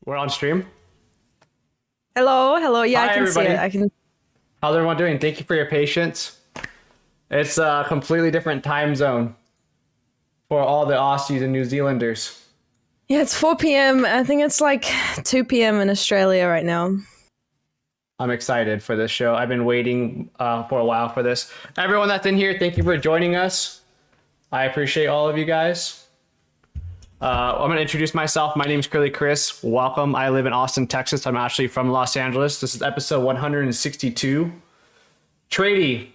We're on stream. Hello, hello. Yeah, Hi, I can everybody. see it. I can. How's everyone doing? Thank you for your patience. It's a completely different time zone for all the Aussies and New Zealanders. Yeah, it's 4 p.m. I think it's like 2 p.m. in Australia right now. I'm excited for this show. I've been waiting for a while for this. Everyone that's in here, thank you for joining us. I appreciate all of you guys. I'm going to introduce myself. My name is KurlyChris. Welcome. I live in Austin, Texas. I'm actually from Los Angeles. This is episode 162. Trady,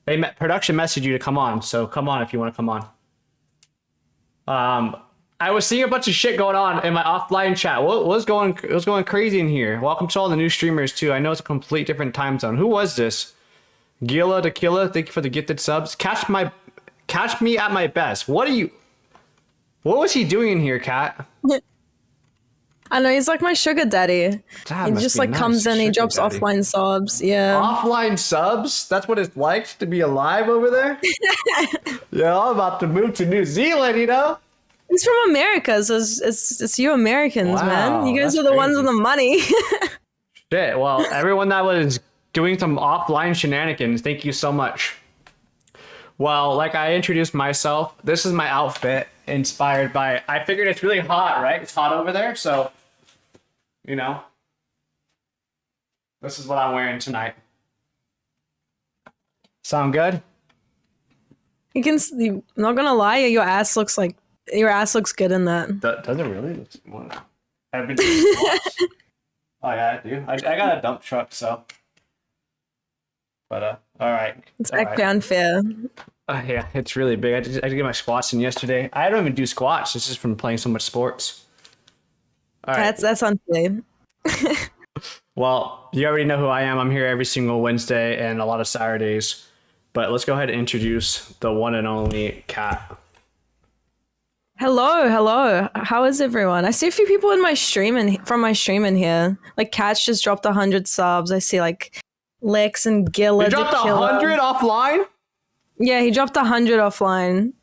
production messaged you to come on, so come on if you want to come on. I was seeing a bunch of shit going on in my offline chat. What was going crazy in here? Welcome to all the new streamers too. I know it's a complete different time zone. Who was this? Gila Tequila, thank you for the gifted subs. Catch me at my best. What was he doing in here, Kat? I know, he's like my sugar daddy. That He must just be like nice. comes in, he Sugar drops daddy. offline subs. Yeah. Offline subs? That's what it's like to be alive over there? Yeah, I'm about to move to New Zealand, you know? He's from America, so it's you Americans, Wow, man. You guys that's are the ones crazy. with the money. Shit, well, everyone that was doing some offline shenanigans, thank you so much. Well, like I introduced myself, this is my outfit inspired by, I figured it's really hot, right? It's hot over there, so, you know, this is what I'm wearing tonight. Sound good? I'm not gonna lie, your ass looks good in that. Does it really? I've been doing squats. Oh yeah, I do. I got a dump truck, so. But all right. It's All actually right. unfair. Yeah, it's really big. I had to get my squats in yesterday. I don't even do squats. This is from playing so much sports. All right. That's unfair. Well, you already know who I am. I'm here every single Wednesday and a lot of Saturdays. But let's go ahead and introduce the one and only Kat. Hello. How is everyone? I see a few people in my stream from my stream in here. Like Cat's just dropped 100 subs. I see like Lex and Gilla. You dropped 100 offline? Yeah, he dropped 100 offline.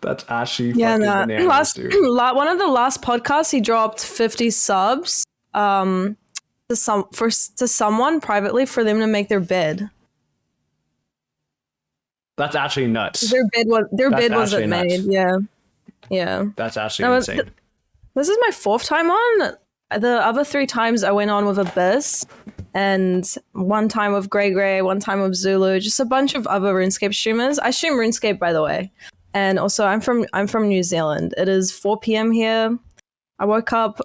That's actually Yeah, fucking no. bananas, dude. One of the last podcasts, he dropped 50 subs to someone privately for them to make their bid. That's actually nuts. Their bid wasn't made. Yeah. That's actually insane. This is my 4th time on. The other 3 times I went on with Abyss, and one time with Grey, one time with Zulu, just a bunch of other RuneScape streamers. I stream RuneScape, by the way, and also I'm from New Zealand. It is 4 p.m. here. I woke up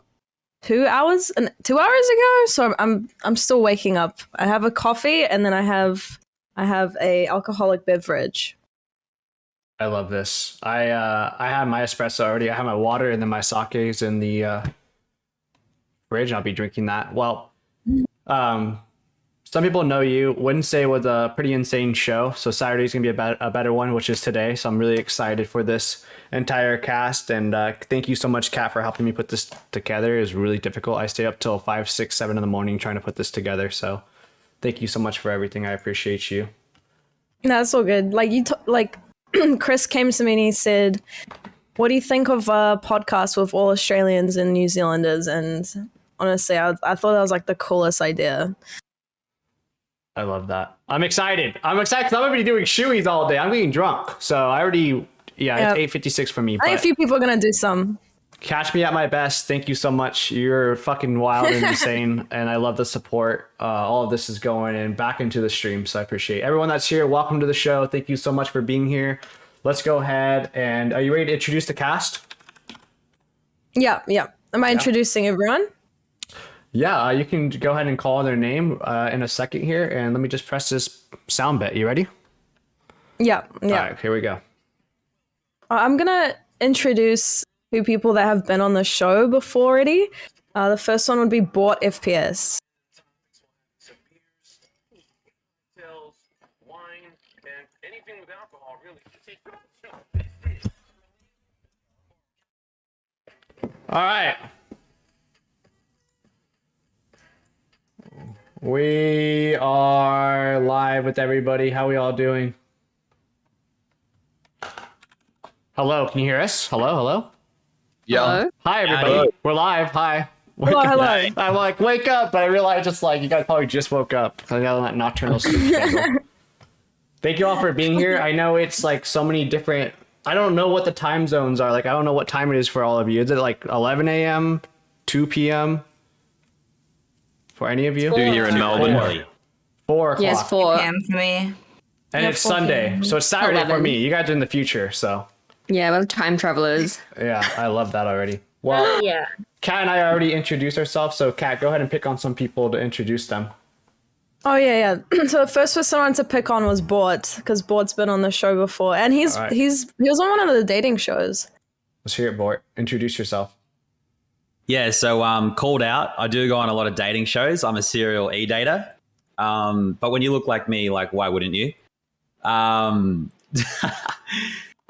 2 hours ago, so I'm still waking up. I have a coffee, and then I have a alcoholic beverage. I love this. I have my espresso already. I have my water, and then my sake is in the fridge, and I'll be drinking that. Well, some people know you. Wednesday was a pretty insane show, so Saturday's gonna be a better one, which is today. So I'm really excited for this entire cast, and thank you so much, Kat, for helping me put this together. It was really difficult. I stayed up till 5, 6, 7 in the morning trying to put this together. So thank you so much for everything. I appreciate you. No, that's all good. Like Chris came to me and he said, "What do you think of a podcast with all Australians and New Zealanders?" And honestly, I thought that was like the coolest idea. I love that. I'm excited. Because I'm going to be doing shoeies all day. I'm getting drunk. So I already, it's 8:56 for me. I think a few people are going to do some. Catch me at my best. Thank you so much. You're fucking wild and insane. And I love the support. All of this is going and back into the stream. So I appreciate everyone that's here. Welcome to the show. Thank you so much for being here. Let's go ahead. And are you ready to introduce the cast? Yeah. Am I introducing everyone? Yeah, you can go ahead and call their name in a second here. And let me just press this sound bit. You ready? Yeah. All right, here we go. I'm going to introduce 2 people that have been on the show before already. The first one would be Bought FPS. All right. We are live with everybody. How we all doing? Hello, can you hear us? Hello? Yeah. Hello? Hi, everybody. Howdy. We're live. Hi. Hello. I'm like, wake up, but I realized it's like you guys probably just woke up because I got on that nocturnal sleep schedule. Thank you all for being here. I know it's like so many different. I don't know what the time zones are. Like, I don't know what time it is for all of you. Is it like 11 a.m., 2 p.m. for any of you? 4. Here in Melbourne. 4 o'clock. Yes, 4. p.m. for me. And Yeah, it's 4 Sunday, p.m. so it's Saturday for 11. me. You guys are in the future, so Yeah, we're time travelers. yeah, I love that already. Well, Yeah. Kat and I already introduced ourselves, so Kat, go ahead and pick on some people to introduce them. Oh yeah. So the first person I wanted to pick on was Bort, because Bort's been on the show before, and he was on one of the dating shows. Let's hear it, Bort. Introduce yourself. Yeah, so called out. I do go on a lot of dating shows. I'm a serial e-dater. But when you look like me, like, why wouldn't you?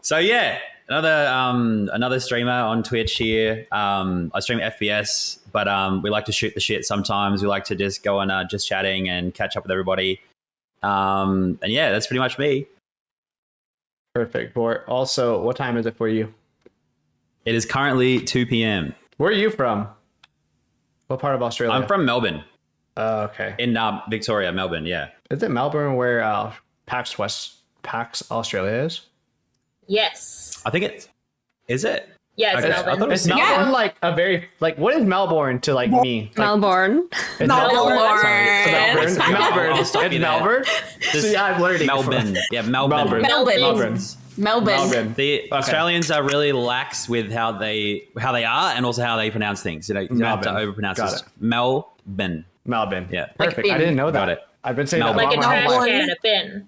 So yeah, another streamer on Twitch here. I stream FPS, but we like to shoot the shit sometimes. We like to just go and just chatting and catch up with everybody. And yeah, that's pretty much me. Perfect, Bort. Also, what time is it for you? It is currently 2 p.m. Where are you from? What part of Australia? I'm from Melbourne, Oh, okay. in Victoria, Melbourne, yeah. Is it Melbourne where PAX Australia is? Yes. I think it's, is it? Yeah, it's Okay, I Melbourne. thought it was Is Melbourne like a very like what is Melbourne to like me? Like, Melbourne. is Melbourne. Melbourne. Melbourne. I'll stop It's you there. Melbourne. This- See, I'm learning. Melbourne. Yeah, Melbourne. Melbourne. Melbourne. The Australians are really lax with how they are and also how they pronounce things. You know, you don't have to Melbourne. overpronounce Got this. it. Melbourne. Melbourne. Yeah. Perfect. I bin. didn't know that. Got it. I've been saying Melbourne. that Like a my trash whole life. can, a bin.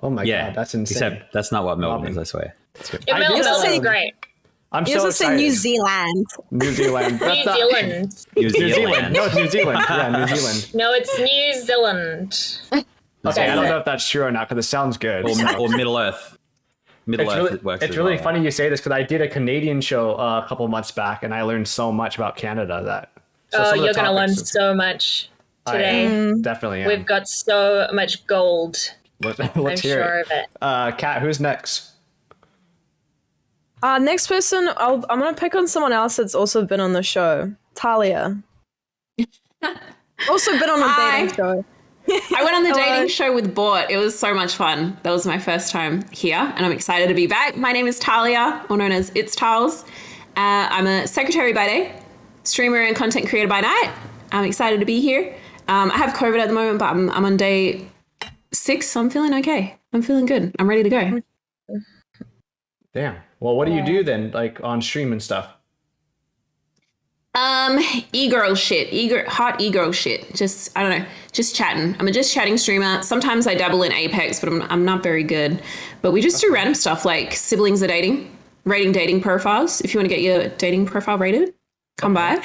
Oh my Yeah, god, that's insane. Except that's not what Melbourne is, Melbourne. I swear. Yeah, I did Melbourne's say- great. I'm You so also say excited. New Zealand. New Zealand. New That's not- Zealand. New New Zealand. Zealand. No, it's New Zealand. Yeah, New Zealand. No, it's New Zealand. Okay, I don't it. know if that's true or not because it sounds good. Or Middle Earth. Middle It's Earth really, works it's as really well. funny you say this because I did a Canadian show a couple months back and I learned so much about Canada that. So Oh, some of the you're going to learn topics- so much I today. definitely am. We've got so much gold. Let's I'm hear sure it. of it. Kat, who's next? Next person, I'm gonna pick on someone else that's also been on the show. Talia. Also been on a Hi. dating show. I went on the Hello. dating show with Bort. It was so much fun. That was my first time here, and I'm excited to be back. My name is Talia, or known as It's Tiles. I'm a secretary by day, streamer and content creator by night. I'm excited to be here. I have COVID at the moment, but I'm on day 6, so I'm feeling okay. I'm feeling good. I'm ready to go. Damn. Well, what do you do then, like on stream and stuff? E-girl shit. Hot e-girl shit. Just, I don't know, just chatting. I'm a just chatting streamer. Sometimes I dabble in Apex, but I'm not very good. But we just do random stuff like siblings are dating, rating dating profiles. If you want to get your dating profile rated, come by.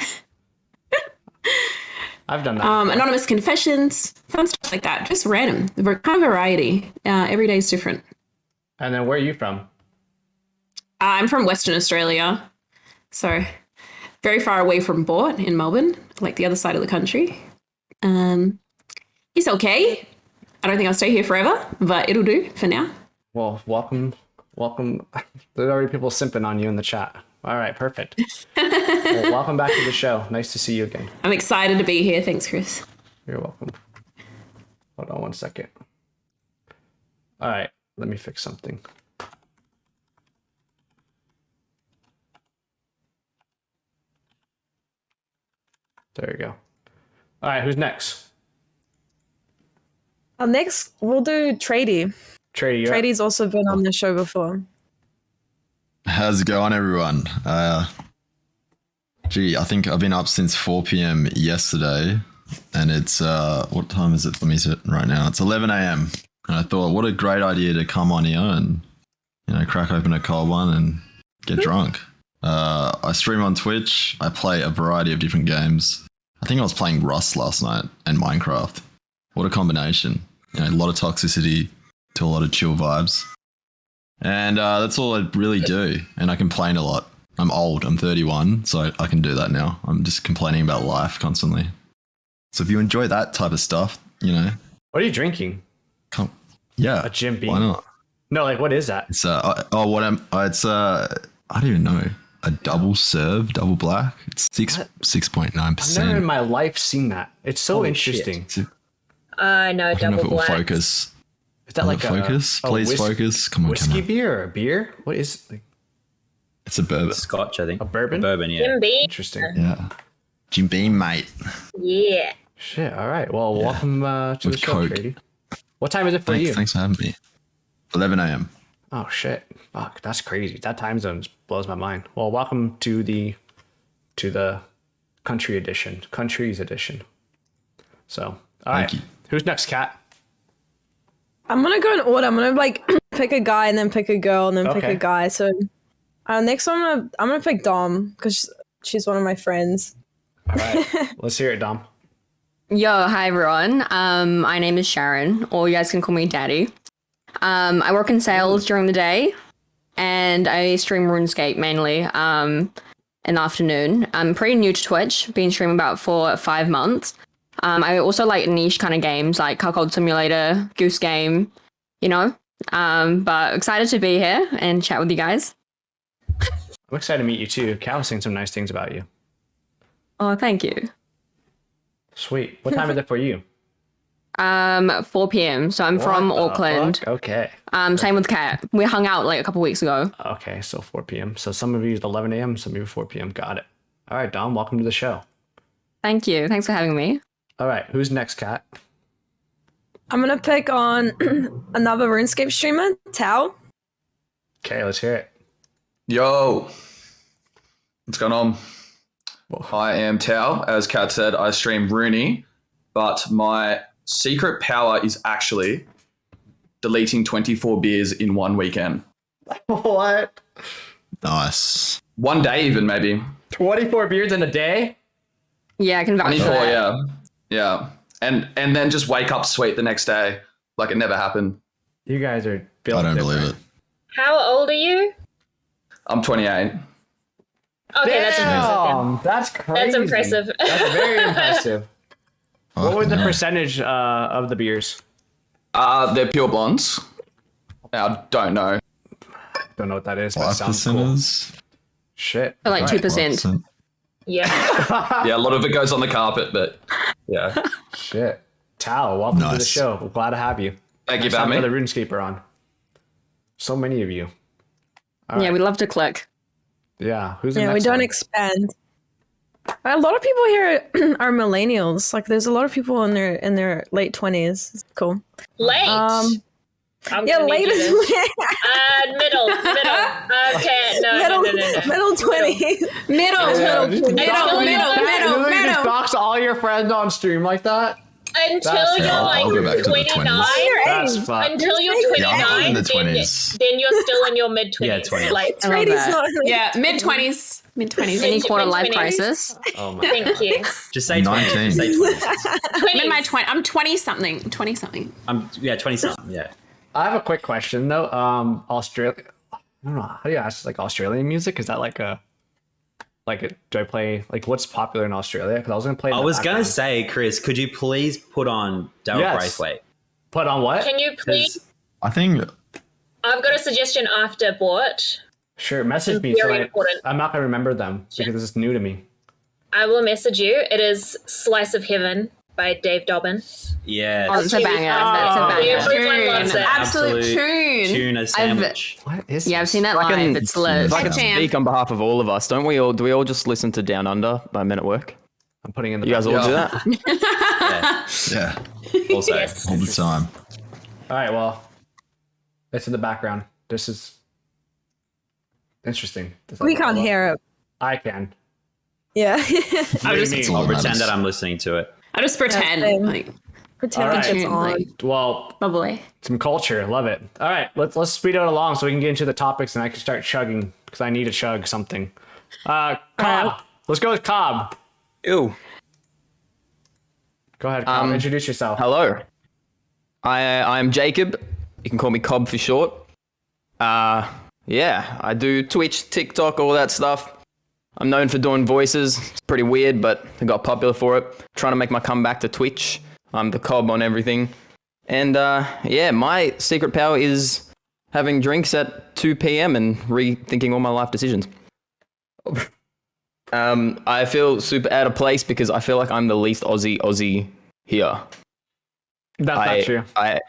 I've done that. Anonymous confessions, fun stuff like that. Just random. Kind of variety. Every day is different. And then where are you from? I'm from Western Australia. So very far away from Bort in Melbourne, like the other side of the country. It's okay. I don't think I'll stay here forever, but it'll do for now. Well, welcome. There's already people simping on you in the chat. All right, perfect. Well, welcome back to the show. Nice to see you again. I'm excited to be here. Thanks, Chris. You're welcome. Hold on one second. All right, let me fix something. There you go. All right, who's next? Next, we'll do Trady. Trady, you're up. Trady's also been on the show before. How's it going, everyone? I think I've been up since 4 p.m. yesterday, and it's what time is it? Let me see it right now. It's 11 a.m. And I thought, what a great idea to come on here and crack open a cold one and get drunk. I stream on Twitch. I play a variety of different games. I think I was playing Rust last night and Minecraft. What a combination! A lot of toxicity to a lot of chill vibes. And that's all I really do. And I complain a lot. I'm old. I'm 31, so I can do that now. I'm just complaining about life constantly. So if you enjoy that type of stuff, What are you drinking? yeah, A Jim Beam. why not? No, like what is that? It's I don't even know. A double serve, double black. It's 6.9%. I've never in my life seen that. It's so Holy interesting. I know, I don't know if double it will black. focus. Is that like focus? Please focus. Come on, whiskey come on. beer or a beer? What is like It's a bourbon. Scotch, I think. a bourbon? A bourbon, yeah. Jim Beam. Interesting. Yeah. Jim Beam, mate. Yeah. Shit. All right. Well, welcome to the With show, Coke. Trady. What time is it for you? Thanks for having me. 11 a.m. Oh shit! Fuck, that's crazy. That time zone just blows my mind. Well, welcome to the countries edition. So, all right. Thank you. Who's next, Kat? I'm gonna go in order. I'm gonna like pick a guy and then pick a girl and then pick Okay. a guy. So next one I'm gonna pick Dom because she's one of my friends. All right. Let's hear it, Dom. Yo, hi everyone. My name is Sharon, or you guys can call me Daddy. I work in sales during the day, and I stream RuneScape mainly in the afternoon. I'm pretty new to Twitch, been streaming about 4 or 5 months. I also like niche kind of games like Cuckold Simulator, Goose Game, you know. But excited to be here and chat with you guys. I'm excited to meet you too. Kat was saying some nice things about you. Oh, thank you. Sweet. What time is it for you? 4 p.m. So I'm from What the Auckland. fuck? Okay. Same with Kat. We hung out like a couple weeks ago. Okay. So 4 p.m. So some of you is 11 a.m. Some of you 4 p.m. Got it. All right, Dom. Welcome to the show. Thank you. Thanks for having me. All right. Who's next, Kat? I'm gonna pick on another RuneScape streamer, Tao. Okay. Let's hear it. Yo, what's going on? I am Tao. As Kat said, I stream Rooney, but my secret power is actually deleting 24 beers in one weekend. What? Nice. One day even, maybe. 24 beers in a day? Yeah, I can vouch for 24, that. yeah. Yeah. And then just wake up sweet the next day like it never happened. You guys are built I don't believe different. it. How old are you? I'm 28. Okay, that's impressive. Damn, that's crazy. That's impressive. That's very impressive. What was the Fucking hell. percentage of the beers? They're pure blondes. I don't know. Don't know what that is, but it sounds cool. 5%ers? Shit. For like Alright. 2%. 5%. Yeah. Yeah, a lot of it goes on the carpet, but yeah. Shit. Tao, welcome to the Nice. show. We're glad to have you. Thank you Next for time having for me. the RuneScaper on. So many of you. Yeah, we love to click. Yeah. Who's the Yeah, next we don't one? expand. A lot of people here are millennials. Like, there's a lot of people in their late 20s. It's cool. Late. I'm Yeah, gonna need late you is to- middle. Okay, no. middle 20s. Middle. You just dox all your friends on stream like that? Until That's- you're I'll go back like to the 29. 20s. That's fucked. Until you're Yeah, I'm in 29, the then, 20s. then you're still in your mid 20s. Yeah, 20s. Like, I love Trading's that. not Yeah, mid-20s. Mid-20s. Any quarter life mid-20s. crisis. Oh my. thank you. Just say 20. 19. Just say 20. 20s. I'm in my 20. I'm 20-something. 20-something. Yeah, 20 something. Yeah. I have a quick question though. Australia. I don't know. How do you ask? Like Australian music? Is that do I play like what's popular in Australia? Because I was gonna play. in I the was going to background. say, Chris, could you please put on Daryl Yes. Braithwaite? Put on what? Can you please? I think I've got a suggestion after Bort. Sure, message me. Very important. I'm not gonna remember them because it's new to me. I will message you. It is Slice of Heaven by Dave Dobbin. Yeah. Oh, it's a banger. That's a banger. Everyone loves it. Absolute tune. Tuna sandwich. What is? Yeah, I've this? seen that I can- live. It's lit. If I could Jam. speak on behalf of all of us, do we all just listen to Down Under by Men at Work? I'm putting in the. You guys all do Yeah. that? Yeah. yeah, Also, Yes. all the time. All right. Well, it's in the background. This is interesting. We can't hear it. I can. Yeah. What do you mean? I'll all pretend matters. that I'm listening to it. I'll just pretend. same. Like, Pretend All like right. it's on. like, Well, bubbly. some culture. Love it. All right. Let's speed it along so we can get into the topics and I can start chugging because I need to chug something. Cobb. Let's go with Cobb. Ew. Go ahead, Cobb. Introduce yourself. Hello. I'm Jacob. You can call me Cobb for short. Yeah, I do Twitch, TikTok, all that stuff. I'm known for doing voices. It's pretty weird, but I got popular for it. Trying to make my comeback to Twitch. I'm the Cobb on everything. And yeah, my secret power is having drinks at 2 p.m. and rethinking all my life decisions. I feel super out of place because I feel like I'm the least Aussie here. That's not true.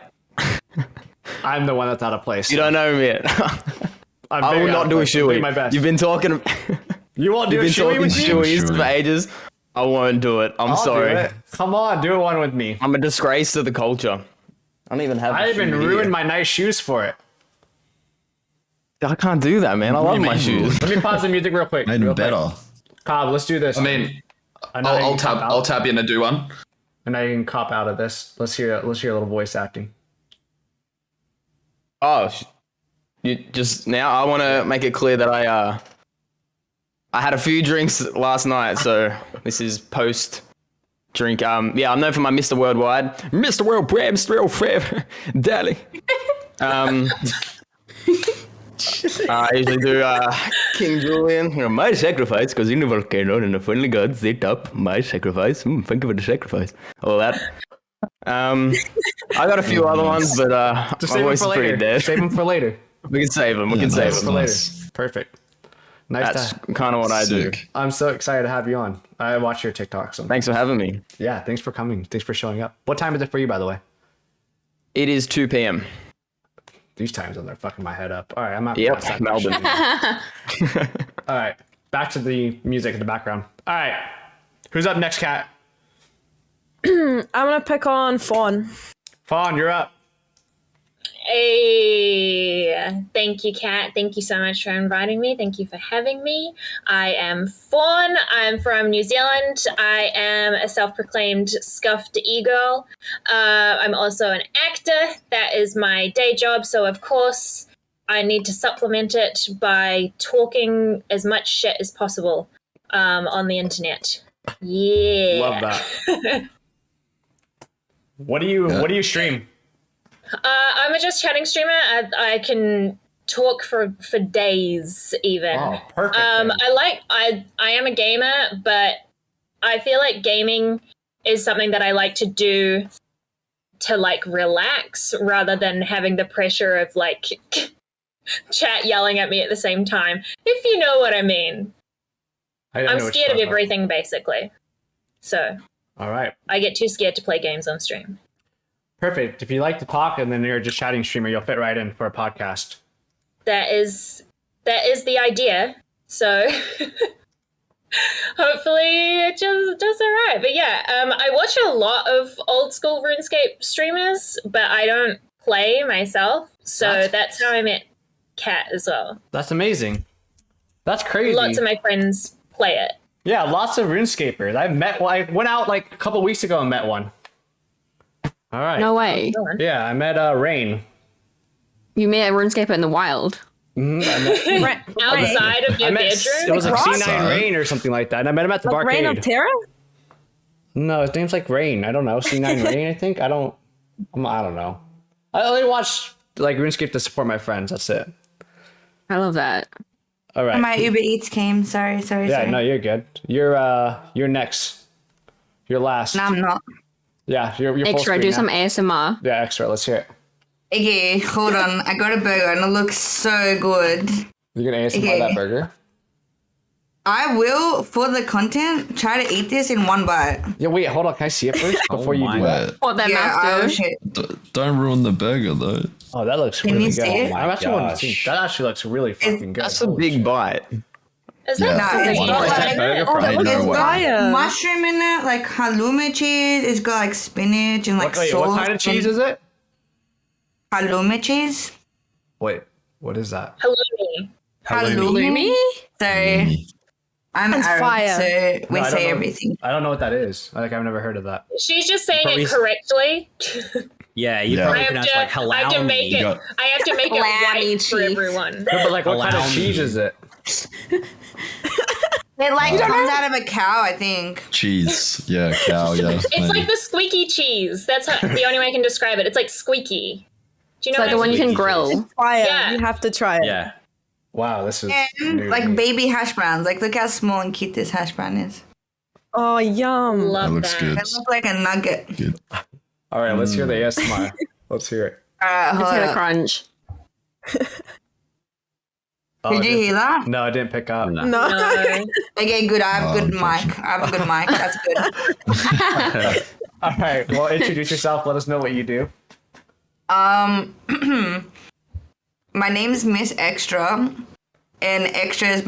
I'm the one that's out of place. You don't know me yet. I will not do a shoey. My best. You've been talking. You won't do a You've been shoey talking with me? shoeys for ages. I won't do it. I'm I'll sorry. do it. Come on, do one with me. I'm a disgrace to the culture. I don't even have. I even ruined my nice shoes for it. I can't do that, man. I love my shoes. Let me pause the music real quick. Made real him better. Quick. Cobb, let's do this. I mean, I know you I'll can cop out, tap in and do one. and I can cop out of this. Let's hear a little voice acting. Oh, you just now. I want to make it clear that I had a few drinks last night, so this is post drink. Yeah, I'm known for my Mr. Worldwide, Mr. Worldwide, Mr. Worldwide, Daddy. I usually do King Julian. My sacrifice, because in the volcano and the friendly gods they top my sacrifice. Thank you for the sacrifice. All that. I got a few other ones, but Just my save them voice for is pretty later. dead. Save them for later. We can save them. We Yeah, can save nice. them. For later. Nice. Perfect. Nice. That's to, kind of what I do. Sick. I'm so excited to have you on. I watch your TikToks. And, Thanks for having me. yeah, thanks for coming. Thanks for showing up. What time is it for you, by the way? It is 2 p.m. These times they're fucking my head up. All right, I'm not. Yep, Melbourne. All right, back to the music in the background. All right, who's up next, Kat? I'm gonna pick on Fawn. Fawn, you're up. Hey, thank you, Kat. Thank you so much for inviting me. Thank you for having me. I am Fawn. I'm from New Zealand. I am a self-proclaimed scuffed e-girl. I'm also an actor. That is my day job. So, of course, I need to supplement it by talking as much shit as possible on the internet. Yeah. Love that. What do you stream? I'm a just chatting streamer. I can talk for days even. Oh, perfect. I am a gamer, but I feel like gaming is something that I like to do to like relax rather than having the pressure of like chat yelling at me at the same time. If you know what I mean. I'm scared of everything basically. So all right. I get too scared to play games on stream. Perfect. If you like to talk and then you're just chatting streamer, you'll fit right in for a podcast. That is the idea. So hopefully it just does all right. But yeah, I watch a lot of old school RuneScape streamers, but I don't play myself. So that's how I met Kat as well. That's amazing. That's crazy. Lots of my friends play it. Yeah, lots of RuneScapers. I went out like a couple weeks ago and met one. All right. No way. Yeah, I met Rain. You met a RuneScaper in the wild. Outside of your bedroom? It was like Ross? C9 Rain or something like that. And I met him at the Like Reign of barcade. Terror? No, his name's like Rain. I don't know. C9 Rain, I think. I don't know. I only watch like RuneScape to support my friends. That's it. I love that. All right. My Uber Eats came. Sorry. Yeah, no, you're good. You're next. You're last. No, I'm not. Yeah, you're full Extra, screen do now. some ASMR. Yeah, extra. Let's hear it. Okay, hold on. I got a burger and it looks so good. You're gonna ASMR Okay. that burger? I will, for the content, try to eat this in one bite. Yeah, wait, hold on. Can I see it first before you my do that? Wait, What that Yeah, mouth oh do? shit. don't ruin the burger though. Oh, that looks Can really you good. see it? I actually want to see. Gosh. That actually looks really fucking good. That's a Holy big shit. bite. Is Yeah. that No, it's something got you like, like? burger Oh, from? that looks No way. fire. mushroom in it, like halloumi cheese. It's got like spinach and like Wait, sauce. what kind of cheese is it? Halloumi cheese. Wait, what is that? Halloumi. Halloumi. So I'm It's Arab, fire. so we No, I don't say know. everything. I don't know what that is. Like, I've never heard of that. She's just saying Probably- it correctly. Yeah, you Yeah. probably I pronounce have like to make halloumi. it. got- I have to make it Halloumi right for cheese. everyone. No, but like, what kind of Allow me. cheese is it? It like comes out of a cow, I think. Cheese. Yeah, cow, yeah. It's like the squeaky cheese. That's the only way I can describe it. It's like squeaky. Do you It's know like the what one you can Squeaky grill. Fire. Yeah. You have to try it. Yeah. Wow, this is And new to like me. baby hash browns. Like look how small and cute this hash brown is. Oh, yum. Love That looks good. It looks like a nugget. Good. All right, let's hear the ASMR. Let's hear it. Alright, Let's hold hear the up. crunch. Oh, Did you hear that? No, I didn't pick up. No. No. Okay, good. I have good mic. I have a good mic. That's good. All right. Well, introduce yourself. Let us know what you do. My name's Miss Extra, and extra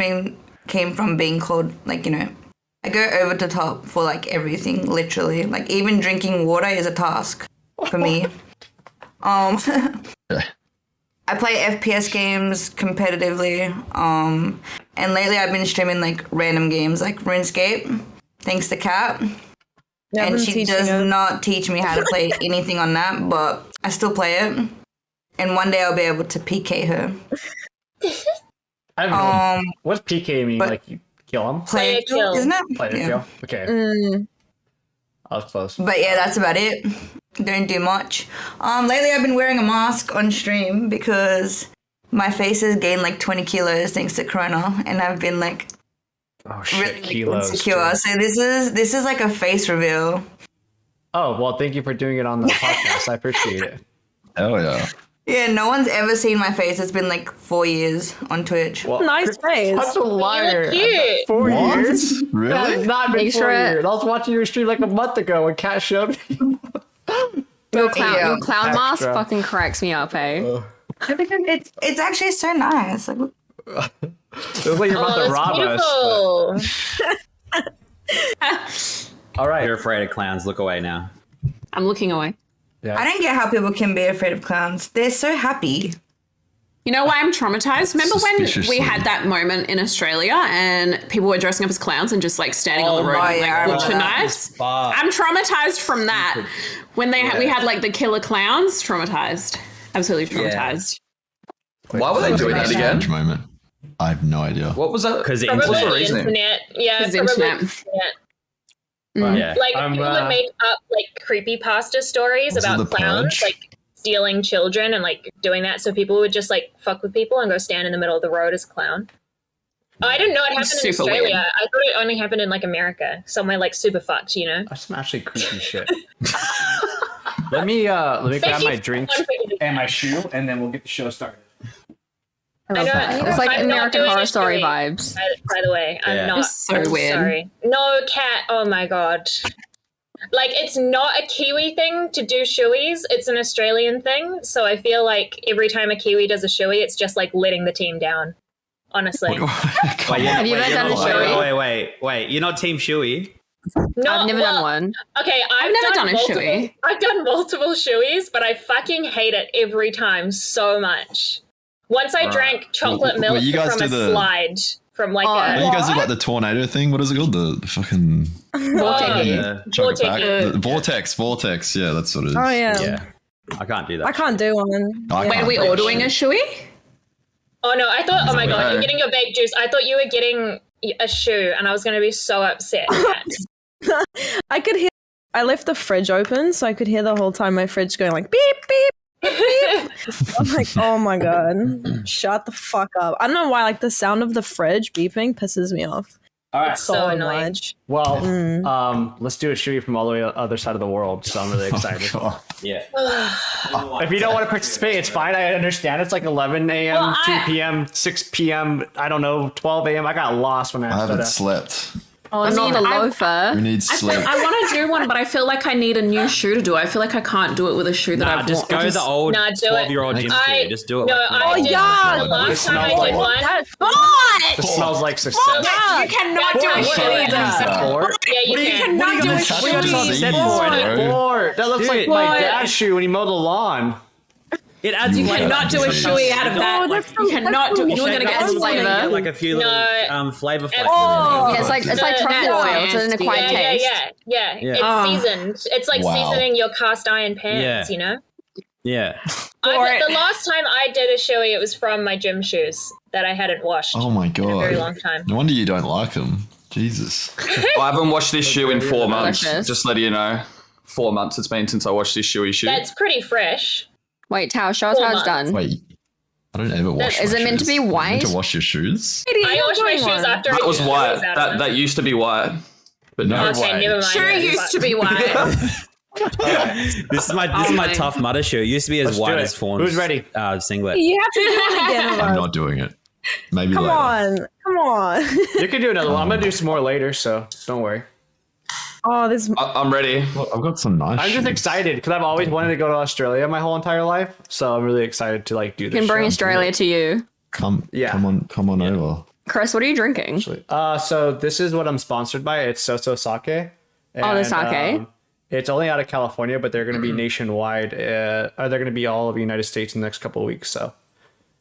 came from being called, like, you know, I go over the top for like everything, literally. Like even drinking water is a task for me. I play FPS games competitively. And lately I've been streaming like random games like RuneScape, thanks to Kat. Yeah, And she does not teach me how to play anything on that, but I still play it. And one day I'll be able to PK her. I don't know. What's PK mean? Like you kill him? Play a kill. isn't it? Play to Yeah. kill? Okay. I was close. But yeah, that's about it. Don't do much. Lately I've been wearing a mask on stream because my face has gained like 20 kilos thanks to Corona, and I've been like Oh shit, really kilos. insecure. So this is like a face reveal. Oh, well, thank you for doing it on the podcast. I appreciate it. Hell yeah. Yeah, no one's ever seen my face. It's been like 4 years on Twitch. Well, Nice face. Such a liar. You look cute. 4 What? years? Really? That's not been Make 4 sure it- years. I was watching your stream like a month ago when Kat showed me. Your clown mask Extra. fucking cracks me up, eh? It's actually so nice. Like, It looks like you're about to Oh, rob that's us. beautiful. All right. You're afraid of clowns. Look away now. I'm looking away. Yeah. I don't get how people can be afraid of clowns. They're so happy. You know why I'm traumatized? Remember when we Suspiciously. had that moment in Australia and people were dressing up as clowns and just like standing on the road my with God. like butcher knives? I'm traumatized from that. When we had like the killer clowns, traumatized. Absolutely traumatized. Why were they doing that again? Strange moment. I have no idea. What was that? Because the What's Probably the the reasoning? internet. Yeah, It's the probably internet. the internet. Yeah. Like I'm, people would make up like creepypasta stories Was it about The clowns, Purge? like stealing children and like doing that. So people would just like fuck with people and go stand in the middle of the road as a clown. Oh, I didn't know it happened in Super Australia. weird. I thought it only happened in like America, somewhere like super fucked, you know. That's some actually creepy shit. Let me grab my drinks and my shoe, and then we'll get the show started. I know It's like I'm not American doing Horror a Story Stewie, vibes. By the way, I'm Yeah. not. It's so I'm weird. Sorry. No, Cat. Oh my god. Like it's not a Kiwi thing to do shoeies. It's an Australian thing. So I feel like every time a Kiwi does a shoey, it's just like letting the team down. Honestly. Have you ever done a shoey? Wait. You're not Team Shuey. No, I've never done one. Okay, I've never done a multiple- shoey. I've done multiple shoeys, but I fucking hate it every time so much. Once I drank chocolate milk you guys from do a the- slide from like You a guys do like the tornado thing. What is it called? The fucking chuck it back. The vortex. Yeah, that's what it is. Oh yeah. Yeah. I can't do that. I can't do one. I Wait, can't are we do all that doing a shit. shoey? Oh no, I thought, oh my god, No. you're getting your vape juice. I thought you were getting a shoe and I was going to be so upset. I could hear. I left the fridge open, so I could hear the whole time my fridge going like beep beep. I'm like, oh my god, shut the fuck up. I don't know why, like the sound of the fridge beeping pisses me off. All right. So annoying. much. Well, let's do a shoey from all the way to the other side of the world. So I'm really excited. God. Yeah. If you don't want to participate, it's fine. I understand. It's like 11 a.m., Well, 2 p.m., 6 p.m., I don't know, 12 a.m. I got lost when I I stood haven't up. slept. Oh, not the loafer. We need I sleep. want to do one, but I feel like I need a new shoe to do. I feel like I can't do it with a shoe that Nah, I've just worn. go the old Nah, do it. 12-year-old gym shoe. Just do it. No, like I did. yeah. The last time I smells did like- one. It smells like success. You cannot do a That's shoe. what Yeah, Yeah, you can. cannot do a That's shoe. what That disease, bro. looks like Dude. my What? dad's shoe when he mowed the lawn. It adds You flavor. cannot do a shoey out of that. Like, you cannot do. You're gonna get that's flavor. flavor. Like a few little No. flavor flavors. Yeah, it's like truffle That's oil. It's an nasty. acquired taste. Yeah. Yeah. It's seasoned. It's like Wow. seasoning your cast iron pans, Yeah. you know? Yeah. The last time I did a shoey, it was from my gym shoes that I hadn't washed Oh my in a very god. long time. No wonder you don't like them. Jesus. I haven't washed this shoe in 4 months. Delicious. Just letting you know. 4 months it's been since I washed this shoey shoe. That's pretty fresh. Wait, Tao, show us how it's 4 done. Wait. I don't ever wash Is my it meant to shoes. be You white? meant to wash your shoes? I wash my shoes after I That was do white. shoes out of them. That used to be white. But no. Okay, never mind. Shoe Yeah, used to be white. This is my tough mudder shirt. It used to be as Let's white do it. as Fawn's. Who's ready? Singlet. You have to do it again. I'm Ron. not doing it. Maybe Come later. on. You can do another one. I'm gonna do some more later, so don't worry. Oh, this. I'm ready. Look, I've got some nice I'm just shoes. excited because I've always wanted to go to Australia my whole entire life, so I'm really excited to like do this. Can bring show. Australia to you. Come on over. Chris, what are you drinking? So this is what I'm sponsored by. It's Sososake. Oh, the sake. It's only out of California, but they're going to be nationwide. They're going to be all over the United States in the next couple of weeks. So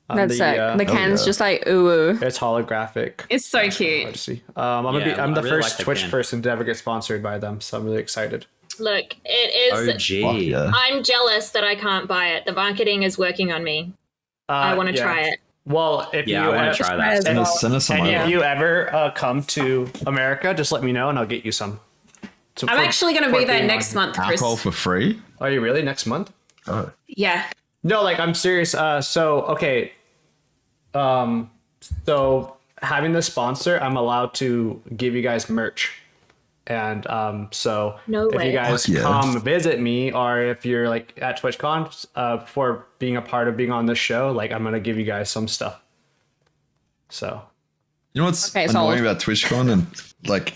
That's sick. The can's just like ooh. it's holographic. It's so cute. Let's see. I'm Yeah, the I really first like the Twitch can. person to ever get sponsored by them, so I'm really excited. Look, it is. Fuck OG. yeah. I'm jealous that I can't buy it. The marketing is working on me. I want to try it. Well, if Yeah, you I want to try that. Send us some and over. if you ever come to America, just let me know and I'll get you some. I'm actually going to be there next month, Chris. Alcohol for free? Are you really next month? Oh. Yeah. No, like I'm serious. So having the sponsor, I'm allowed to give you guys merch, and so No if way. you guys Fuck yeah. come visit me, or if you're like at TwitchCon for being a part of being on this show, like I'm gonna give you guys some stuff. So You know what's Okay, annoying sold. about TwitchCon and like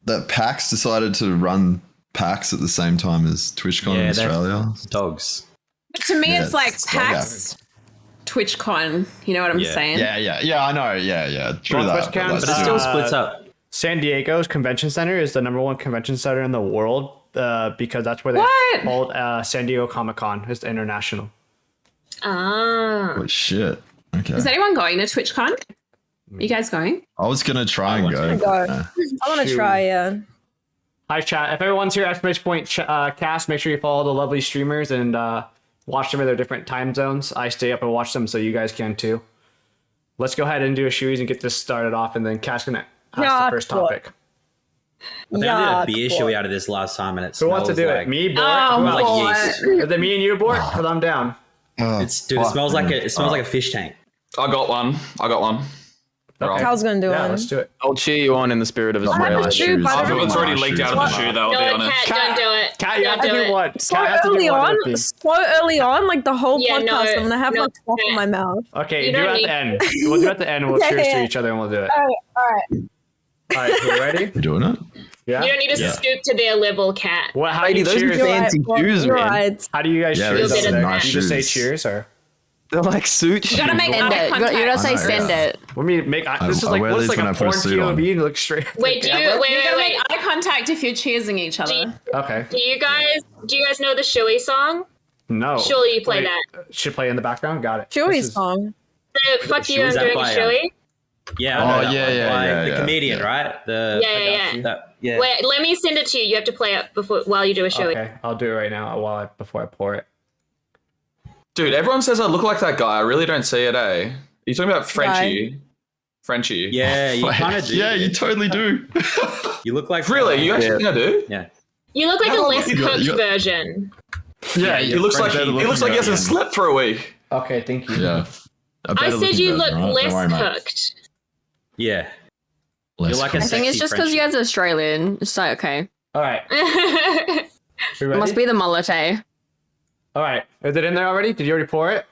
that PAX decided to run PAX at the same time as TwitchCon in Yeah, they're Australia. dogs. To me, Yeah, it's like it's like PAX, TwitchCon. You know what I'm Yeah. saying? Yeah, I know. Yeah. True Well, that. TwitchCon, but let's But it do still it. splits up. San Diego's convention center is the #1 convention center in the world because that's where they What? hold San Diego Comic-Con. It's the international. Ah. Oh, shit. Okay. Is anyone going to TwitchCon? You guys going? I was gonna try and go. Go. I want to Shoot. try. Yeah. Hi chat. If everyone's here at cast, make sure you follow the lovely streamers and watch them in their different time zones. I stay up and watch them, so you guys can too. Let's go ahead and do a shoeies and get this started off, and then Cass can ask Yeah, the first cool. topic. I think I Yeah, did a beer cool. shoey out of this last time, and it Who wants to smells do like, it? Me, Bort? Oh, Who like else? yeast. Is it me and you, Bort? Because I'm down. It's dude. It smells like a fish tank. I got one. Okay. Kyle's gonna do Yeah, one. let's do it. I'll cheer you on in the spirit of Got my Australia. nice do shoes. butter- It's already Nice leaked shoes out of the as well. shoe, though, I'll be No, honest. Cat, don't do it. Cat, you have to Don't do do it. one. So Cat has to do early one on, with me. so early on, like the whole Yeah, podcast, no, I'm gonna have no, like stuff in my mouth. Okay, You do it don't at need- the end. We'll do it at the end, and we'll Yeah, cheers to yeah. each other, and we'll do it. All right. All right, you ready? You doing it? Yeah. You don't need to Yeah. stoop to their level, Cat. What? How do Lady, you those are cheers? good. Fancy shoes, you're man. right. How do you guys Yeah, cheers? those are over there? nice You just say shoes. cheers, or They're like suit You gotta make Send eye it. You contact. gotta say I know, send yeah. it. let me make. This is I like wear what's these like when a I put porn a suit on. POV and look straight. Wait, do you? You Wait, gotta wait, make eye contact if you're cheersing each other. Okay. Do you guys know the Shoey song? No. Surely you play Wait, that. Should play in the background. Got it. Chewy This is- song. So, fuck you, I'm Is that doing a by, Shoey. Yeah. Oh, I know that yeah, one. yeah, By yeah, the yeah, comedian, yeah. right? The Yeah. yeah. Wait, let me send it to you. You have to play it while you do a Shoey. Okay, I'll do it right now before I pour it. Dude, everyone says I look like that guy. I really don't see it, eh? Are you talking about Frenchy? Frenchy. Yeah, you kind of do. Yeah, you totally do. You look like Really? You actually think I do? Yeah. You look like a less you got- cooked you got- version. Yeah, he looks like better he looks like he hasn't slept for a week. Okay, thank you. Yeah. A I better said looking you look version, right? less Don't worry, mate. cooked. Yeah. Less You're like a cooked. I think it's sexy just because you Frenchie. guys are Australian. It's like okay. All right. It's We It ready? must be the mullet, eh? All right. Is it in there already? Did you already pour it?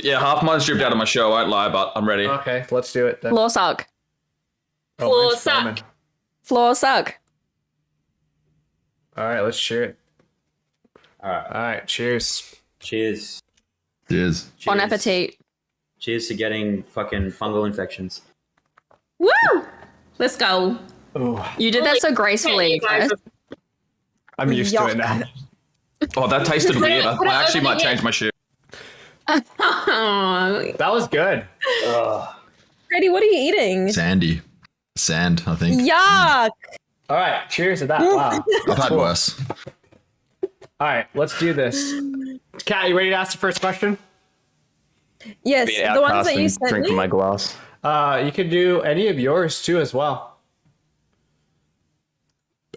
Yeah, half mine's dripped out of my show. I won't lie, but I'm ready. Okay, let's do it then. Floor suck. Floor mine's suck. foaming. Floor suck. All right, let's cheer it. All right. All right, cheers. Cheers. Cheers. Bon Cheers. appetit. Cheers to getting fucking fungal infections. Woo! Let's go. You did that so Holy gracefully, shit, you guys Chris. I'm used to it now. Oh, that tasted weird. put it I actually over might the change head. my shoe. Oh, That was good. Freddy, what are you eating? Sandy. Sand, I think. Yuck! All right, cheers to that. Wow. I've had worse. All right, let's do this. Kat, you ready to ask the first question? Yes, Be the ones outcast that you and sent drink from me. my glass. You can do any of yours too as well.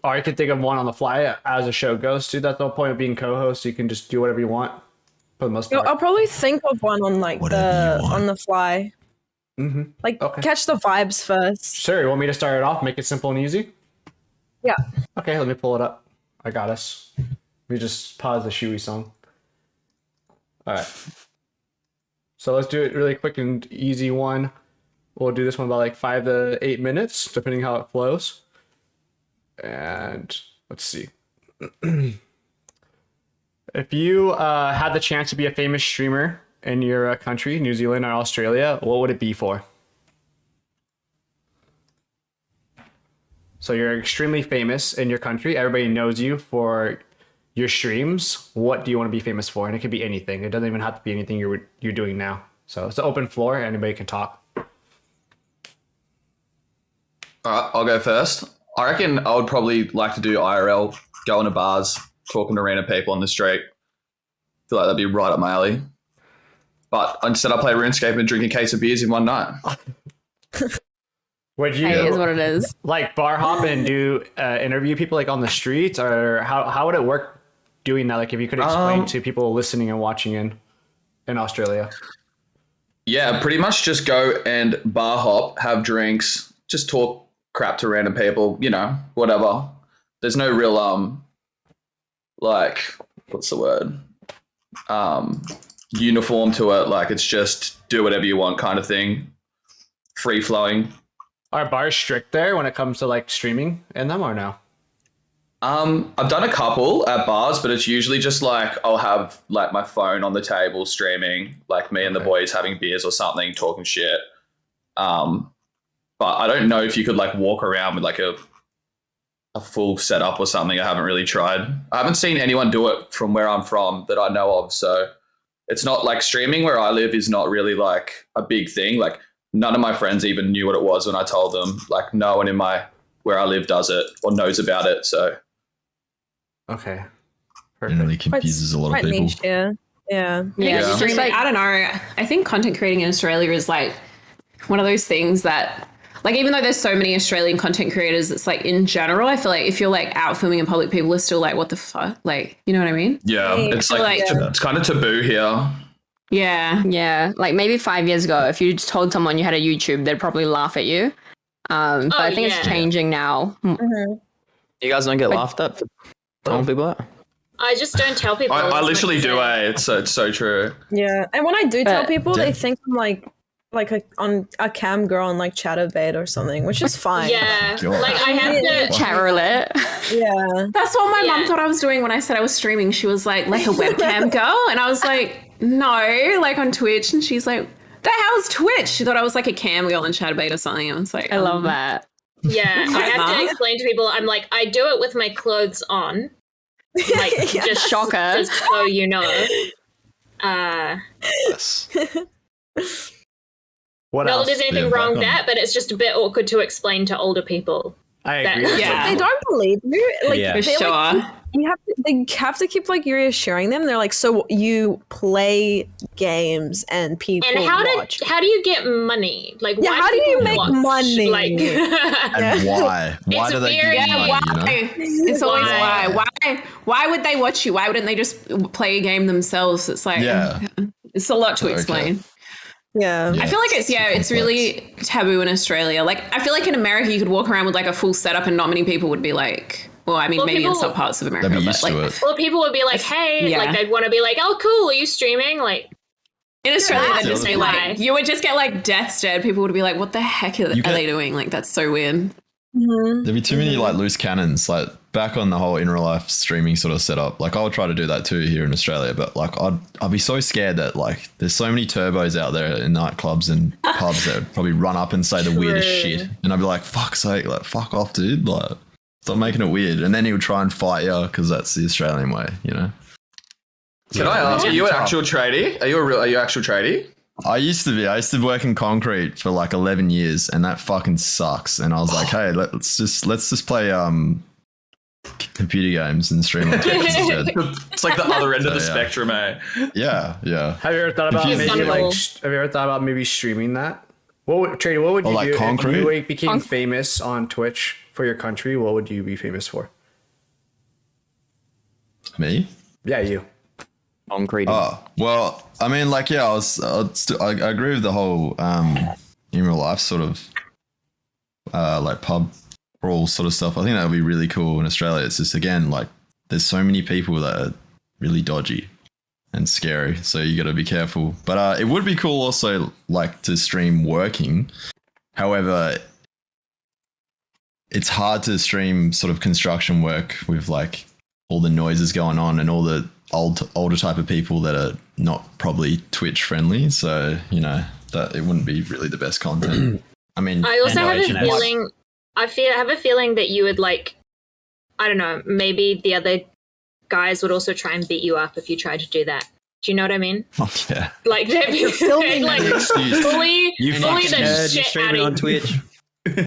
Or you can think of one on the fly as the show goes too. That's the whole point of being co-host. You can just do whatever you want for the most part. I'll probably think of one on like Whatever you want. on the fly. Mm-hmm. Like Okay. catch the vibes first. Sure, you want me to start it off, make it simple and easy? Yeah. Okay, let me pull it up. I got us. We just pause the Shui song. All right. So let's do it really quick and easy one. We'll do this one about like 5 to 8 minutes, depending how it flows. And let's see. If you had the chance to be a famous streamer in your country, New Zealand or Australia, what would it be for? So you're extremely famous in your country. Everybody knows you for your streams. What do you want to be famous for? And it could be anything. It doesn't even have to be anything you're doing now. So it's an open floor. Anybody can talk. All right, I'll go first. I reckon I would probably like to do IRL, going to bars, talking to random people on the street. I feel like that'd be right up my alley. But instead, I play RuneScape and drink a case of beers in one night. Would you Hey, it is what it is. like bar hop and do interview people like on the streets, or how would it work doing that? Like if you could explain to people listening and watching in Australia. Yeah, pretty much just go and bar hop, have drinks, just talk crap to random people, you know, whatever. There's no real like, what's the word? Uniform to it. Like it's just do whatever you want kind of thing. Free flowing. Are bars strict there when it comes to like streaming in them or no? I've done a couple at bars, but it's usually just like I'll have like my phone on the table streaming, like me and the boys having beers or something, talking shit. But I don't know if you could like walk around with like a full setup or something. I haven't really tried. I haven't seen anyone do it from where I'm from that I know of. So it's not like streaming where I live is not really like a big thing. Like none of my friends even knew what it was when I told them. Like no one in where I live does it or knows about it. So okay, It really confuses a lot of Quite people. niche, yeah. Yeah. Yeah. Streaming, I don't know. I think content creating in Australia is like one of those things that, like, even though there's so many Australian content creators, it's like in general, I feel like if you're like out filming in public, people are still like, what the fuck? Like, you know what I mean? yeah, it's like it's kind of taboo here. Yeah. Yeah, like maybe 5 years ago, if you just told someone you had a YouTube, they'd probably laugh at you. But I think it's changing now. Mm-hmm. You guys don't get laughed at for telling people that? I just don't tell people. I as literally much as do. I- It's so true. Yeah, and when I do tell But- people, they think I'm on a cam girl on like Chatterbait or something, which is fine. Yeah, God. like I have to. Chat roulette. Yeah. That's what my mum Yeah. thought I was doing when I said I was streaming. She was like a webcam girl. And I was like, no, like on Twitch. And she's like, the hell's Twitch? She thought I was like a cam girl in Chatterbait or something. I was like, I love that. Yeah, I have to Mom? explain to people. I'm like, I do it with my clothes on. Like, just Shocker. just so you know. Yes. What Not else? that there's anything Yeah, wrong with back on. that, but it's just a bit awkward to explain to older people. I agree. with Yeah. They don't believe you. Like, Yeah. they, sure. like, they have to keep like reassuring them. They're like, so you play games and people And watch. how do you get money? Like, Yeah, why how do you people make watch? money? Like, And why? Why It's do they very- give you yeah, money? You know? It's always Why? why would they watch you? Why wouldn't they just play a game themselves? It's like, Yeah. it's a lot to Okay. explain. Yeah. I feel like it's complex. really taboo in Australia. Like I feel like in America you could walk around with like a full setup and not many people would be like, well, I mean Well, maybe in people- some parts of America, They'd be but used like to it. well, people would be like, hey, Yeah. like they'd want to be like, oh, cool, are you streaming? Like, in Australia Yeah. they'd just be Why? like, you would just get like death stared. People would be like, what the heck are You get- they doing? Like that's so weird. Mhm. There'd be too many like loose cannons. Like back on the whole in real life streaming sort of setup. Like I would try to do that too here in Australia, but like I'd be so scared that like there's so many turbos out there in nightclubs and pubs that would probably run up and say the weirdest True. shit, and I'd be like, "Fuck's sake, like fuck off, dude! Like stop making it weird." And then he would try and fight you because that's the Australian way, you know. Can I ask? Are you an actual tradie? Are you actual tradie? I used to be. I used to work in concrete for like 11 years, and that fucking sucks. And I was like, hey, let's just play computer games and stream on Twitch instead. It's like the other end of the So, yeah. spectrum, eh? Yeah, yeah. Have you ever thought about Confusing. maybe like? Understandable. Have you ever thought about maybe streaming that? What would you like do concrete? if you became famous on Twitch for your country? What would you be famous for? Me? Yeah, you. Concrete. Oh, well, I mean, like, yeah, I agree with the whole in real life sort of like pub brawl sort of stuff. I think that would be really cool in Australia. It's just, again, like there's so many people that are really dodgy and scary, so you got to be careful. But it would be cool also like to stream working. However, it's hard to stream sort of construction work with like all the noises going on and all the older type of people that are not probably Twitch friendly. So, you know, that it wouldn't be really the best content. I mean, I also have a H&S. feeling. I have a feeling that you would like. I don't know. Maybe the other guys would also try and beat you up if you tried to do that. Do you know what I mean? oh, yeah. Like they'd be like fully You the fucking nerd, you're shit out streaming of on Twitch.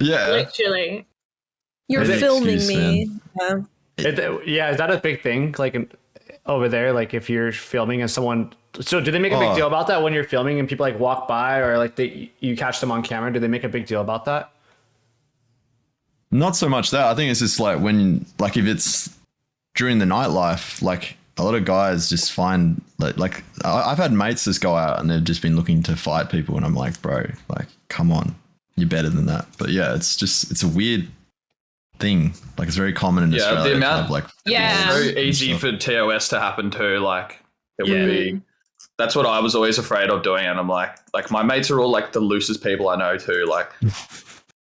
Yeah. literally. You're Is it filming excuse, me. man? Yeah, is that a big thing? Like over there, like if you're filming and someone. So do they make a big deal about that when you're filming and people like walk by or like you catch them on camera? Do they make a big deal about that? Not so much that. I think it's just like when, like if it's during the nightlife, like a lot of guys just find like I've had mates just go out and they've just been looking to fight people, and I'm like, bro, like come on, you're better than that. But yeah, it's a weird thing. Like it's very common in Australia. The to amount, have, like, Yeah. it's very easy for TOS to happen too. Like it would be. That's what I was always afraid of doing, and I'm like my mates are all like the loosest people I know too. Like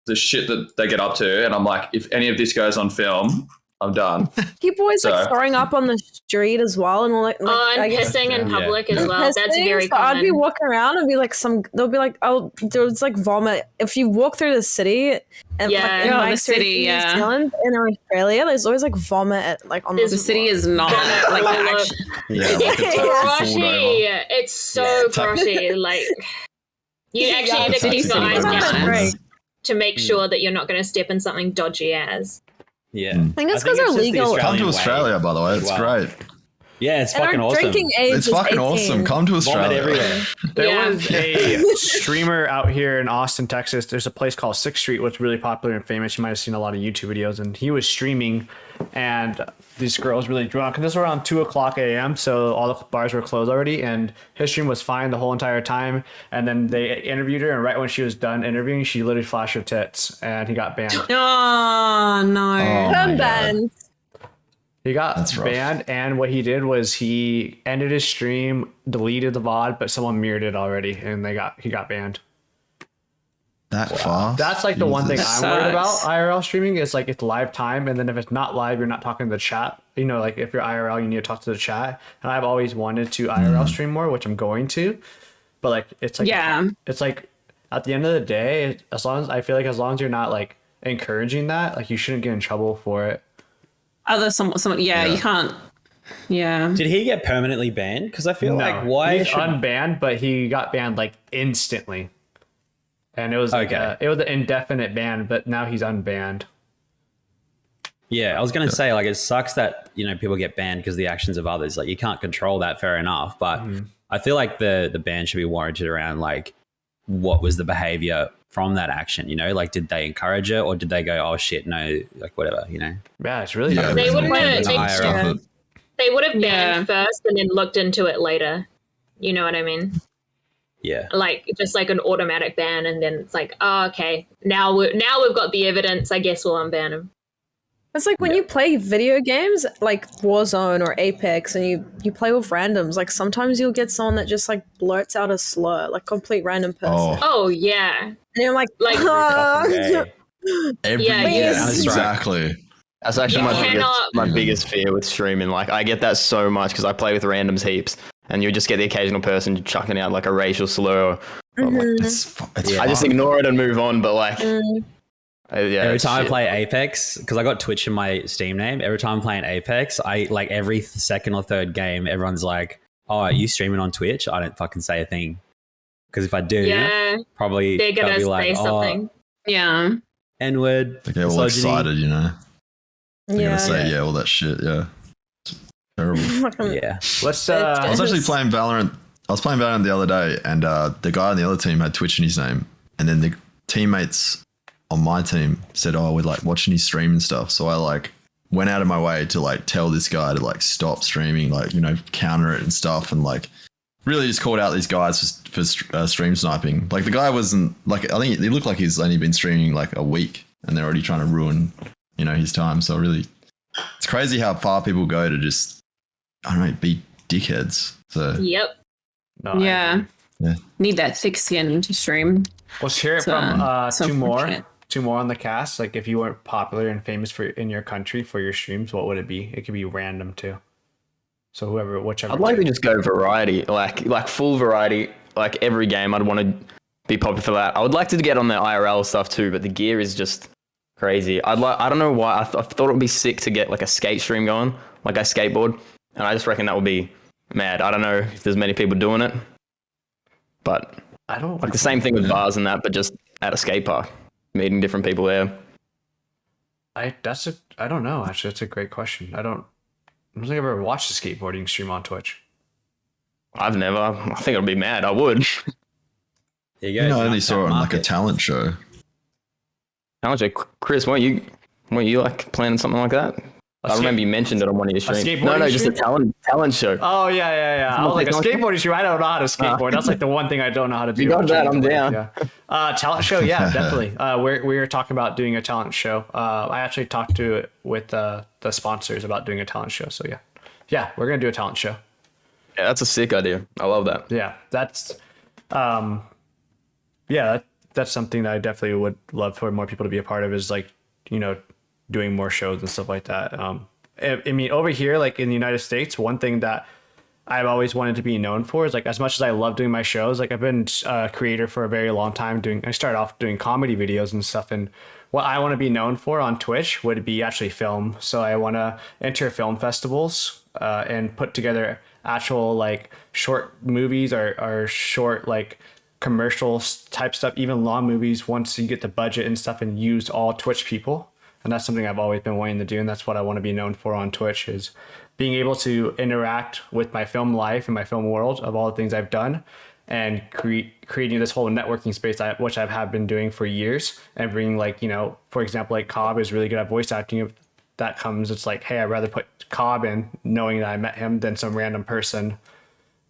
the shit that they get up to, and I'm like, if any of this goes on film, I'm done. People always like So- throwing up on the street as well, and all like And I guess pissing in public as well. That's pissing, very so I'd be common. walking around and be like, they'll be like, oh, there's like vomit. If you walk through the city, and Yeah. like in Oh, my the city, city, New yeah. Zealand, in Australia, there's always like vomit at, like on The city is not like all over. actually. Yeah, It's like a taxi pulled over. groshy. It's so groshy. Like you actually Yeah, need to keep taxi your eyes pulled over. down Right. to make sure that you're not going to step in something dodgy as. Yeah. Mm. I think it's because just they're the legal. Come to way Australia, by the way. It's as well. great. Yeah, it's And fucking our awesome. drinking age It's is fucking 18. awesome. Come to Vomit Australia. everywhere. There Yeah. was a streamer out here in Austin, Texas. There's a place called 6th Street, which is really popular and famous. You might have seen a lot of YouTube videos, and he was streaming, and this girl was really drunk. And this was around 2:00 a.m., so all the bars were closed already, and his stream was fine the whole entire time. And then they interviewed her, and right when she was done interviewing, she literally flashed her tits, and he got banned. Oh no. Oh, my God. Banned. He got That's rough. banned, and what he did was he ended his stream, deleted the VOD, but someone mirrored it already, and he got banned. That fast? That's like the one thing Jesus. I'm worried about sucks. IRL streaming is like it's live time, and then if it's not live, you're not talking to the chat. You know, like if you're IRL, you need to talk to the chat. And I've always wanted to IRL stream more, which I'm going to. But like it's like it's like at the end of the day, as long as you're not like encouraging that, like you shouldn't get in trouble for it. Someone, you can't. Yeah. Did he get permanently banned? Because I feel like why he's should unbanned, but he got banned like instantly. And it was like Okay. it was an indefinite ban, but now he's unbanned. Yeah, I was going to say, like, it sucks that, you know, people get banned because of the actions of others. Like, you can't control that, fair enough. But I feel like the ban should be warranted around, like, what was the behavior from that action, you know? Like, did they encourage it or did they go, oh, shit, no, like, whatever, you know? Yeah, it's really Yeah, bad. They there's wouldn't no have- way to they- stop it. They would have banned Yeah. first and then looked into it later. You know what I mean? Yeah. Like just like an automatic ban, and then it's like, oh, okay, now we've got the evidence. I guess we'll unban him. It's like when you play video games like Warzone or Apex and you play with randoms, like sometimes you'll get someone that just like blurts out a slur, like complete random person. Oh, Oh yeah, And you're like, Like- Okay. every Yeah, yeah. That's right. exactly. That's actually You my cannot- biggest fear with streaming. Like, I get that so much because I play with randoms heaps, and you just get the occasional person chucking out like a racial slur. Or, like, It's I just fun. ignore it and move on. But like, yeah, Every it's time I shit. play Apex, because I got Twitch in my Steam name, every time I'm playing Apex, I like every second or third game, everyone's like, oh, are you streaming on Twitch? I don't fucking say a thing. Because if I do, yeah. probably They're they'll gonna be say like, something. Yeah. N-word, They get all misogyny. excited, you know. They're yeah. gonna say all that shit. Yeah, it's terrible. Fucking- Yeah. Let's I was actually playing Valorant. I was playing Valorant the other day, and the guy on the other team had Twitch in his name, and then the teammates on my team said, "Oh, we're like watching his stream and stuff." So I like went out of my way to like tell this guy to like stop streaming, like, you know, counter it and stuff, and like really just called out these guys for stream sniping. Like the guy wasn't like, I think he looked like he's only been streaming like a week, and they're already trying to ruin, you know, his time. So I really It's crazy how far people go to just, I don't know, be dickheads. So Yep. No, I Yeah. agree. yeah. Need that thick skin to stream. Let's hear it So, from so two more. unfortunate. Two more on the cast. Like, if you weren't popular and famous in your country for your streams, what would it be? It could be random too. So whichever. I'd like to just go variety, like full variety, like every game. I'd want to be popular for that. I would like to get on the IRL stuff too, but the gear is just crazy. I don't know why. I thought it would be sick to get like a skate stream going, like I skateboard, and I just reckon that would be mad. I don't know if there's many people doing it, but I don't like the same thing with bars and that, but just at a skate park, meeting different people there. I don't know. Actually, that's a great question. I don't think I've ever watched a skateboarding stream on Twitch. I've never. I think I'd be mad. I would. There you go. I only It's saw it on like a market. talent show. How much? Chris, weren't you like planning something like that? I remember you mentioned it on one of your streams. No, skateboarding just a talent show. Oh yeah. I was like a skateboarding stream. I don't know how to skateboard. That's like the one thing I don't know how to do. You got that? I'm down. Yeah. Talent show. Yeah, definitely. We were talking about doing a talent show. I actually talked with the sponsors about doing a talent show. So yeah, we're gonna do a talent show. Yeah, that's a sick idea. I love that. Yeah, that's that's something that I definitely would love for more people to be a part of, is like, doing more shows and stuff like that. I mean, over here, like in the United States, one thing that I've always wanted to be known for is, like, as much as I love doing my shows, like I've been a creator for a very long time. I started off doing comedy videos and stuff, and what I want to be known for on Twitch would be actually film. So I want to enter film festivals and put together actual like short movies or short like commercial type stuff, even long movies, once you get the budget and stuff, and use all Twitch people. And that's something I've always been wanting to do, and that's what I want to be known for on Twitch, is being able to interact with my film life and my film world of all the things I've done, and creating this whole networking space, which I have been doing for years, and bringing, like, for example, like Cobb is really good at voice acting. If that comes, it's like, hey, I'd rather put Cobb in, knowing that I met him, than some random person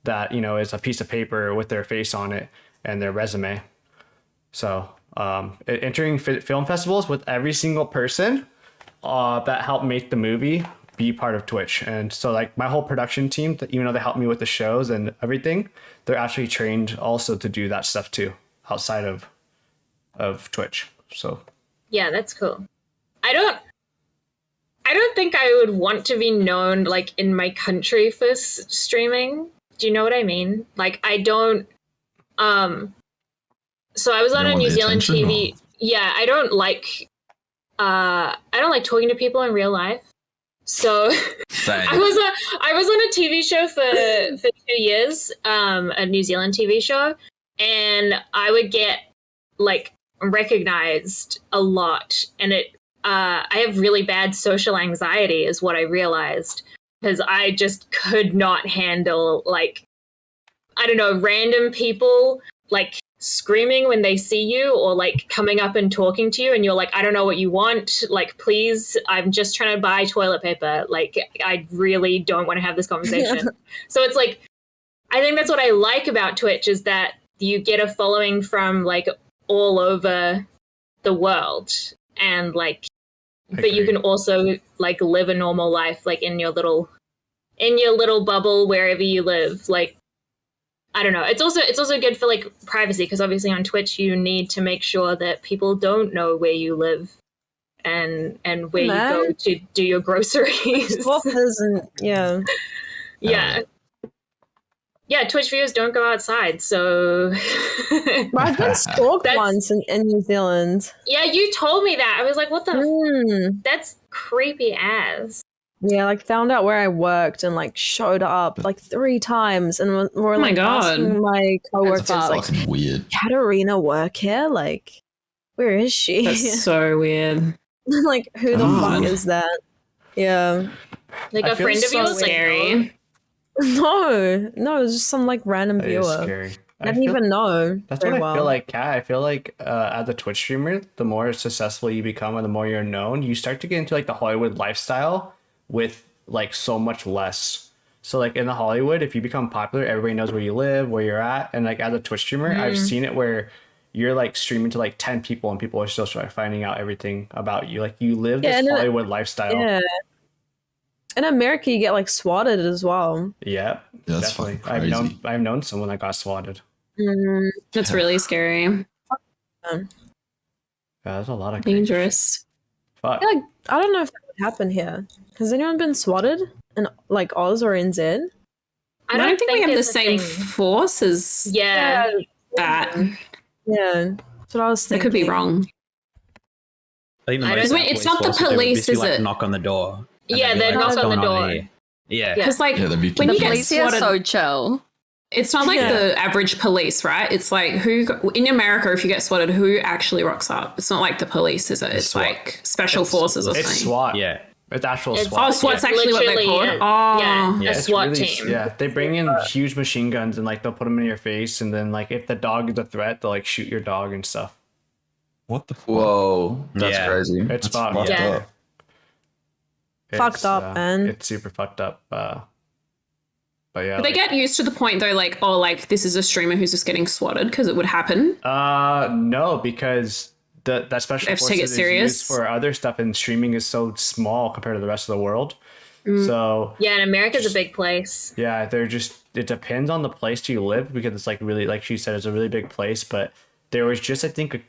that, is a piece of paper with their face on it and their resume. So entering film festivals with every single person that helped make the movie be part of Twitch. And so, like, my whole production team, even though they help me with the shows and everything, they're actually trained also to do that stuff too, outside of Twitch. So Yeah, that's cool. I don't think I would want to be known, like, in my country for streaming. Do you know what I mean? Like, I don't so I was on a New Zealand TV. Yeah, I don't like talking to people in real life. So I was on a TV show for 2 years, a New Zealand TV show, and I would get, like, recognized a lot, and I have really bad social anxiety, is what I realized, because I just could not handle, like, I don't know, random people, like, screaming when they see you, or like coming up and talking to you, and you're like, I don't know what you want, like, please, I'm just trying to buy toilet paper, like, I really don't want to have this conversation. So it's like, I think that's what I like about Twitch, is that you get a following from, like, all over the world, and, like, but you can also, like, live a normal life, like, in your little bubble wherever you live. Like, I don't know. It's also good for, like, privacy, because obviously on Twitch you need to make sure that people don't know where you live and where you go to do your groceries. Yeah. Yeah, Twitch viewers don't go outside, so I've been stalked once in New Zealand. Yeah, you told me that. I was like, what the that's creepy ass. Yeah, like, found out where I worked and, like, showed up like 3 times, and were like, asking my coworkers, like, fucking weird. Katerena work here? Like, where is she? That's so weird. Like, who the fuck is that? Yeah. Like, a friend of yours? Scary. No, it was just some, like, random viewer. Scary. I didn't even know. That's what I feel like, Kat. I feel like as a Twitch streamer, the more successful you become and the more you're known, you start to get into, like, the Hollywood lifestyle with, like, so much less. So, like, in the Hollywood, if you become popular, everybody knows where you live, where you're at. And, like, as a Twitch streamer, I've seen it where you're, like, streaming to, like, 10 people and people are still finding out everything about you. Like, you live this Hollywood lifestyle. Yeah. In America, you get like swatted as well. Yeah, That's definitely. fucking crazy. I've known someone that got swatted. That's really scary. Um, Yeah, there's a lot of crazy Dangerous. Fuck. Like, I don't know if that would happen here. Has anyone been swatted in like Oz or NZ? I don't think we have the it's a same thing. force as Yeah. that. Yeah, that's what I was I thinking. could be wrong. I think the I most don't- our It's police not the force would do would police, just be, is like, it? knock on the door. and Yeah, they'd be they'd like, knock "What's on the going door." here?" Yeah. Yeah. Because like Yeah, they'd be when you The get police here are swatted, so chill. it's not like Yeah. the average police, right? It's like who in America, if you get swatted, who actually rocks up? It's not like the police, is it? It's SWAT. like special forces or It's something. SWAT. Yeah. It's actual It's- SWAT. Oh, SWAT's yeah. actually what they're Literally, called. yeah. Oh, A It's SWAT really- team. Yeah, they bring in huge machine guns and like they'll put them in your face, and then like if the dog is a threat, they'll like shoot your dog and stuff. What the fuck? Whoa, that's Yeah. crazy. It's That's fucked. fucked Yeah. up. Fucked up, man. It's super fucked up. But yeah, But they get used to the point though, like, oh, like this is a streamer who's just getting swatted because it would happen. no, because that special They have to take it forces is serious. used for other stuff, and streaming is so small compared to the rest of the world. So Yeah, and America's a big place. yeah, it depends on the place you live, because it's like really, like she said, it's a really big place. But there was just, I think,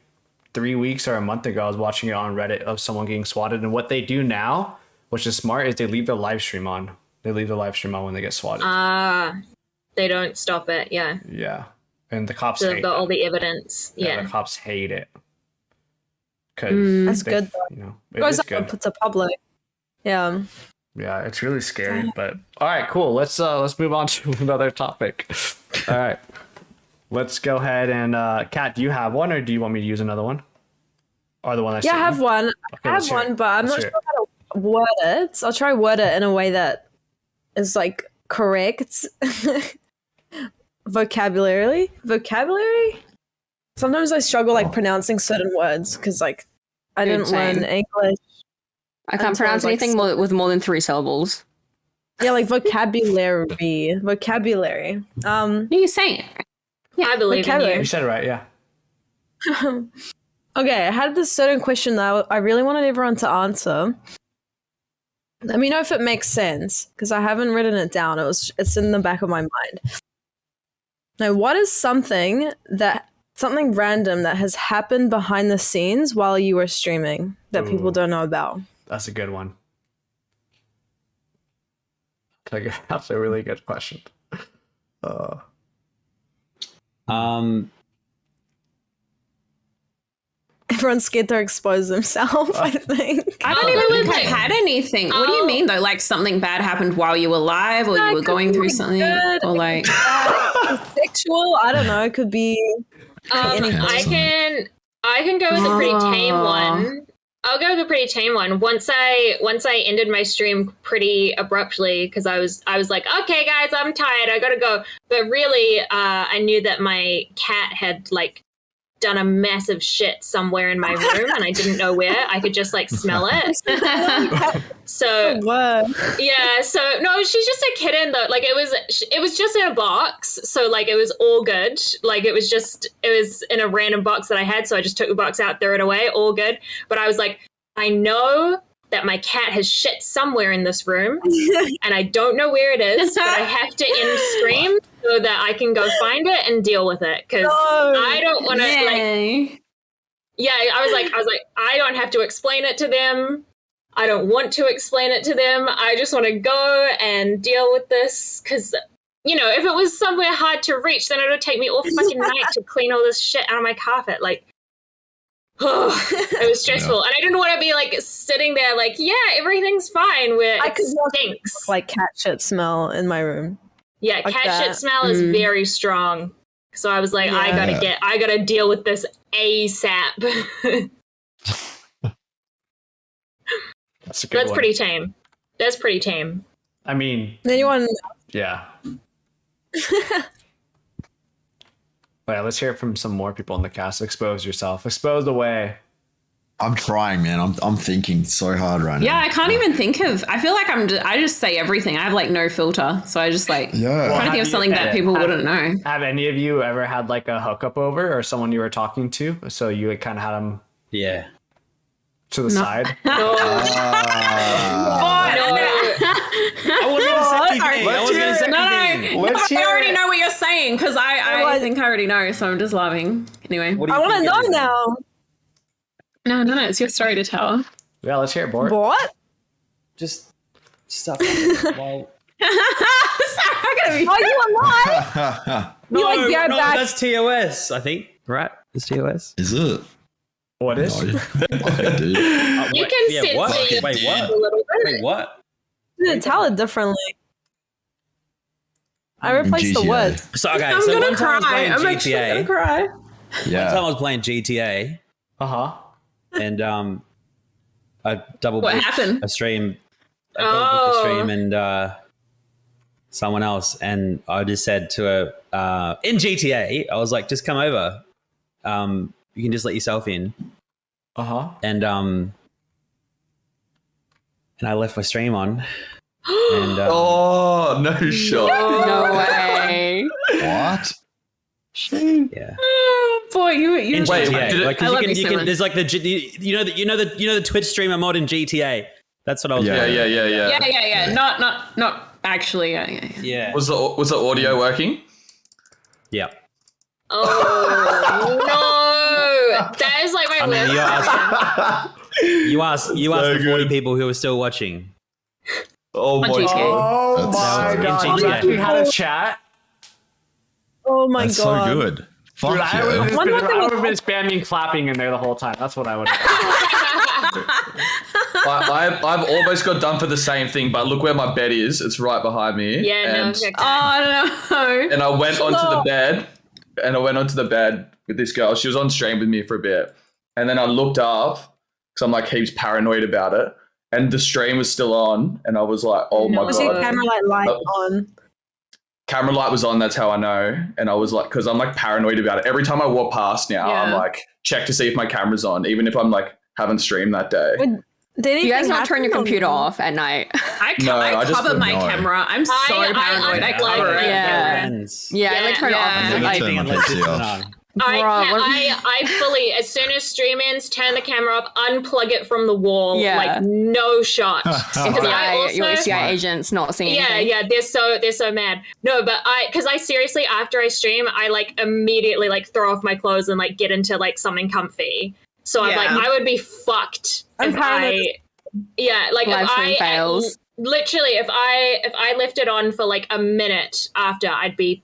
3 weeks or a month ago, I was watching it on Reddit of someone getting swatted, and what they do now, which is smart, is they leave the live stream on. They leave the live stream on when they get swatted. They don't stop it. Yeah. Yeah, and the cops So hate all that. the evidence. Yeah, Yeah. the cops hate it. Because That's good, though. You know, It it goes is good. up to public. Yeah. Yeah, it's really scary. But all right, cool. Let's move on to another topic. All right, let's go ahead and Kat, do you have one, or do you want me to use another one? Or the one I Yeah, I have one. Okay, I let's have hear it. one, but I'm Let's not hear sure how to word it. So I'll try word it in a way that is like correct. Vocabulary. Sometimes I struggle like pronouncing certain words because like I Dude, didn't same. learn English. I can't Until I was, pronounce like, anything with more than 3 syllables. Yeah, like vocabulary. Vocabulary. You say it. I believe in vocabulary. You you. said it right. Yeah. Okay, I had this certain question that I really wanted everyone to answer. Let me know if it makes sense, because I haven't written it down. It's in the back of my mind. Now, what is something random that has happened behind the scenes while you were streaming that people Ooh. don't know about? That's a good one. That's a really good question. Everyone's scared to expose themselves, I think. I don't even think I've had anything. What do you mean though? Like something bad happened while you were live, or you were going through something, good. or like Sexual? I don't know. It could be anything. I can go with a pretty tame one. I'll go with a pretty tame one. Once I ended my stream pretty abruptly because I was like, okay guys, I'm tired, I gotta go. But really, I knew that my cat had like done a massive shit somewhere in my room, and I didn't know where. I could just like smell it. So What? yeah, so no, she's just a kitten though. Like it was just in a box, so like it was all good. Like it was in a random box that I had, so I just took the box out, threw it away, all good. But I was like, I know that my cat has shit somewhere in this room, and I don't know where it is, but I have to end scream so that I can go find it and deal with it, because I don't want to like. Yeah, I was like, I don't have to explain it to them. I don't want to explain it to them. I just want to go and deal with this, because, you know, if it was somewhere hard to reach, then it would take me all fucking night to clean all this shit out of my carpet. Like, it was stressful. And I didn't want to be, like, sitting there like, yeah, everything's fine, where I it could not stinks. like cat shit smell in my room. Yeah, like cat that. shit smell is very strong. So I was like, I Yeah. gotta deal with this ASAP. That's a good That's one. pretty tame. That's pretty tame. I mean, Anyone? yeah. Yeah, let's hear it from some more people in the cast. Expose yourself. Expose the way. I'm trying, man. I'm thinking so hard right yeah, now. I can't even think of. I feel like I just say everything. I have like no filter, so I just like Yeah. trying to think of something that people wouldn't know. Have any of you ever had like a hookup over, or someone you were talking to, so you had kind of had them Yeah. to the side? Ah. anything. I wasn't going to say No, anything. I hear already it. know what you're saying because I think I already know, so I'm just laughing. Anyway. What do you I want to think it know is then? now. No, it's your story to tell. Yeah, let's hear it, Bort. What? Just stuff. Well, Sorry, I'm gonna be. Oh, you alive? You like be right no, back. that's TOS, I think. Right? It's TOS. Is it? What is? No, fuck, dude. You can censor what? your Wait, teeth what? a little bit. Wait, what? Tell it differently. I replaced the GTA. words. So, okay, I'm so gonna one time I was cry. playing I'm actually gonna GTA. cry. One time Yeah. I was playing GTA, Uh-huh. and I double What booked happened? a stream. I double booked a Oh. stream and someone else, and I just said to her in GTA, I was like, just come over. You can just let yourself in, Uh-huh. and I left my stream on, and Oh, no shot. No way. What? yeah. Oh, boy, you In Wait, GTA, did it- like 'cause I love you you can, so much. there's like the Twitch streamer mod in GTA. That's what I was. Yeah. doing. Yeah. Not actually. Yeah. Yeah. Was the audio working? Yeah. Oh no! That is like my I mean, worst. you asked nightmare. you asked So the 40 good. people who are still watching. Oh On my GTA. god. Oh my in god. GTA. You actually had a chat? Oh my That's god. so good. Fuck Dude, I would yeah. have One more thing been spamming clapping in there the whole time. That's what I would have done. I've almost got done for the same thing, but look where my bed is. It's right behind me. Yeah, no. and, Okay. Oh no. and I went onto the bed with this girl. She was on stream with me for a bit. And then I looked up because I'm like heaps paranoid about it. And the stream was still on. And I was like, oh my Was your God. camera light on? Camera light was on. That's how I know. And I was like, because I'm like paranoid about it. Every time I walk past now, I'm Yeah. like, check to see if my camera's on, even if I'm like, haven't streamed that day. Did You guys not turn your happen or computer no? off at night. I I just cover don't my know. camera. I'm so I paranoid. I unplug cover it. it. Yeah. Friends. Yeah, I like turn it Yeah. off. I Like, never turn my unless PC it's off. on. I fully, as soon as stream ends, turn the camera off, unplug it from the wall, Yeah. like no shot. Because I also, your CIA agents not seeing anything. yeah, they're so mad. No, but because I seriously, after I stream, I like immediately like throw off my clothes and like get into like something comfy. So I'm like, Yeah. I would be fucked I'm if paranoid. like Live if stream I fails. literally if I left it on for like a minute after, I'd be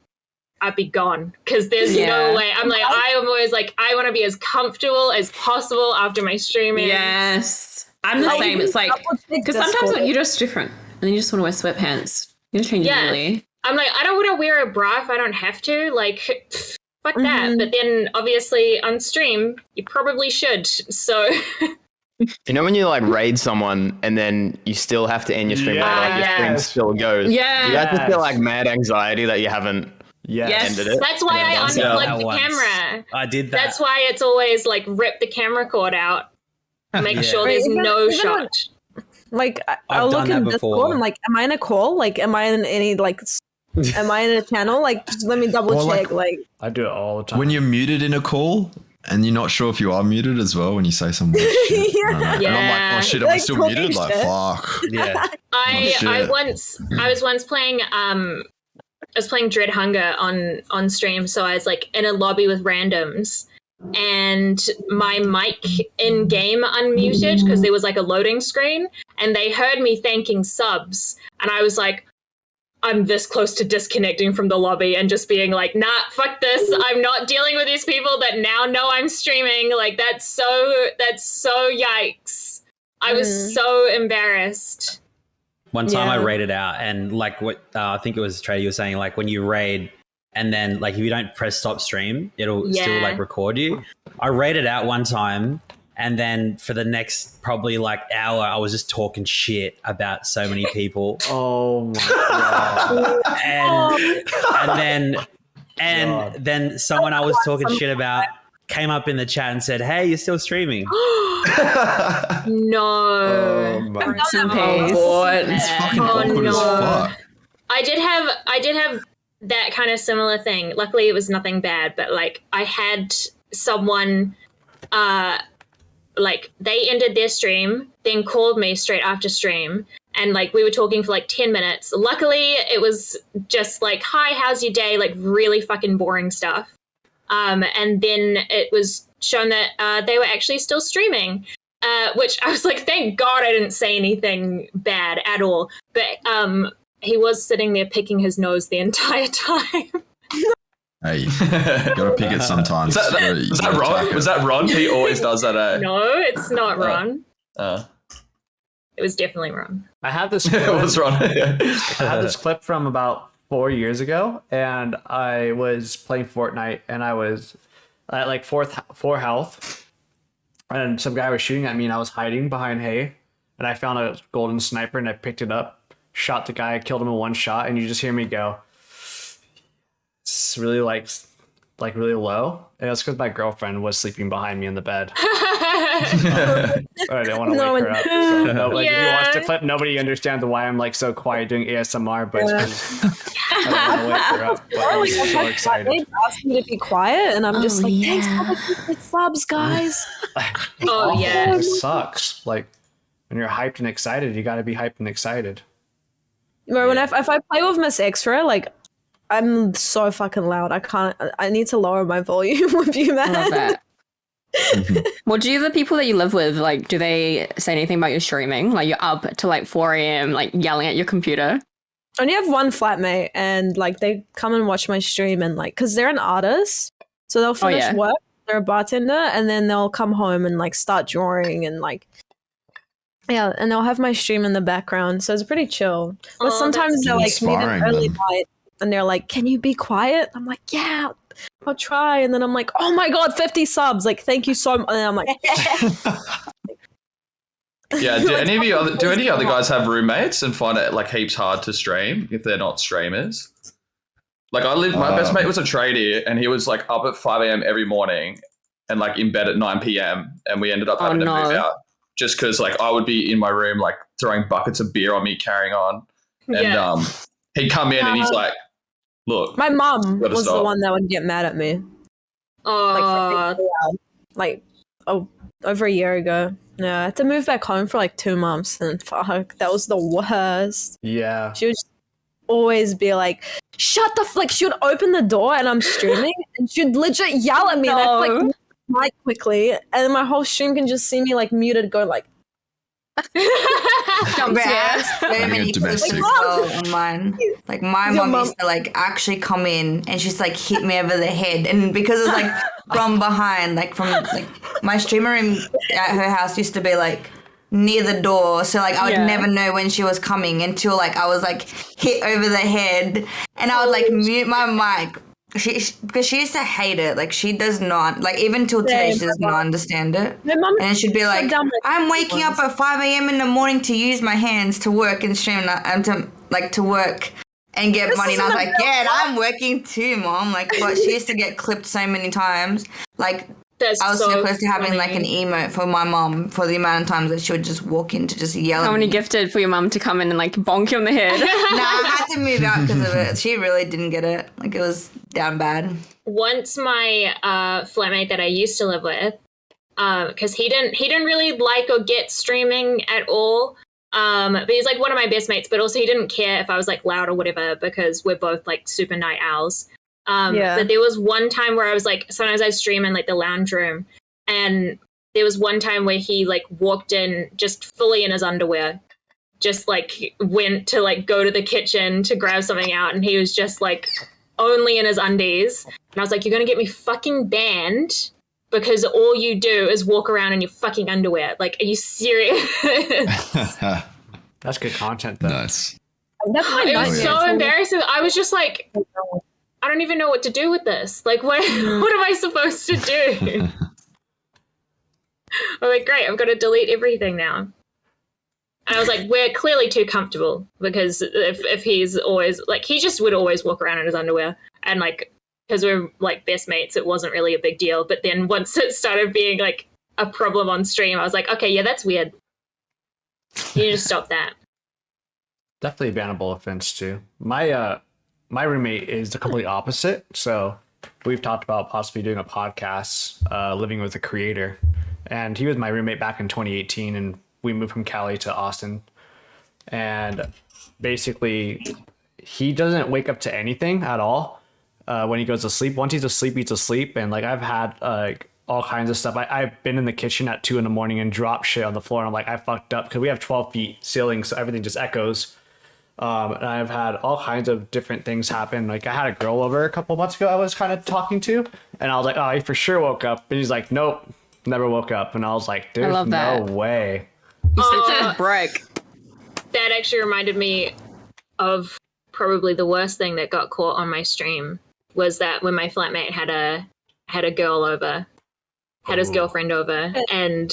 gone because there's Yeah. no way. I'm like, I am always like, I want to be as comfortable as possible after my streaming. Yes. I'm the Like, same. It's like, double-check because sometimes Discord. you're just different. And you just want to wear sweatpants. You're changing Yeah. really. I'm like, I don't want to wear a bra if I don't have to. Like, fuck that. But then obviously on stream, you probably should. So You know when you like raid someone and then you still have to end your stream, but like your stream Yes. still goes. Yeah. You guys just feel Yes. like mad anxiety that you haven't Yes. ended it. that's why I I've done that unplugged the once. camera. I did that. That's why it's always like rip the camera cord out. Make Yeah. sure there's Even- no even shot. Like I've I'll done look that in before. Discord. I'm like, am I in a call? Like, am I in any like? Am I in a channel? Like, just let me double Or, like- check. Like, I do it all the time. When you're muted in a call and you're not sure if you are muted as well when you say some weird shit. I don't know. And I'm like, oh shit, am I Like, still talking muted? Like, shit. fuck. Yeah. I shit. was once playing I was playing Dread Hunger on stream, so I was like in a lobby with randoms and my mic in game unmuted because there was like a loading screen and they heard me thanking subs and I was like, I'm this close to disconnecting from the lobby and just being like, nah, fuck this. I'm not dealing with these people that now know I'm streaming. Like that's so yikes. I was so embarrassed. One time I Yeah. raided out, and like what I think it was Trey, you were saying, like when you raid, and then like if you don't press stop stream, it'll still Yeah. like record you. I raided out one time, and then for the next probably like hour, I was just talking shit about so many people, Oh my god. and then someone I was talking shit about came up in the chat and said, "Hey, you're still streaming." No. Oh my Rest in god. peace. It's fucking Oh, awkward as no. fuck. I did have that kind of similar thing. Luckily it was nothing bad, but like I had someone like they ended their stream, then called me straight after stream and like we were talking for like 10 minutes. Luckily, it was just like, "Hi, how's your day?" Like really fucking boring stuff. And then it was shown that they were actually still streaming, which I was like, thank God I didn't say anything bad at all. But he was sitting there picking his nose the entire time. Hey, gotta pick it sometimes. Was that Ron? Was that Ron? He always does that, eh? No, it's not Ron. It was definitely Ron. I have this. It was Ron. I have this clip from about 4 years ago, and I was playing Fortnite, and I was at like four health, and some guy was shooting at me, and I was hiding behind hay, and I found a golden sniper, and I picked it up, shot the guy, killed him in one shot, and you just hear me go, it's really like really low, and it's because my girlfriend was sleeping behind me in the bed. I didn't want to wake her up. So nobody, if you watch the clip, nobody understands why I'm like so quiet doing ASMR, but it's because I don't want to wake her up. But I was so excited. They asked me to be quiet, and I'm just like, thanks for the subs, guys. Oh yeah, it sucks. Like when you're hyped and excited, you got to be hyped and excited. Bro, when if I play with Miss Extra, like I'm so fucking loud. I need to lower my volume with you, man. I love that. Well, do the people that you live with, like, do they say anything about your streaming? Like, you're up to like 4 a.m, like yelling at your computer? I only have one flatmate, and like they come and watch my stream, and like, cause they're an artist, so they'll finish work. They're a bartender, and then they'll come home and like start drawing and like, yeah, and they'll have my stream in the background, so it's pretty chill. But sometimes they're like meet an early night, and they're like, "Can you be quiet?" I'm like, "Yeah, I'll try." And then I'm like, "Oh my god, 50 subs! Like, thank you so much." And I'm like, yeah. Do any other guys have roommates and find it like heaps hard to stream if they're not streamers? Like my best mate was a tradie, and he was like up at 5 a.m. every morning and like in bed at 9 p.m. and we ended up having to move out just because like I would be in my room like throwing buckets of beer on me, carrying on, and he'd come in and he's like, "Look, my mom was the one that would get mad at me." Like over a year ago. Yeah, I had to move back home for like 2 months, and fuck, that was the worst. Yeah. She would just always be like, "Shut the like." She would open the door and I'm streaming, and she'd legit yell at me. And I'd like mic quickly, and my whole stream can just see me like muted, go like. Very many questions on mine. Like my mom used to like actually come in and she's like hit me over the head, and because it's like from behind, like from like my streamer room at her house used to be like near the door, so like I would never know when she was coming until like I was like hit over the head, and I would like mute my mic. Because she used to hate it. Like she does not, like even till today she does not understand it. And she'd be like, "I'm waking up at 5 a.m. in the morning to use my hands to work and stream and to work and get money." And I was like, "Yeah, I'm working too, Mom." Like, but she used to get clipped so many times. Like I was so close to having like an emote for my mom for the amount of times that she would just walk in to just yell at me. How many gifted for your mum to come in and like bonk you on the head? Nah, I had to move out because of it. She really didn't get it. Like it was down bad. Once my flatmate that I used to live with, because he didn't really like or get streaming at all. But he's like one of my best mates, but also he didn't care if I was like loud or whatever because we're both like super night owls. But there was one time where I was like, sometimes I stream in like the lounge room, and there was one time where he like walked in just fully in his underwear, just like went to like go to the kitchen to grab something out, and he was just like only in his undies. And I was like, "You're gonna get me fucking banned because all you do is walk around in your fucking underwear. Like, are you serious?" That's good content though. Nice. It was so embarrassing. I was just like, I don't even know what to do with this. Like, what am I supposed to do? I'm like, great, I've got to delete everything now. And I was like, we're clearly too comfortable because if he's always, like, he just would always walk around in his underwear. And, like, because we're, like, best mates, it wasn't really a big deal. But then once it started being, like, a problem on stream, I was like, okay, yeah, that's weird. You need to stop that. Definitely a bannable offense, too. My roommate is the complete opposite. So we've talked about possibly doing a podcast, living with a creator. And he was my roommate back in 2018, and we moved from Cali to Austin and basically he doesn't wake up to anything at all when he goes to sleep. Once he's asleep, and like I've had like all kinds of stuff. I've been in the kitchen at 2 a.m. and dropped shit on the floor, and I'm like, I fucked up, because we have 12 feet ceiling, so everything just echoes. And I've had all kinds of different things happen. Like I had a girl over a couple months ago I was kind of talking to, and I was like, oh, he for sure woke up. And he's like, nope, never woke up. And I was like, there's no that. way. Such a break. That actually reminded me of probably the worst thing that got caught on my stream was that when my flatmate had a girl over, had his girlfriend over, and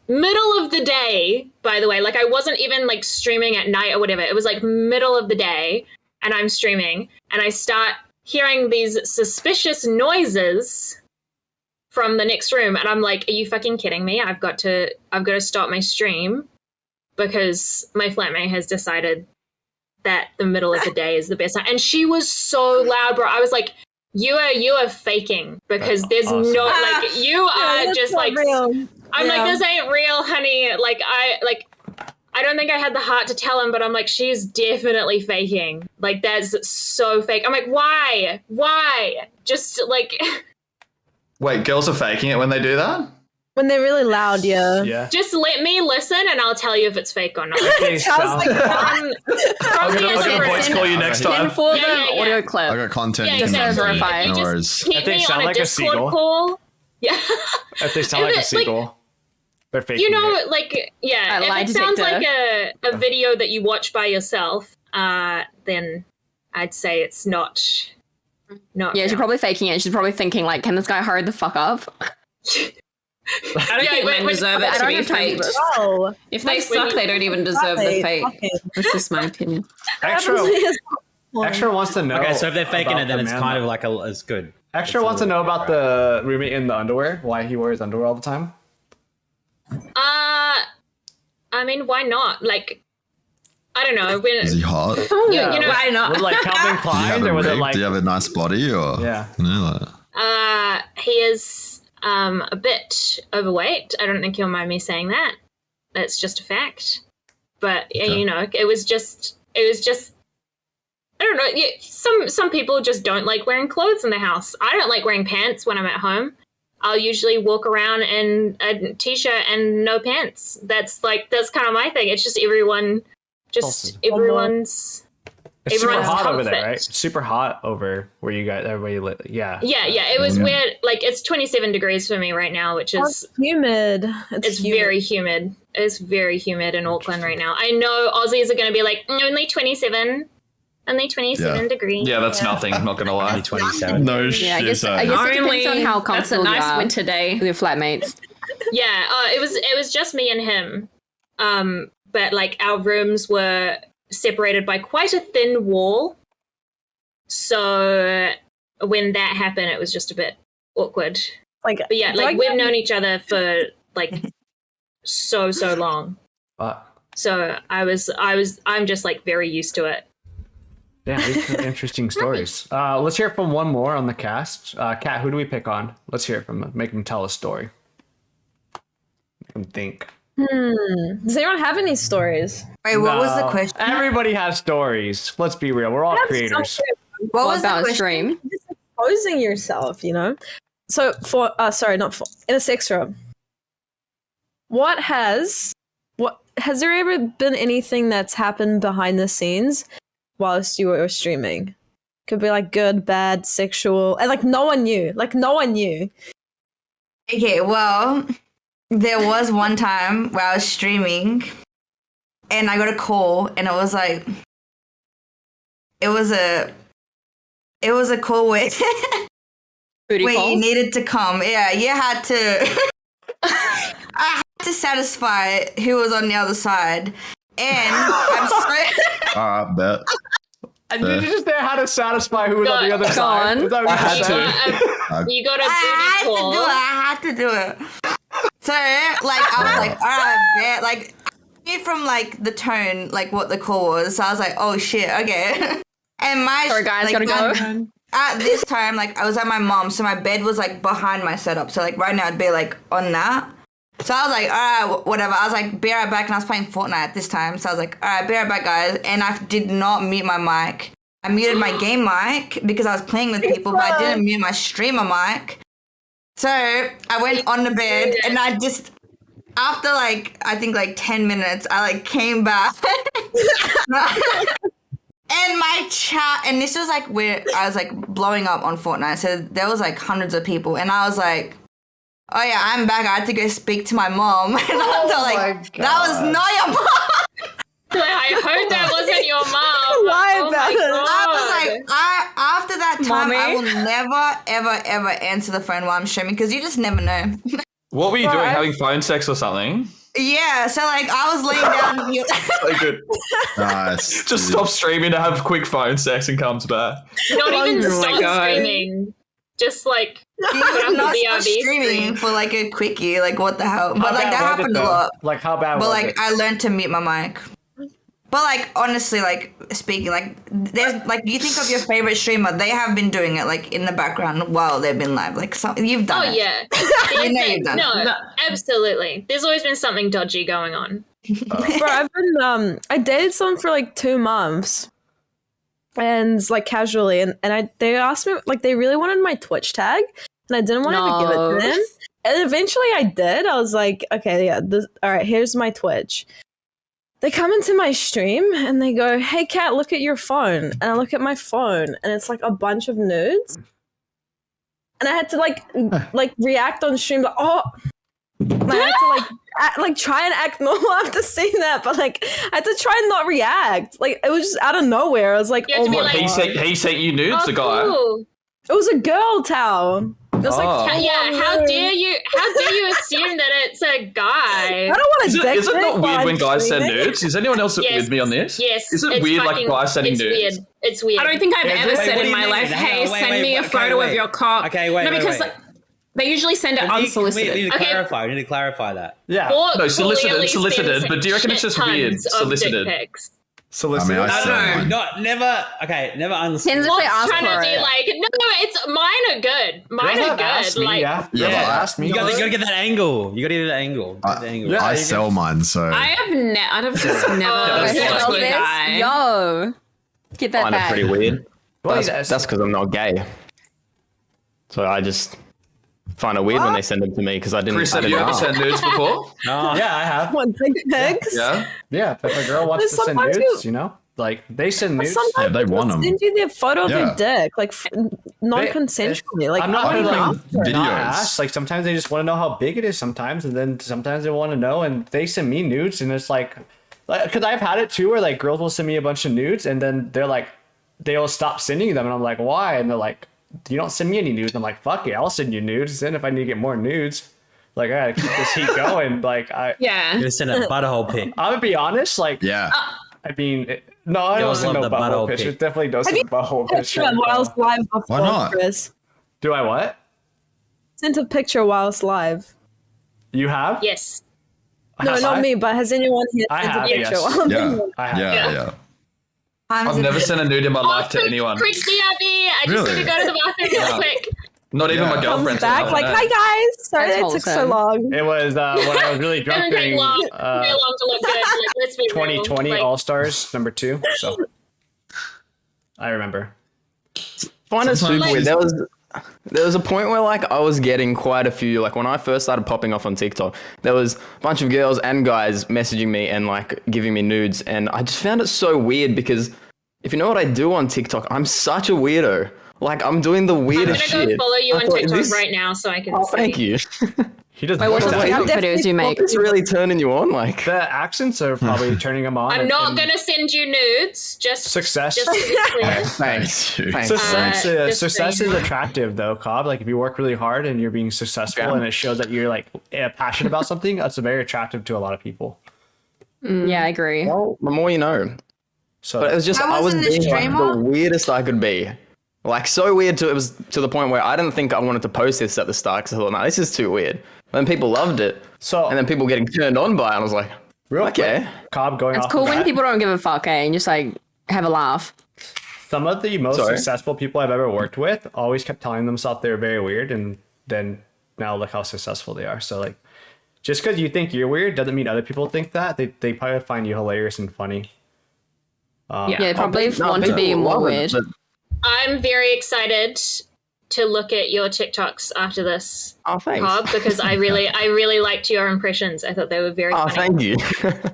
middle of the day, by the way, like I wasn't even like streaming at night or whatever. It was like middle of the day, and I'm streaming, and I start hearing these suspicious noises from the next room, and I'm like, are you fucking kidding me? I've got to stop my stream because my flatmate has decided that the middle of the day is the best time. And she was so loud, bro. I was like, you are faking, because there's awesome. no, like, you are just like, real. I'm like, this ain't real, honey. Like, I don't think I had the heart to tell him, but I'm like, she's definitely faking. Like, that's so fake. I'm like, why? Just like... Wait, girls are faking it when they do that? When they're really loud, yeah. Just let me listen and I'll tell you if it's fake or not. Okay, Sounds like From the I'll get a voice call you next time. Then for the Yeah. audio clip. I got content. Yeah, you can exactly. verify. No Just worries. keep If they me sound on a like a Discord seagull. call. Yeah. If they sound like a seagull, they're faking You know, it. like, A yeah, lie if it sounds detector. like a video that you watch by yourself, then I'd say it's not Yeah, real. she's probably faking it. She's probably thinking, like, can this guy hurry the fuck up? I don't think men deserve it I to don't be have time fake. for this. Oh, If they suck, they don't even deserve the fake. That's just my opinion. Extra wants to know. Okay, so if they're faking about it, then the it's man kind of though. like it's good. Extra wants to know about the roommate in the underwear. Why he wears underwear all the time. I mean, why not? Like, I don't know. When, Is he hot? Do you know, Why not? Was it like Calvin you have Klein, a or was it rig? like? Do you have a nice body, or Yeah. You know, like, he is a bit overweight. I don't think you'll mind me saying that. That's just a fact. But Okay. you know, it was just. I don't know. Yeah, some people just don't like wearing clothes in the house. I don't like wearing pants when I'm at home. I'll usually walk around in a t-shirt and no pants. That's kind of my thing. It's just everyone's It's super everyone's hot over there, comfort. right? It's super hot over where you guys, everybody live. Yeah. Yeah. It was weird. Like, it's 27 degrees for me right now, which is It's humid. it's very humid. It's very humid in Auckland right now. I know Aussies are going to be like, only 27 Yeah. degrees. Yeah, that's nothing. I'm not going to lie. Only 27. no Yeah, I guess shit. it depends Only on how that's a comfortable you nice are winter day. with your flatmates. Yeah, it was just me and him. But like our rooms were separated by quite a thin wall. So when that happened, it was just a bit awkward. Like, But yeah, like we've known each other for like so long. So I'm just like very used to it. Yeah, these are interesting stories. Let's hear from one more on the cast. Kat, who do we pick on? Let's hear from them. Make them tell a story. Make them think. Does anyone have any stories? Wait, what was the No. question? Everybody has stories. Let's be real. We're all creators. What was the About a question? stream? Just exposing yourself, you know? So in a sex room. What has there ever been anything that's happened behind the scenes whilst you were streaming? Could be like good, bad, sexual, and like no one knew. Okay, well, there was one time where I was streaming and I got a call and it was like, it was a call where, Booty where call? you needed to come. Yeah, you had to, I had to satisfy who was on the other side. And I'm sorry. Bet. And you just there how to satisfy who was on the other Go side. on. Is that what you said? You got a I booty call. had to do it. So, like, I was like, all right, bet. Like, I knew from, like, the tone, like, what the call was. So I was like, oh, shit, okay. And my... Sorry, guys, like, gotta go. At this time, like, I was at my mom's, so my bed was, like, behind my setup. So, like, right now, I'd be, like, on that. So I was like, all right, whatever. I was like, be right back. And I was playing Fortnite at this time. So I was like, all right, be right back, guys. And I did not mute my mic. I muted my game mic because I was playing with people, but I didn't mute my streamer mic. So I went on the bed and I just, after like, I think like 10 minutes, I like came back. And my chat, and this was like where I was like blowing up on Fortnite. So there was like hundreds of people. And I was like, oh yeah, I'm back. I had to go speak to my mom. And I was like, that was not your mom. I heard that wasn't your mom. Lie about it. I was like, after that time, Mommy? I will never, ever, ever answer the phone while I'm streaming because you just never know. What were you doing? Having phone sex or something? Yeah, so like I was laying down. Like, good. Nice. Just stop streaming to have quick phone sex and comes back. Not even Oh my stop God. streaming. Just like put up not the start BRB streaming screen. for like a quickie, like what the hell? But How like bad that was it, happened a though? lot. Like how bad But was like it? I learned to mute my mic. But like honestly, like speaking, like there's like you think of your favorite streamer, they have been doing it like in the background while they've been live. Like you've done Oh it. yeah. You know you've done no, it. absolutely. There's always been something dodgy going on. Bro, I've been I dated someone for like 2 months, and like casually, and they asked me like they really wanted my Twitch tag, and I didn't want to give it No. to them. And eventually, I did. I was like, okay, yeah, all right, here's my Twitch. They come into my stream and they go, "Hey, Kat, look at your phone." And I look at my phone, and it's like a bunch of nudes. And I had to like react on stream, like, oh. And I had to like try and act normal after seeing that, but like I had to try and not react. Like it was just out of nowhere. I was like, You had oh to be my like- god, He sent you nudes, Oh, the guy. cool. it was a girl towel. It was like, Oh. Yeah, how nude. dare you assume that it's a guy? I don't want to. Is it not weird when guys send nudes? Is anyone else Yes. with me on this? Yes. Is it it's weird like fucking- guys sending it's nudes? Weird. It's weird. I don't think I've ever Wait, said what do in you my mean? life, Hang hey, on, wait, send wait, me a okay, photo wait. of your cock. Okay, wait, No, wait, because wait. they usually send it We need unsolicited. to Okay. clarify. We need to clarify that. Yeah. Or No, solicited, clearly solicited, sends but do you reckon it's just shit weird? tons of Solicited. dick pics. Solicited. I mean, I No, sell no, mine. not never. Okay, never unsolicited. Depends if they What's ask trying for to be it. like, no, it's mine are good. Mine Girls are have asked good. me, Like, yeah. Yeah, Girls have but asked me. You gotta get that angle. You gotta get that angle. Get that angle. Yeah, I you sell mine, so I'd have just never Oh, talked yeah. to a guy. Yo, get that I find it back. pretty weird. Well, That's because I'm not gay. So I just find it weird when they send them to me because I didn't. Chris, I have you didn't ever ask. sent nudes before? Yeah, I have. What, dick pics? Yeah. Yeah, if a girl wants to send Sometimes nudes, you know, like they send nudes. Sometimes Yeah, they want they'll 'em. send you the photo of Yeah. your dick, like non-consensually. Like I'm not what gonna do you like ask? Videos. not ask. Like sometimes they just want to know how big it is. Sometimes, and then sometimes they want to know, and they send me nudes, and it's like, because I've had it too, where like girls will send me a bunch of nudes, and then they're like, they'll stop sending them, and I'm like, why? And they're like, you don't send me any nudes. I'm like, fuck it, I'll send you nudes. Then if I need to get more nudes, like I gotta keep this heat going. Like Yeah. You're gonna send a butthole pic. I'm gonna be honest. Like yeah. I mean, no, I don't Girls send love no the butthole butthole picture. pic. It definitely does Have send a butthole picture. Picture whilst live before, Why not? Chris. Do I what? Sent a picture whilst live. You have? yes. No, Have not I? me, but has anyone here I sent have, a picture yes. while Yeah. I have. Yeah. I've never sent a nude in my life to Quick anyone. BRB. I just Really? need to go to the bathroom real quick. Not even my Yeah. girlfriend. comes back like, hi guys, sorry That's that took so wholesome. long. It was when I was really drunk Doesn't take during long. Very long to look good. Like, let's be real. 2020 Like, All Stars #2. So I remember. Find it super Sometimes- weird. There was a point where like I was getting quite a few, like when I first started popping off on TikTok, there was a bunch of girls and guys messaging me and like giving me nudes, and I just found it so weird because if you know what I do on TikTok, I'm such a weirdo. Like I'm doing the I'm weirdest gonna go shit. follow you I on thott, TikTok this- right now so I can Oh, see. thank you. He doesn't. Wait, what's the know that. TikTok videos you make? It's really turning you on, like. The accents are probably turning him on. I'm not gonna send you nudes. Just Success. Just to be clear. Thanks. Thanks. Success, just success so you is know. attractive though, Cobb. Like if you work really hard and you're being successful Yeah. and it shows that you're like passionate about something, that's very attractive to a lot of people. Yeah, I agree. Well, the more you know. So But it was just I I was wasn't a being like streamer. the weirdest I could be. Like so weird it was to the point where I didn't think I wanted to post this at the start because I thought, no, this is too weird. Then people loved it. So And then people getting turned on by it. I was like, real okay. quick, Cobb going It's off cool the when bat, people don't give a fuck, eh? And just like have a laugh. some of the most Sorry? successful people I've ever worked with always kept telling themselves they were very weird, and then now look how successful they are. So like, just because you think you're weird doesn't mean other people think that. They probably find you hilarious and funny. Yeah, probably want to be more weird. I'm very excited to look at your TikToks after this, thanks. Cobb, because I really liked your impressions. I thought they were very funny. Thank you.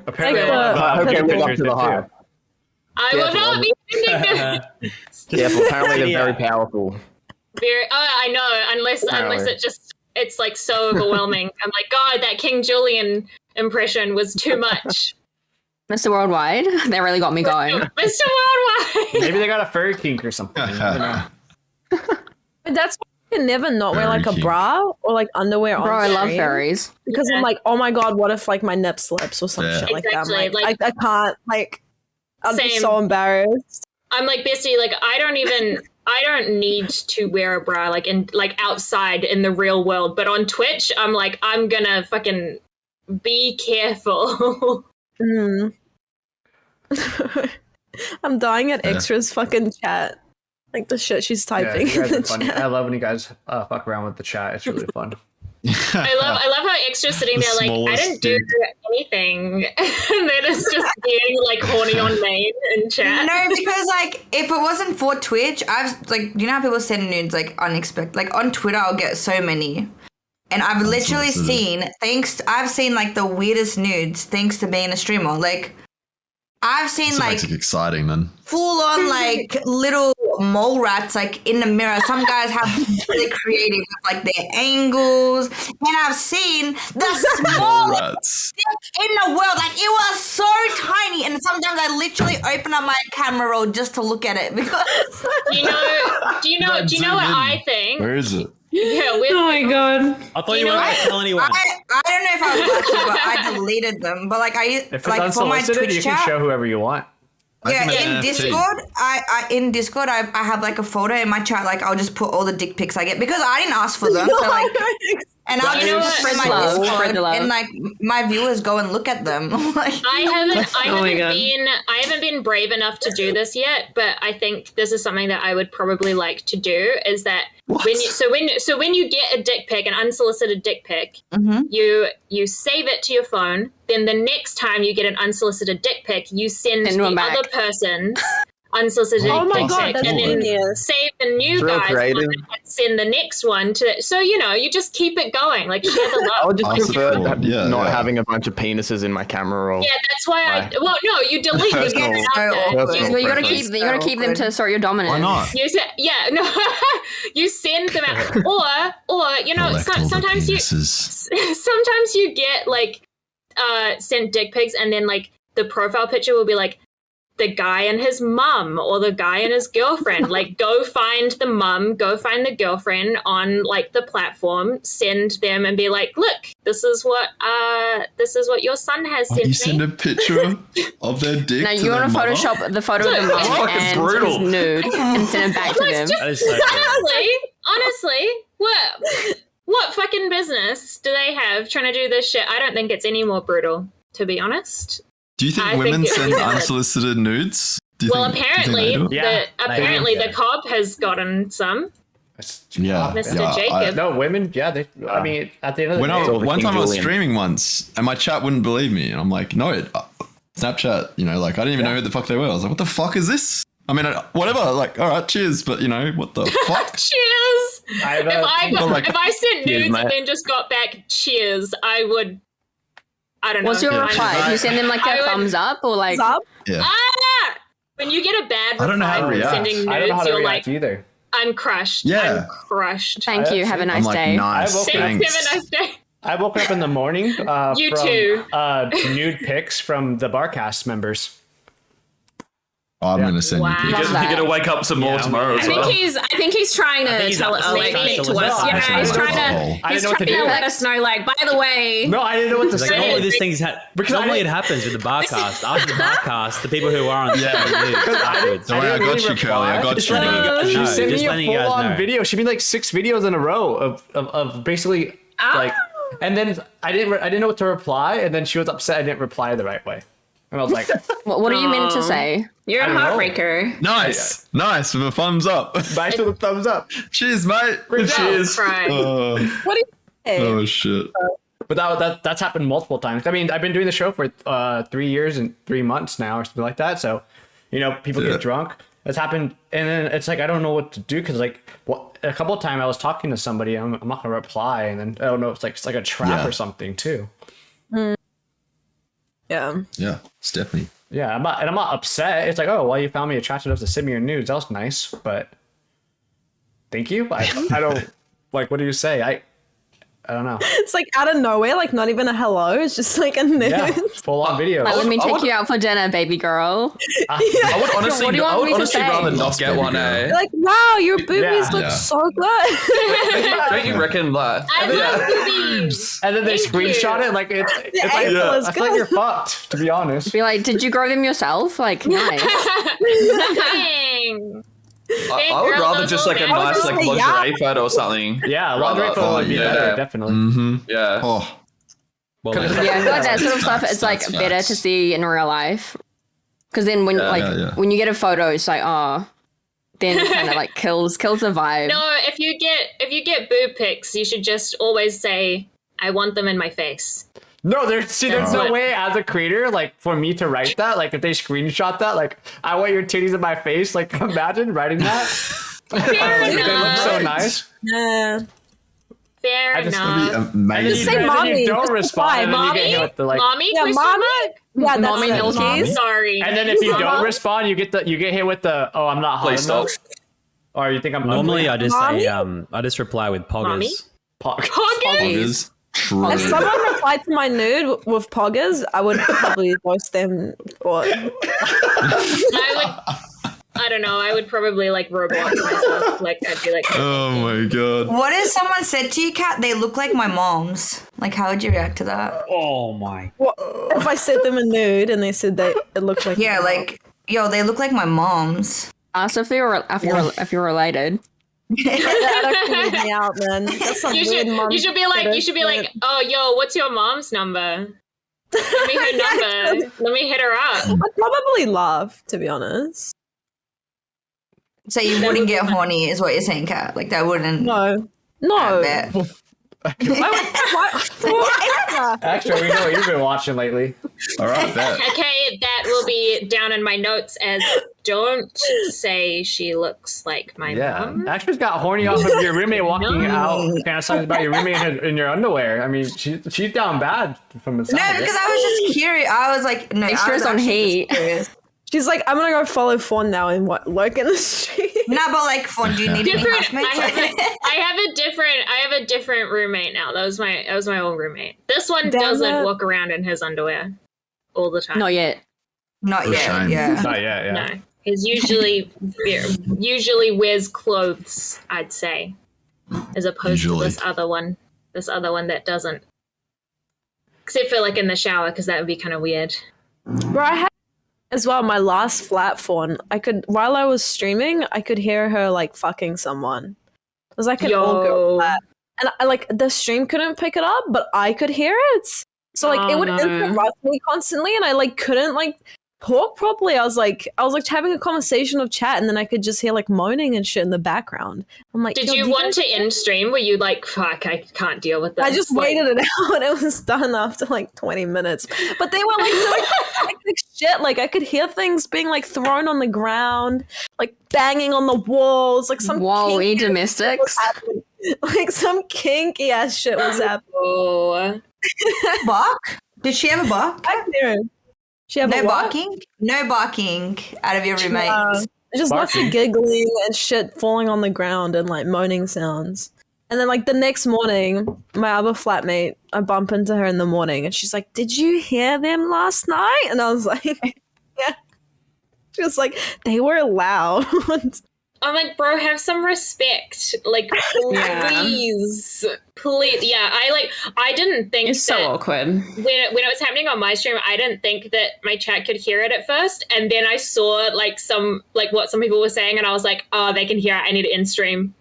Apparently, I hope you live up to the hype. I will not be Yeah, but apparently they're very powerful. I know, unless it's like so overwhelming. I'm like, God, that King Julian impression was too much. Mr. Worldwide, they really got me going. Mr. Worldwide. Maybe they got a furry kink or something. But that's why I can never not wear like a bra or like underwear on Bro, I love stream. furries. Because I'm like, oh my God, what if like my nip slips or some shit like that? I'm Exactly, like, I can't, like, I'm just so embarrassed. I'm like, bestie, like I don't need to wear a bra like outside in the real world, but on Twitch, I'm like, I'm gonna fucking be careful. I'm dying at Extra's fucking chat. Like the shit she's typing you guys in are the funny. chat. I love when you guys fuck around with the chat. It's really fun. I love how Extra's sitting there like, I didn't do anything. And then it's just being like horny on main in chat. No, because like if it wasn't for Twitch, I've like, you know how people send nudes like unexpected. Like on Twitter, I'll get so many, and I've literally seen I've seen like the weirdest nudes thanks to being a streamer. Like I've seen like makes it exciting then. Full on like little mole rats like in the mirror. Some guys have really creative with like their angles, and I've seen the smallest dick in the world. Like it was so tiny, and sometimes I literally open up my camera roll just to look at it because. Do you know what I think? Where is it? Yeah, oh my God. I thought you weren't going to tell anyone. I don't know if I was watching, but I deleted them. But like If it's like for my unsolicited, Twitch you chat. can show whoever you want. Yeah, in Discord, I have like a photo in my chat. Like I'll just put all the dick pics I get because I didn't ask for them. So like, and I'll just put my Discord and like my viewers go and look at them. Like, I haven't been brave enough to do this yet, but I think this is something that I would probably like to do. Is that when you get a dick pic, an unsolicited dick pic, you save it to your phone. Then the next time you get an unsolicited dick pic, you send the other person's unsolicited dick pic, and then save the new guy's one and send the next one to. So you just keep it going, like share the love. I would just prefer not having a bunch of penises in my camera roll. Yeah, that's why you delete them. You gotta keep them to sort your dominance. Why not? You send them out, or sometimes you get like sent dick pics, and then like the profile picture will be like the guy and his mum or the guy and his girlfriend. Like go find the mum, go find the girlfriend on like the platform, send them and be like, look, this is what your son has sent me. You send a picture of their dick. Now you want to Photoshop the photo of the mum and his nude and send it back to them. That is so honestly, what fucking business do they have trying to do this shit? I don't think it's any more brutal, to be honest. Do you think women send unsolicited nudes? Apparently the Cobb has gotten some. Yeah, Mr. Jacob. No, women. Yeah, they. I mean, at the end of the day, one time I was streaming once, and my chat wouldn't believe me, and I'm like, no, Snapchat. Like I didn't even know who the fuck they were. I was like, what the fuck is this? I mean, whatever. Like, all right, cheers, but what the fuck? Cheers. If I sent nudes and then just got back cheers, I would. I don't know. What's your reply? Do you send them like a thumbs up or like? Yeah. When you get a bad reply I don't know how to react. sending nudes, I don't know how to you're react like, either. I'm crushed. Yeah. I'm crushed. Thank you. Have a nice day. Nice. Have a nice day. I woke up in the morning You from too. Nude pics from the Barcast members. Oh, I'm going to send you pictures. You're going to wake up some more tomorrow as well. I think he's trying to tell it to us. Yeah, he's trying to let us know, like, by the way. No, I didn't know what to say. Normally this thing's normally it happens with the Barcast. After the Barcast, the people who are on the afterwards. Don't worry, I got you, Curly. I got you. She sent me a full-on know. video. She made like 6 videos in a row of basically like, and then I didn't know what to reply, and then she was upset I didn't reply the right way. And I was like, what are you meant to say? You're a heartbreaker. Nice with a thumbs up. Nice with a thumbs up. Cheers, mate. Cheers. What do you say? Oh shit. But that's happened multiple times. I mean, I've been doing the show for 3 years and 3 months now, or something like that. So, people get drunk. It's happened, and then it's like I don't know what to do because a couple of times I was talking to somebody, I'm not gonna reply, and then I don't know, it's like a trap or something too. Yeah. Yeah, it's definitely. Yeah, I'm not upset. It's like, oh, well, you found me attractive enough to send me your nudes. That was nice, but thank you. I don't like. What do you say? I don't know. It's like out of nowhere, like not even a hello. It's just like a nude. Yeah, full on video. Let me take you out for dinner, baby girl. I would honestly, What do you want me to say? rather not get one. Like, wow, your boobies look so good. Don't you reckon that? I love boobies. And then they Thank screenshot you. it like it's like angle is I feel like good. you're fucked, to be honest. Be like, did you grow them yourself? Like, nice. Dang. I would rather just like a nice like lingerie photo or something. Yeah, lingerie photo would be better, definitely. Mm-hmm. Yeah. Oh, Well, Yeah, I feel like that sort of stuff is like That's better facts. to see in real life. Because then when when you get a photo, it's like, oh, then it kind of like kills the vibe. No, if you get boob pics, you should just always say, "I want them in my face." No, there's no way as a creator, like for me to write that, like if they screenshot that, like I want your titties in my face, like imagine writing that. Fair They look so enough. nice. Yeah. Fair I just enough. it'd be amazing. Just say and then mommy, you don't just respond, and then you get hit Mommy? with the like. Mommy? Yeah, Question mommy. mark? Yeah, that's Mommy it. milkies? Sorry. And then if you don't Mama? respond, you get hit with the I'm not hot Please stop. enough. Or you think I'm normally ugly? I just Mommy? say I just reply with Mommy? poggers. Poggers. True. If someone replied to my nude with poggers, I would probably post them. Or I don't know. I would probably like Roblox myself. Like I'd be like, Oh my god. What if someone said to you, Kat, they look like my mom's? Like, how would you react to that? Oh my. what, if I sent them a nude and they said they it looked like Yeah, like, yo, they look like my mom's. Ask if you're related. that actually made me out, man. That's some you weird should mom you should be like, oh yo, what's your mom's number? Let me her number. Let me hit her up. I'd probably laugh, to be honest. So you wouldn't get horny, is what you're saying, Kat? Like, that wouldn't. No. I bet. Actually, we know what you've been watching lately. All right, bet. Okay, that will be down in my notes as don't say she looks like my mom. Actually's got horny off of your roommate walking out, fantasizing about your roommate in your underwear. I mean, she's down bad from the sound No, of it. because I was just curious. I was like, no, I was Extras on actually just heat. curious. She's like, I'm gonna go follow Fawn now and lurk in the street. No, but like, Fawn, do you need any Different. housemates? I have a different roommate now. That was my old roommate. This one Damn doesn't it. walk around in his underwear all the time. Not yet. Not For yet, shame. yeah. Not yet, yeah. No, he's usually wears clothes. I'd say, as opposed Usually. to this other one that doesn't. Except for like in the shower, because that would be kind of weird. Bro, I had as well my last flat Fawn. While I was streaming, I could hear her like fucking someone. It was like an all girl flat. And I like the stream couldn't pick it up, but I could hear it. So like it would interrupt me constantly, and I like couldn't like talk properly. I was like having a conversation of chat, and then I could just hear like moaning and shit in the background. I'm like, Did yo, you do want guys- to end stream? Were you like, fuck, I can't deal with this? I just waited it out. It was done after like 20 minutes. But they were like doing hectic shit. Like I could hear things being like thrown on the ground, like banging on the walls, like some Wally kinky domestics. like some kinky ass shit was happening. Oh, Bark? Did she ever bark? I could hear it. She had No a what? barking? No barking out of your roommates. Just lots Barking. of giggling and shit falling on the ground and like moaning sounds. And then like the next morning, my other flatmate, I bump into her in the morning and she's like, "Did you hear them last night?" And I was like, "Yeah." She was like, "They were loud." I'm like, bro, have some respect. Like, please. Yeah, I didn't think It's so that awkward. when it was happening on my stream, I didn't think that my chat could hear it at first. And then I saw like what some people were saying, and I was like, oh, they can hear it. I need to end stream.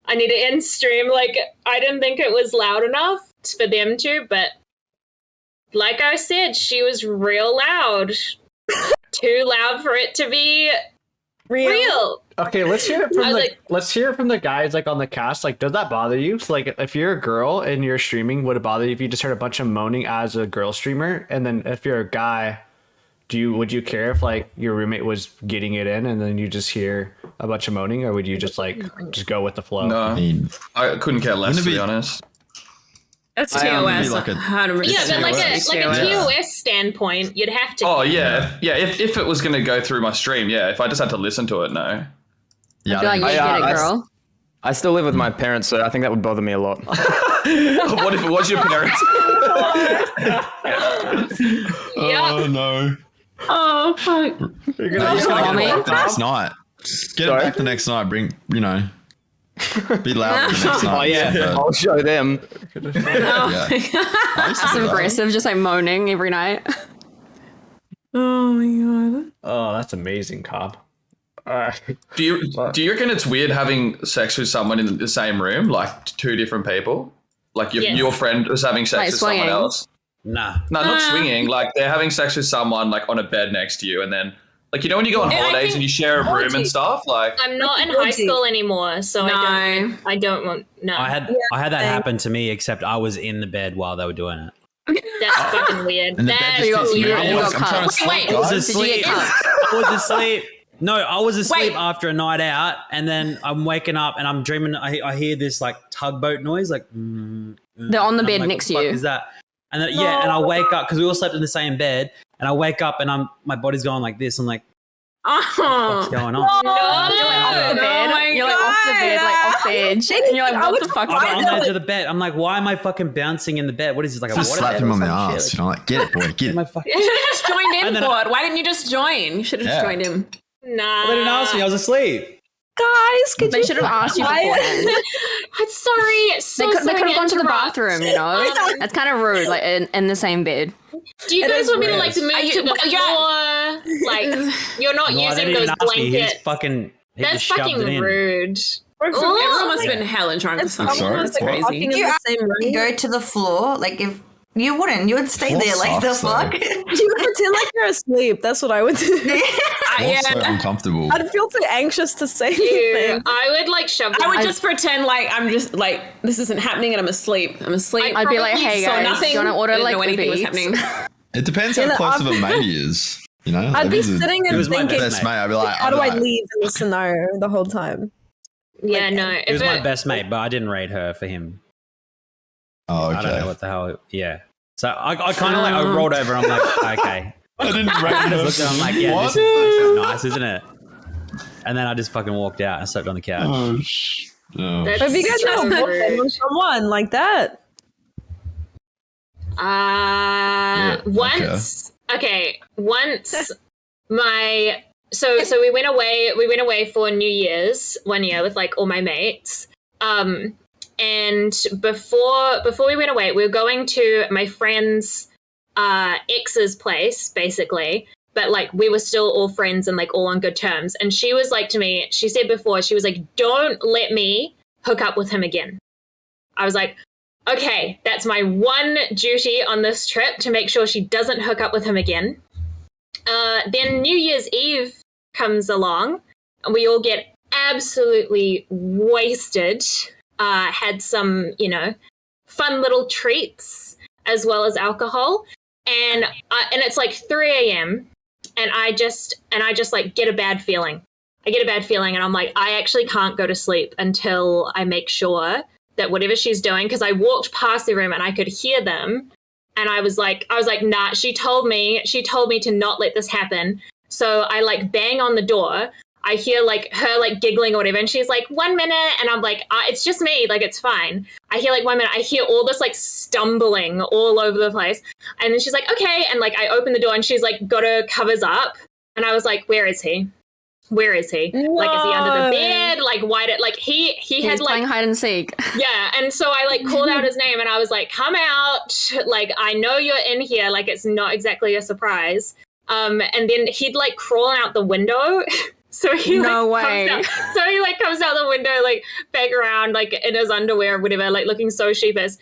Like, I didn't think it was loud enough for them to, but like I said, she was real loud. Too loud for it to be real. Okay, let's hear it from I was like- let's hear it from the guys like on the cast. Like, does that bother you? So, like, if you're a girl and you're streaming, would it bother you if you just heard a bunch of moaning as a girl streamer? And then if you're a guy, would you care if like your roommate was getting it in and then you just hear a bunch of moaning, or would you just go with the flow? No, I mean, I couldn't care less, Wouldn't it to be be- honest. That's Maybe TOS. like a- 100%. Yeah, but like a Yeah. TOS standpoint, you'd have to. Oh yeah, if it was gonna go through my stream, yeah. If I just had to listen to it, no. yeah, I'd be like, I you think- get it, I- girl. I still live with my parents, so I think that would bother me a lot. What if it was your parents? Oh no! Oh fuck. You're No, you just gotta Mommy? get it back the next night. Get Sorry? it back the next night. Bring, be loud the next night. Oh yeah, I'll show them. Yeah. I used to do Passive that. aggressive, just like moaning every night. Oh my god. Oh, that's amazing, Cobb. Do you reckon it's weird having sex with someone in the same room, like two different people? Like Yes. your friend was having sex Like with someone swinging. else? Nah. No, not swinging. Like they're having sex with someone like on a bed next to you, and then like when you go on Yeah, I holidays think- and you share a room and stuff. Like I'm not in Like a high orgy. school anymore, so No. I don't want. No, I had that same. happen to me, except I was in the bed while they were doing it. that's fucking weird. And the bed That's just keeps you got- moving. you I'm got trying to cut. sleep, Wait, I was guys. Did you asleep. get cut? I was asleep. No, I was asleep Wait. after a night out, and then I'm waking up and I'm dreaming. I hear this like tugboat noise, like. They're on the I'm bed like, next what to the fuck you. Is that? And then, yeah, and I wake up because we all slept in the same bed, and I wake up and my body's going like this. I'm like, what's Oh. going on? You're like off the bed. my You're like off the bed, like off the edge. And you're like, I what would the fuck? I'm on the edge it. of the bed. I'm like, why am I fucking bouncing in the bed? What is this, like a Just water slap bed him or on the some ass. shit? You know, like get it, boy, get My it. fucking- You should have just joined in And then for it. Why didn't you just join? You should have just Yeah. joined him. Nah. They didn't ask me. I was asleep. Guys, could They you should have asked you Why- beforehand. I'm sorry. It's so They could sorry have to gone to the interrupt. bathroom, you know? That's kind of rude, like in the same bed. Do you It guys is want me to weird. like move Are you- to the yeah. floor? Like you're not No, they using didn't those even ask me. He blankets. just fucking. He That's just shoved fucking it in. rude. Everyone must have been hella drunk or something. Sorry? That's What? crazy. in You the same room? Go to the floor. Like if you wouldn't, you would stay Floor there. Like the sucks, though. fuck. You would pretend like you're asleep. That's what I would do. I'm so uncomfortable. I'd feel too anxious to say Ew. anything. I would like shove. I would them- just pretend like I'm just like this isn't happening and I'm asleep. I'm asleep. I'd be like, probably hey saw guys, nothing. do you want to order Didn't like know the anything was beats? happening. It depends You how know, close of a I'm- mate he is. You know, I'd If be he's a- sitting It and was my thinking, best best mate. I'd be like, how do I alright. leave in this scenario the whole time? Yeah, no. It If was my best mate, but I didn't rate her for him. Oh, I don't know okay. what the hell. Yeah. So I kind of like I rolled over. I'm like, okay. I didn't rate I just her. looked at him. I'm like, yeah, What? this is nice, isn't it? And then I just fucking walked out and slept on the couch. Oh, oh. That's Have you guys so ever walked in rude. on someone like that? Once. Okay. Once my so we went away for New Year's one year with like all my mates. And before we went away, we were going to my friend's ex's place, basically. But like we were still all friends and like all on good terms. And she was like to me, she said before, she was like, "Don't let me hook up with him again." I was like, okay, that's my one duty on this trip, to make sure she doesn't hook up with him again. Then New Year's Eve comes along, and we all get absolutely wasted. Had some, fun little treats as well as alcohol, and it's like 3 a.m. and I just like get a bad feeling. I get a bad feeling, and I'm like, I actually can't go to sleep until I make sure that whatever she's doing, because I walked past the room and I could hear them, and I was like, nah. She told me to not let this happen. So I like bang on the door. I hear like her like giggling or whatever, and she's like, 1 minute, and I'm like, it's just me, like it's fine. I hear like 1 minute. I hear all this like stumbling all over the place, and then she's like, okay, and like I open the door and she's like got her covers up, and I was like, where is he? Where is he? Like, is he under the bed? Like, why did like he had He's like playing hide and seek. yeah, and so I like called out his name, and I was like, come out, like I know you're in here, like it's not exactly a surprise. And then he'd like crawl out the window. So he No like, way. comes out the window, like back around, like in his underwear or whatever, like looking so sheepish,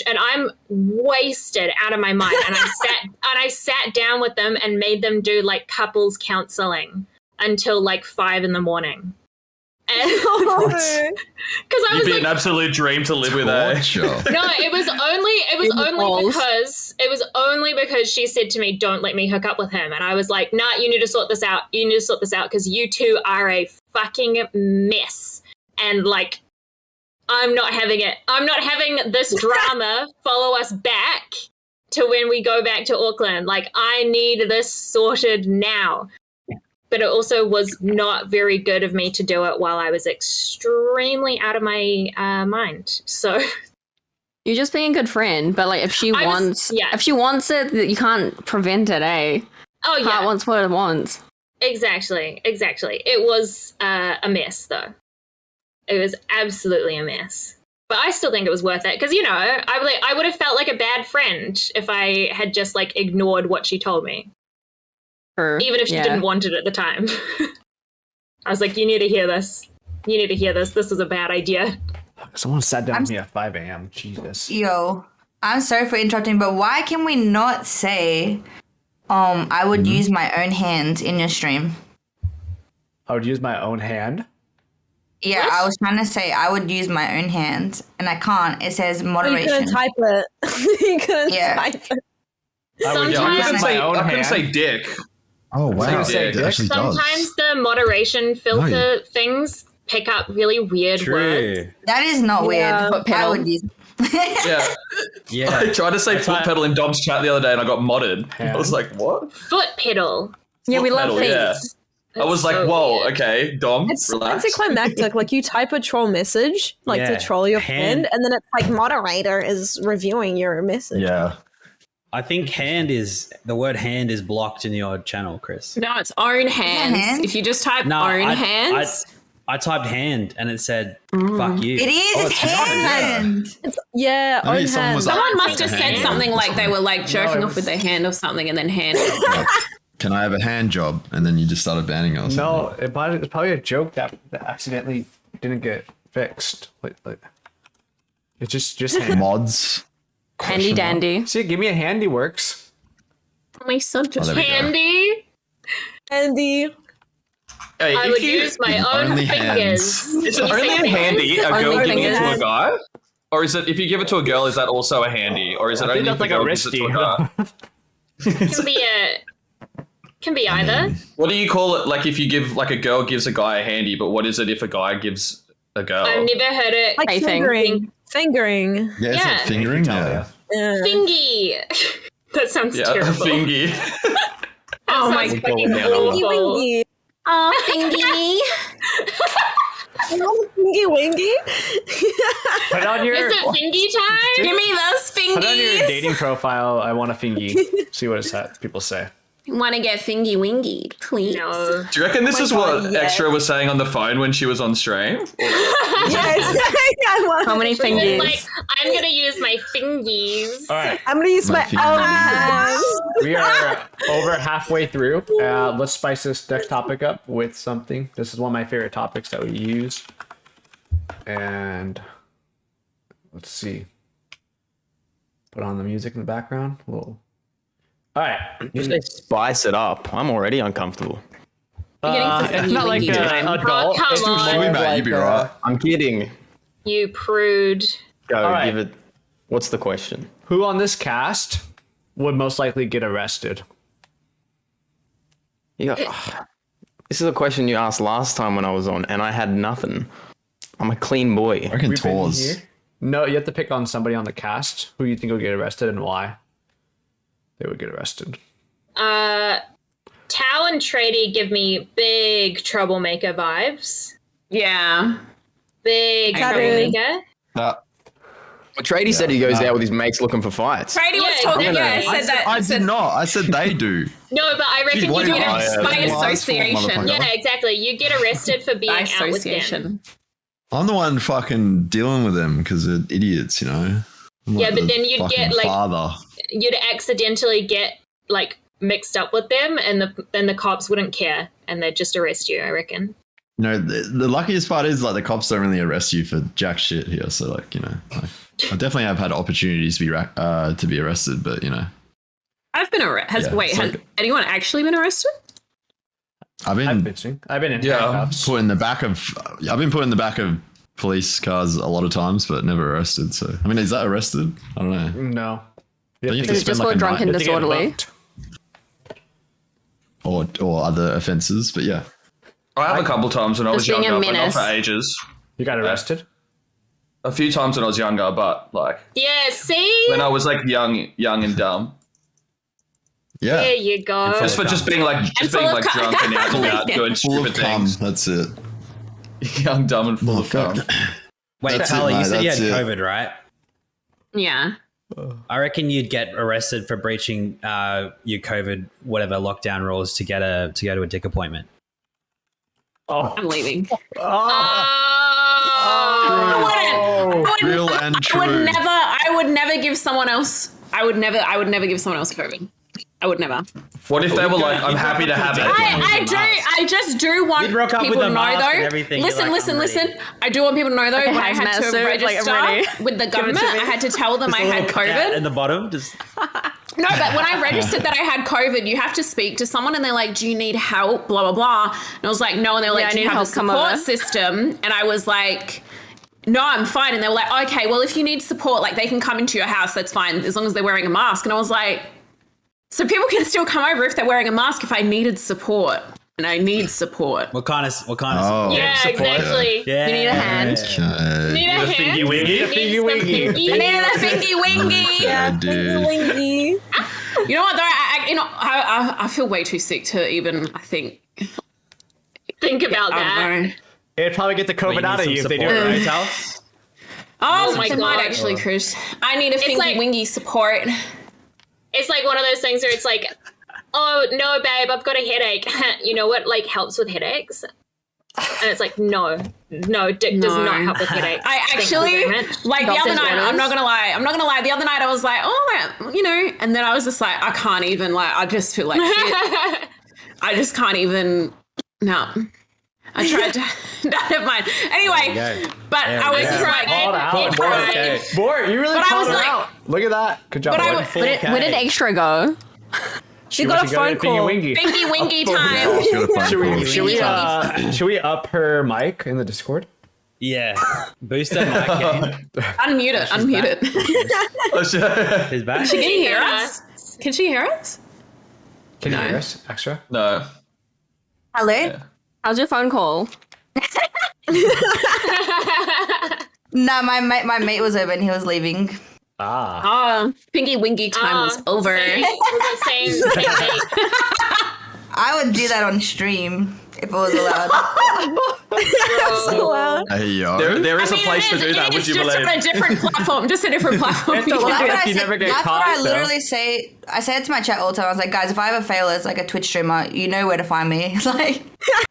and I'm wasted out of my mind. And I sat down with them and made them do like couples counseling until like 5 a.m. And because I You'd was be like, an absolute dream to live with, eh? Torture. no, it was only because she said to me, "Don't let me hook up with him," and I was like, "Nah, you need to sort this out. You need to sort this out because you two are a fucking mess." And like, I'm not having it. I'm not having this drama follow us back to when we go back to Auckland. Like, I need this sorted now. But it also was not very good of me to do it while I was extremely out of my mind. So You're just being a good friend, but like if she wants it, you can't prevent it, eh? Oh yeah, Heart wants what it wants. exactly. It was a mess, though. It was absolutely a mess. But I still think it was worth it because I would have felt like a bad friend if I had just like ignored what she told me. Even if she didn't want it at the time. I was like, you need to hear this. You need to hear this. This is a bad idea. Someone sat down with me at 5 a.m. Jesus. Yo, I'm sorry for interrupting, but why can we not say, I would use my own hand in your stream? I would use my own hand? Yeah, What? I was trying to say I would use my own hand, and I can't. It says moderation. You couldn't type it. You couldn't Yeah. type it. I would Sometimes- use my own I couldn't hand. say dick. Oh wow, Say it dick. actually does. Sometimes the moderation filter things pick up really weird words. That is not Yeah. weird. I would use. Yeah. Yeah. I tried to say foot pedal in Dom's chat the other day and I got modded. Hand. I was like, what? Foot pedal. Yeah, we Foot love pedal, feet. yeah. I was like, so whoa, weird. okay, Dom, It's relax. anticlimactic. Like you type a troll message, like Yeah. to troll your Hand. friend, and then it's like moderator is reviewing your message. Yeah. I think the word hand is blocked in your channel, Chris. No, it's own hands. hand? If you just type No, own hands. I typed hand and it said fuck you. It is. Oh, it's it's hand. hand. Yeah, Maybe own someone hand. was like- Someone must have Like a said hand. something like they were like jerking it off with their hand or something and then hand. Like, can I have a hand job? And then you just started banning it or something. No, it's probably a joke that accidentally didn't get fixed. Like it's just hand. Mods. Handy dandy. See, give me a handy works. My son just there we go. Handy. Handy. Hey, I if would you- use my own Only fingers. hands. Is it only a handy, a girl Only giving it to a fingers. guy? Or is it, if you give it to a girl, is that also a handy? Or is it I think only that's if like a a girl gives it to a wristy. guy? Can be either. What do you call it, like if you give, like a girl gives a guy a handy, but what is it if a guy gives a girl? I've never heard it. Like Anything. fingering. Yeah, is Yeah. it fingering? Talia. Yeah. Yeah. Fingy. That sounds Yeah, a terrible. fingy. Oh my Sounds God. fucking Wingy awful. wingy. Oh, fingy. Wingy wingy. Put on your Is it fingy time? Give me those put on your fingies. dating profile. I want a fingy. See what it's at. People say. Want to get fingy wingy, please? No. Do you reckon this is God, what yes. Extra was saying on the phone when she was on stream? Yes. I want How many it. fingers? Like, I'm gonna use my fingies. All right, I'm gonna use My my finger. own hand. we are over halfway through. Let's spice this next topic up with something. This is one of my favorite topics that we use. And let's see. Put on the music in the background. Whoa. All right. You say spice it up. I'm already uncomfortable. You're getting for It's fingy not like wingy time. an adult. come It's on. more Wait, mate, like, you'd be right. I'm kidding. You prude. Go, All right. give it. What's the question? Who on this cast would most likely get arrested? You got, this is a question you asked last time when I was on, and I had nothing. I'm a clean boy. I reckon We've been Tors. here. No, you have to pick on somebody on the cast who you think will get arrested and why they would get arrested. Tao and Trady give me big troublemaker vibes. Yeah. Big Taboo. troublemaker. Trady said he goes out with his mates looking for fights. Brady was Yeah, talking. exactly. Yeah, said that. I said did not. I said they do. No, but I reckon What you do get I- by that's my association. fault, motherfucker. Yeah, exactly. You get arrested for being by out with them. association. I'm the one fucking dealing with them because they're idiots, you know? I'm Yeah, like but the then you'd get, fucking like- father. You'd accidentally get like mixed up with them, and then the cops wouldn't care, and they'd just arrest you. I reckon. You know, the luckiest part is like the cops don't really arrest you for jack shit here. So like, you know, like, I definitely have had opportunities to be arrested, but you know, I've been arrested. Yeah, Wait, it's has like- anyone actually been arrested? I've I've been been in Yeah. handcuffs. put in the back of police cars a lot of times, but never arrested. So I mean, is that arrested? I don't know. No. Don't you have to It's spend just like for a drunk and night disorderly. or other offences? But yeah, I have a couple times when I was Just being a younger, but not menace. for ages. You got arrested? A few times when I was younger, but like Yeah, see? when I was like young and dumb. yeah, There you go. Just for just being like full of cum. drunk and out and about doing full stupid of cum. things. That's it. Young, dumb, and full of cum. Wait, That's it, Talia, you mate, said you had that's it. COVID, right? Yeah. I reckon you'd get arrested for breaching your COVID whatever lockdown rules to go to a dick appointment. I'm leaving. Oh, Real and true. I would never give someone else. I would never give someone else COVID. I would never. What if they were like, I'm happy to have it? I just do want You'd rock up people with to a know mask and though. everything. You're Listen, like, I'm listen. I do want people to know though. When I had hazmat to suit, like, register I'm ready. with the government, me. I had to tell them I Just a had little cutout in COVID. the bottom, just No, but when I registered that I had COVID, you have to speak to someone and they're like, do you need help? Blah, blah, blah. And I was like, no. And they were Yeah, like, I do you need have a help, come support over. system? And I was like, no, I'm fine. And they were like, okay, well, if you need support, like they can come into your house. That's fine as long as they're wearing a mask. And I was like, so people can still come over if they're wearing a mask if I needed support. And I need support. what kind of Oh. support? yeah, exactly. Yeah. You need a hand. Okay. Need a hand? fingy wingy? You need some wingy. fingy. I needed a fingy wingy. Yeah, dude. Wingy. You know what though? I feel way too sick to even, I think. Think about I that. don't know. It'd probably get the COVID out of you if they do it right. Right? Oh my they might God. actually, Chris. I need a fingy like- wingy support. It's like one of those things where it's like, oh, no, babe, I've got a headache. You know what, like, helps with headaches? And it's like, no, dick does No. not help with headaches. I Thank you actually, very much. like the other Doctor's night, I'm orders. not gonna lie. The other night I was like, oh, you know, and then I was just like, I can't even, like, I just feel like shit. I just can't even, no. I tried to, never mind. Anyway, but I was just like, Called out. Keep Boy, trying. Boy, you really But I called was her like- out. Look at that. Good job. But I boy. would- Where did Extra go? She got a went to go phone get Fingy call. Wingy. fingy wingy Yeah, time. let's go to phone Should we, calls. should we up her mic in the Discord? Yeah. Boost that mic. Unmute it. Who's back? Can you hear us? Can she hear us? Can you hear us? Extra? No. Hello? How's your phone call? No, my mate was over and he was leaving. Ah. Oh, fingy wingy time was over. Same thing. I would do that on stream if it was allowed. So loud. Hey, yo. There is a place to do that, would you just believe? on a different platform. Just a different platform. It's a lot. That's what I You say- never get that's caught, what I though. literally say. I say it to my chat all the time. I was like, guys, if I ever fail as like a Twitch streamer, you know where to find me. Like,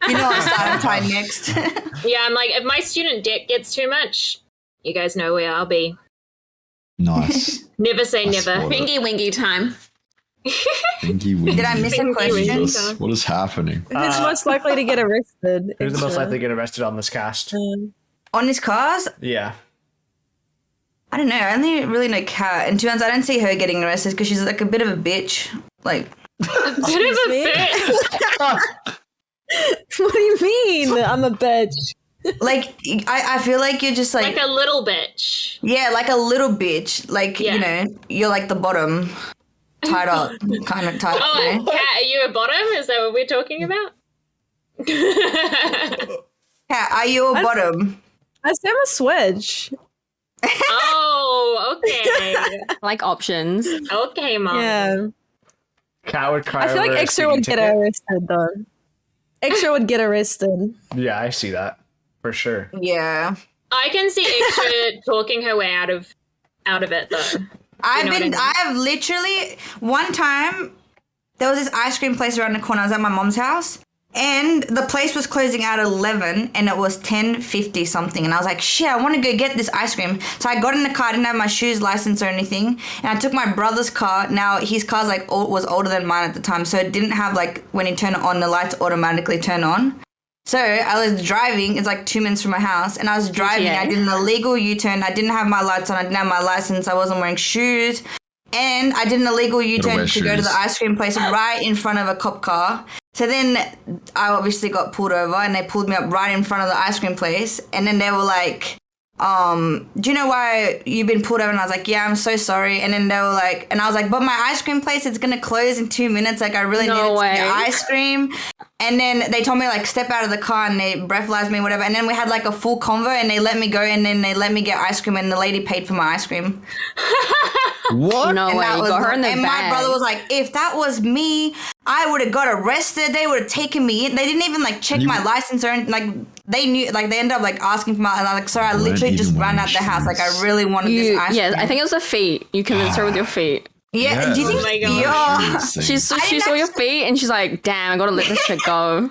you know what starting time next. Yeah, I'm like, if my student debt gets too much, you guys know where I'll be. Nice. Never say I never. spotted it. Fingy wingy time. Pinky winky. Did I miss a Pinky question? winky. Jesus, what is happening? Who's most likely to get arrested? Who's the most Extra. likely to get arrested on this cast? On his cars? Yeah. I don't know. I only really know Kat. And to be honest, I don't see her getting arrested because she's like a bit of a bitch. Like, Bit of a me? bitch. What do you mean? I'm a bitch. like I feel like you're just like Like a little bitch. yeah, like a little bitch. Like, Yeah. you know, you're like the bottom. Tied up. Kind of tied Oh, you know? Kat, are you a bottom? Is that what we're talking about? Kat, are you a bottom? I said I'm a switch. Oh, okay. Like options. Okay, mom. Yeah. Cat would cry I feel like over a Extra speeding would get ticket. arrested though. Extra would get arrested. Yeah, I see that. For sure. Yeah. I can see Extra talking her way out of it though. I've know what I been mean? I have literally one time there was this ice cream place around the corner. I was at my mom's house and the place was closing at 11 and it was 10:50 something and I was like, shit, I want to go get this ice cream. So I got in the car, I didn't have my shoes license or anything, and I took my brother's car. Now his car's like was older than mine at the time, so it didn't have like when you turn it on the lights automatically turn on. So I was driving, it's like 2 minutes from my house, and I was driving, GTA. I did an illegal U-turn, I didn't have my lights on, I didn't have my license, I wasn't wearing shoes, And I did an illegal U-turn wear to go to shoes. the ice cream place right in front of a cop car. So then I obviously got pulled over and they pulled me up right in front of the ice cream place. And then they were like, do you know why you've been pulled over? And I was like, yeah, I'm so sorry. And then they were like, and I was like, but my ice cream place is going to close in 2 minutes. Like, I really need to get ice cream. And then they told me, like, step out of the car and they breathalyzed me, whatever. And then we had, like, a full convo and they let me go and then they let me get ice cream and the lady paid for my ice cream. What? No way, you got her in the And bag. my brother was like, if that was me, I would have got arrested. They would have taken me in. They didn't even, like, check my license or anything. Like, they knew, like, they ended up, like, asking for my, and I was like, sorry, I You weren't literally just even ran out wearing the house. Like, I shoes. really wanted this ice cream. I think it was the feet. You convinced her with your feet. Yeah, do you think? Oh my God. Yeah. She saw your feet and she's like, damn, I gotta let this shit go.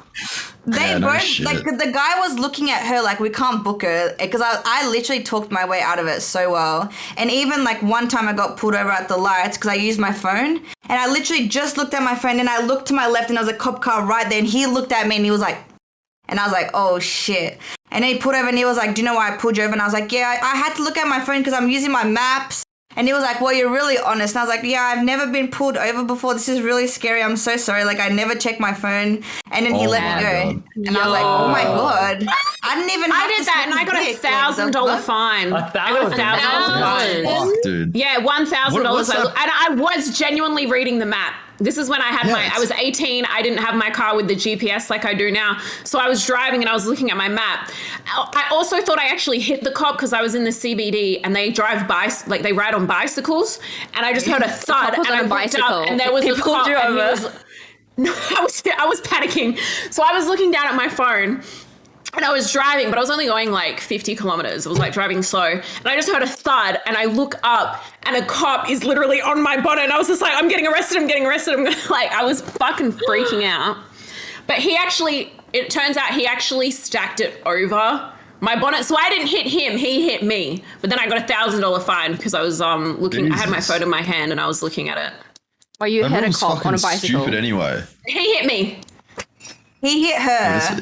They Yeah, no both, shit. like, the guy was looking at her like, we can't book her, because I literally talked my way out of it so well. And even, like, one time I got pulled over at the lights because I used my phone, and I literally just looked at my phone, and I looked to my left, and there was a cop car right there, and he looked at me, and he was like, and I was like, oh, shit. And then he pulled over, and he was like, do you know why I pulled you over? And I was like, yeah, I had to look at my phone because I'm using my maps. And he was like, well, you're really honest. And I was like, yeah, I've never been pulled over before. This is really scary. I'm so sorry. Like, I never checked my phone. And then he let me go. And I was like, oh, my God. I didn't even have I did to that and I got a speak, like, the $1,000 fuck? fine. I got a $1,000 fine. Fuck, dude. Yeah, $1,000. What's And that? I was genuinely reading the map. This is when I had I was 18. I didn't have my car with the GPS like I do now. So I was driving and I was looking at my map. I also thought I actually hit the cop because I was in the CBD and they drive like they ride on bicycles. And I just heard a thud was and on I a looked bicycle. up and there was He a pulled cop you and he over. was, no, I was panicking. So I was looking down at my phone. And I was driving, but I was only going like 50 kilometers. I was like driving slow. And I just heard a thud and I look up and a cop is literally on my bonnet. And I was just like, I'm getting arrested. I'm like, I was fucking freaking out. But it turns out he actually stacked it over my bonnet. So I didn't hit him, he hit me. But then I got a $1,000 fine because I was looking, I had my phone in my hand and I was looking at it. Well, you hit a Everyone's cop on a fucking bicycle. stupid anyway. He hit me. He hit her.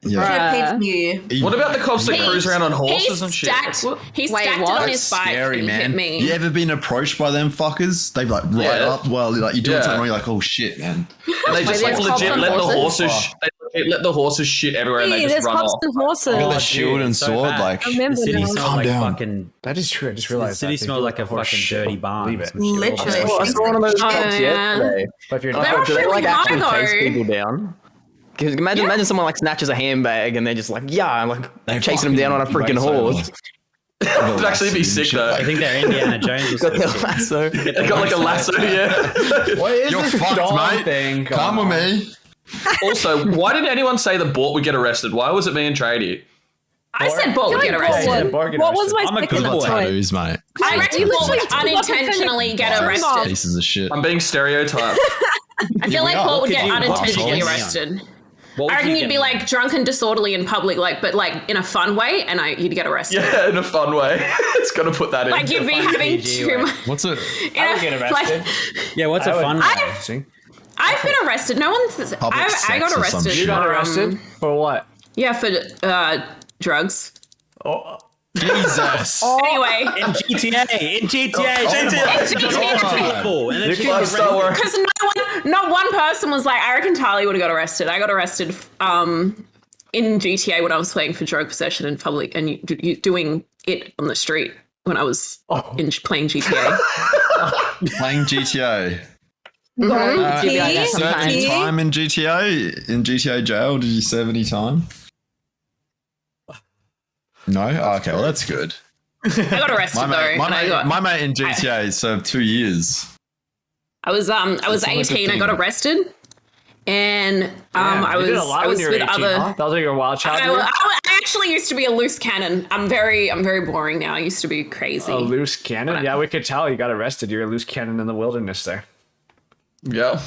Yeah. Should have paid you. What about the cops that He- cruise around on He horses and shit? stacked it what? on his bike Scary, and he man. hit me. You ever been approached by them fuckers? They like ride Yeah. up while like you're doing Yeah. something wrong. You're like, oh shit, man. And they just Wait, like there's cops legit on let the horses? horses. They let the horses shit everywhere and they Hey, just there's run cops off. and horses. Look at Oh, the shield dude, and it's so sword. bad. Like, I remember The city now. smells Calm like down. fucking. That is true. I just realized The city that. smells like a Horse fucking shit. dirty barn. Leave it. Literally. I saw one of those Oh, cops yeah. yesterday. But if you're They're not, Do they like really actually high, chase though. people down? Because imagine someone like snatches a handbag and they're just like, yeah, and like chasing them down on a freaking horse. It'd actually be sick though. I think they're Indiana Jones or Got their something. lasso. They got like a lasso, yeah. what is You're this fucked, dog mate. thing? Come with me. Also, why didn't anyone say the Bort would get arrested? Why was it me and Trady? I said Bort would get What arrested. was my I'm a second good boy. choice? Tattoos, mate. I reckon Bort would literally unintentionally get arrested. Pieces of shit. I'm being stereotyped. I feel like are. Bort would Could get you- unintentionally Wow. arrested. What would I reckon you you'd be get? like drunk and disorderly in public, but in a fun way, and you'd get arrested. Yeah, in a fun way. It's got to put that in. Like you'd be having PG too way. much. What's it? I would get arrested. Yeah, what's a fun? See? I've been arrested. No one's. Public I sex got or some arrested. shit. You got for, arrested for what? Yeah, for drugs. Oh, Jesus. Anyway, in GTA, GTA. people, and then she Life start work. because not one person was like, I reckon Talia would have got arrested. I got arrested in GTA when I was playing for drug possession in public and doing it on the street when I was playing GTA. Playing GTA. Tea? Serve any Tea? time in GTA? In GTA jail? Did you serve any time? No? Oh, okay, well, that's good. I got arrested though. My mate in GTA served 2 years. I was 18. I got arrested, and I you did a was lot when with you were 18, other. huh? That was like your wild child. years? I actually used to be a loose cannon. I'm very boring now. I used to be crazy. A loose cannon? Yeah, we could tell you got arrested. You're a loose cannon in the wilderness there. Yeah.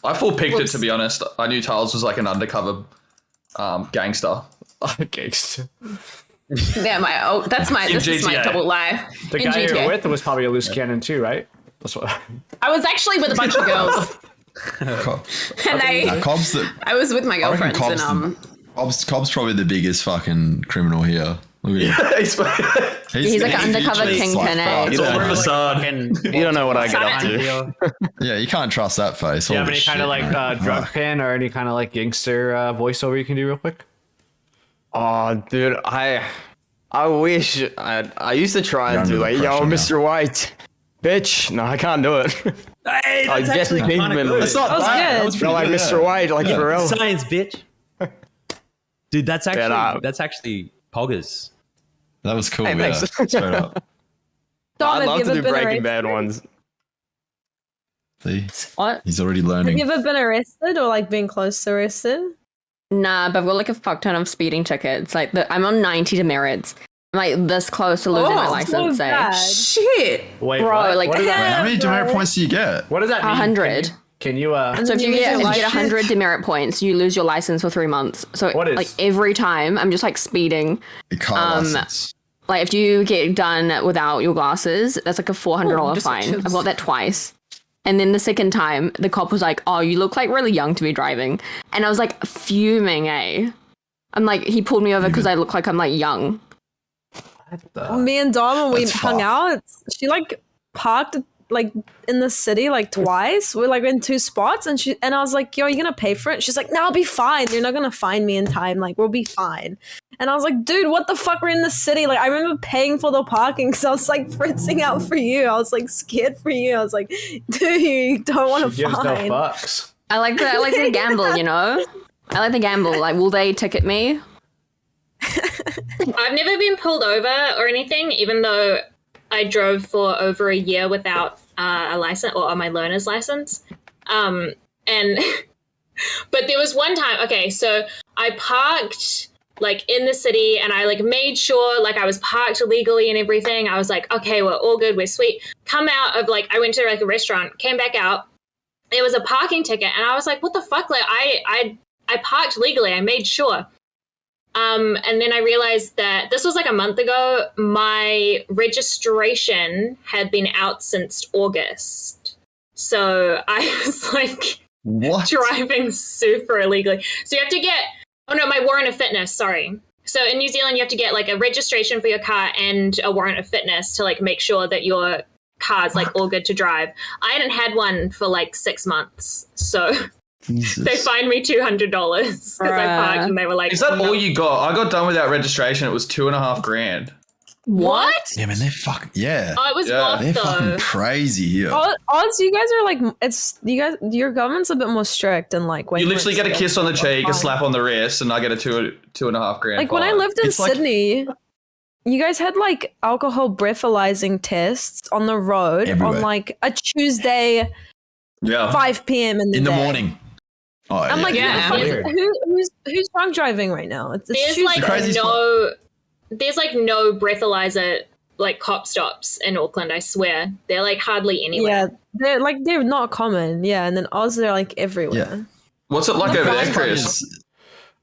I full picked it, to be honest. I knew Charles was like an undercover gangster. Gangster. Yeah, this is my GTA. double lie. The in guy you GTA. were with was probably a loose cannon too, right? That's what. I was actually with a bunch of girls, and Cobb's I was with my I reckon girlfriends, and Cobb's probably the biggest fucking criminal here. Look at him. He's- He's like an undercover literally kingpin, eh? It's all a facade. You don't know what I get up to. Yeah, you can't trust that face. Do you have Holy any kind of shit, like mate. drug pin or any kind of like gangster voiceover you can do real quick? Oh, dude, I wish I used to try and You're do under like, the yo, pressure Mr. White, bitch. No, I can't do it. Hey, Like that's Jesse actually kind of Pinkman. good. That's not That was bad. good. That was You're pretty like good, Mr. White, like for real. Science, bitch. Dude, that's Yeah, actually poggers. That was cool. Hey, Yeah, thanks. straight up. Dom, I'd have love you to ever do been Breaking arrested? Bad ones. See, What? he's already Have learning. you ever been arrested or like been close to arrested? Nah, but I've got like a fuck ton of speeding tickets. Like I'm on 90 demerits. I'm like this close to losing my license. so Eh? bad. Shit. Wait, Bro, what? like- What does that, How many demerit points do you get? what does that mean? 100. Can you So if you lose get your 100 demerit points, you lose your license for 3 months. So What is- like every time I'm just like speeding. A car license. Like if you get done without your glasses, that's like a $400 fine. restrictions. I've got that twice. And then the second time, the cop was like, "Oh, you look like really young to be driving," and I was like fuming. I'm like, he pulled me over because I look like I'm like young. Me and Dom, when we That's hung fucked. out, she like parked like in the city like twice. We're like in 2 spots, and I was like, "Yo, are you gonna pay for it?" She's like, "No, I'll be fine. You're not gonna find me in time. Like, we'll be fine." And I was like, "Dude, what the fuck? We're in the city." Like, I remember paying for the parking because I was like fritzing out for you. I was like scared for you. I was like, "Dude, you don't want to gives no fine." fucks? I like the gamble, you know. I like the gamble. Like, will they ticket me? I've never been pulled over or anything, even though I drove for over a year without a license or my learner's license. And but there was one time. Okay, so I parked like in the city, and I like made sure like I was parked legally and everything. I was like, okay, we're all good, we're sweet. Come out of like I went to like a restaurant, came back out. There was a parking ticket, and I was like, what the fuck? Like I parked legally. I made sure. And then I realized that this was like a month ago. My registration had been out since August. So I was like What? driving super illegally. So you have to get, my warrant of fitness, sorry. So in New Zealand, you have to get like a registration for your car and a warrant of fitness to like make sure that your car's like all good to drive. I hadn't had one for like 6 months. So Jesus. they fined me $200 because I parked, and they were like, Is that "No." all you got? I got done without registration. It was $2.5 grand. What? Yeah, man, they're fucking. Yeah, Oh, it was Yeah. off they're though. fucking crazy here. Oz, you guys are like your government's a bit more strict and like when You you're literally in get a kiss on the cheek, a fine. slap on the wrist, and I get a $2.5 grand. Like when I fine. lived in It's like- Sydney, you guys had like alcohol breathalyzing tests on the road Everywhere. on like a Tuesday, Yeah. 5 p.m. in the In the day. morning. Oh, I'm like, Yeah. who the fuck- Weird. who's drunk driving right now? It's There's Tuesday. like crazy there's like no breathalyzer like cop stops in Auckland. I swear, they're like hardly anywhere. Yeah, they're not common. Yeah, and then Oz, they're like everywhere. Yeah. What's it like over there, Fun Chris? is-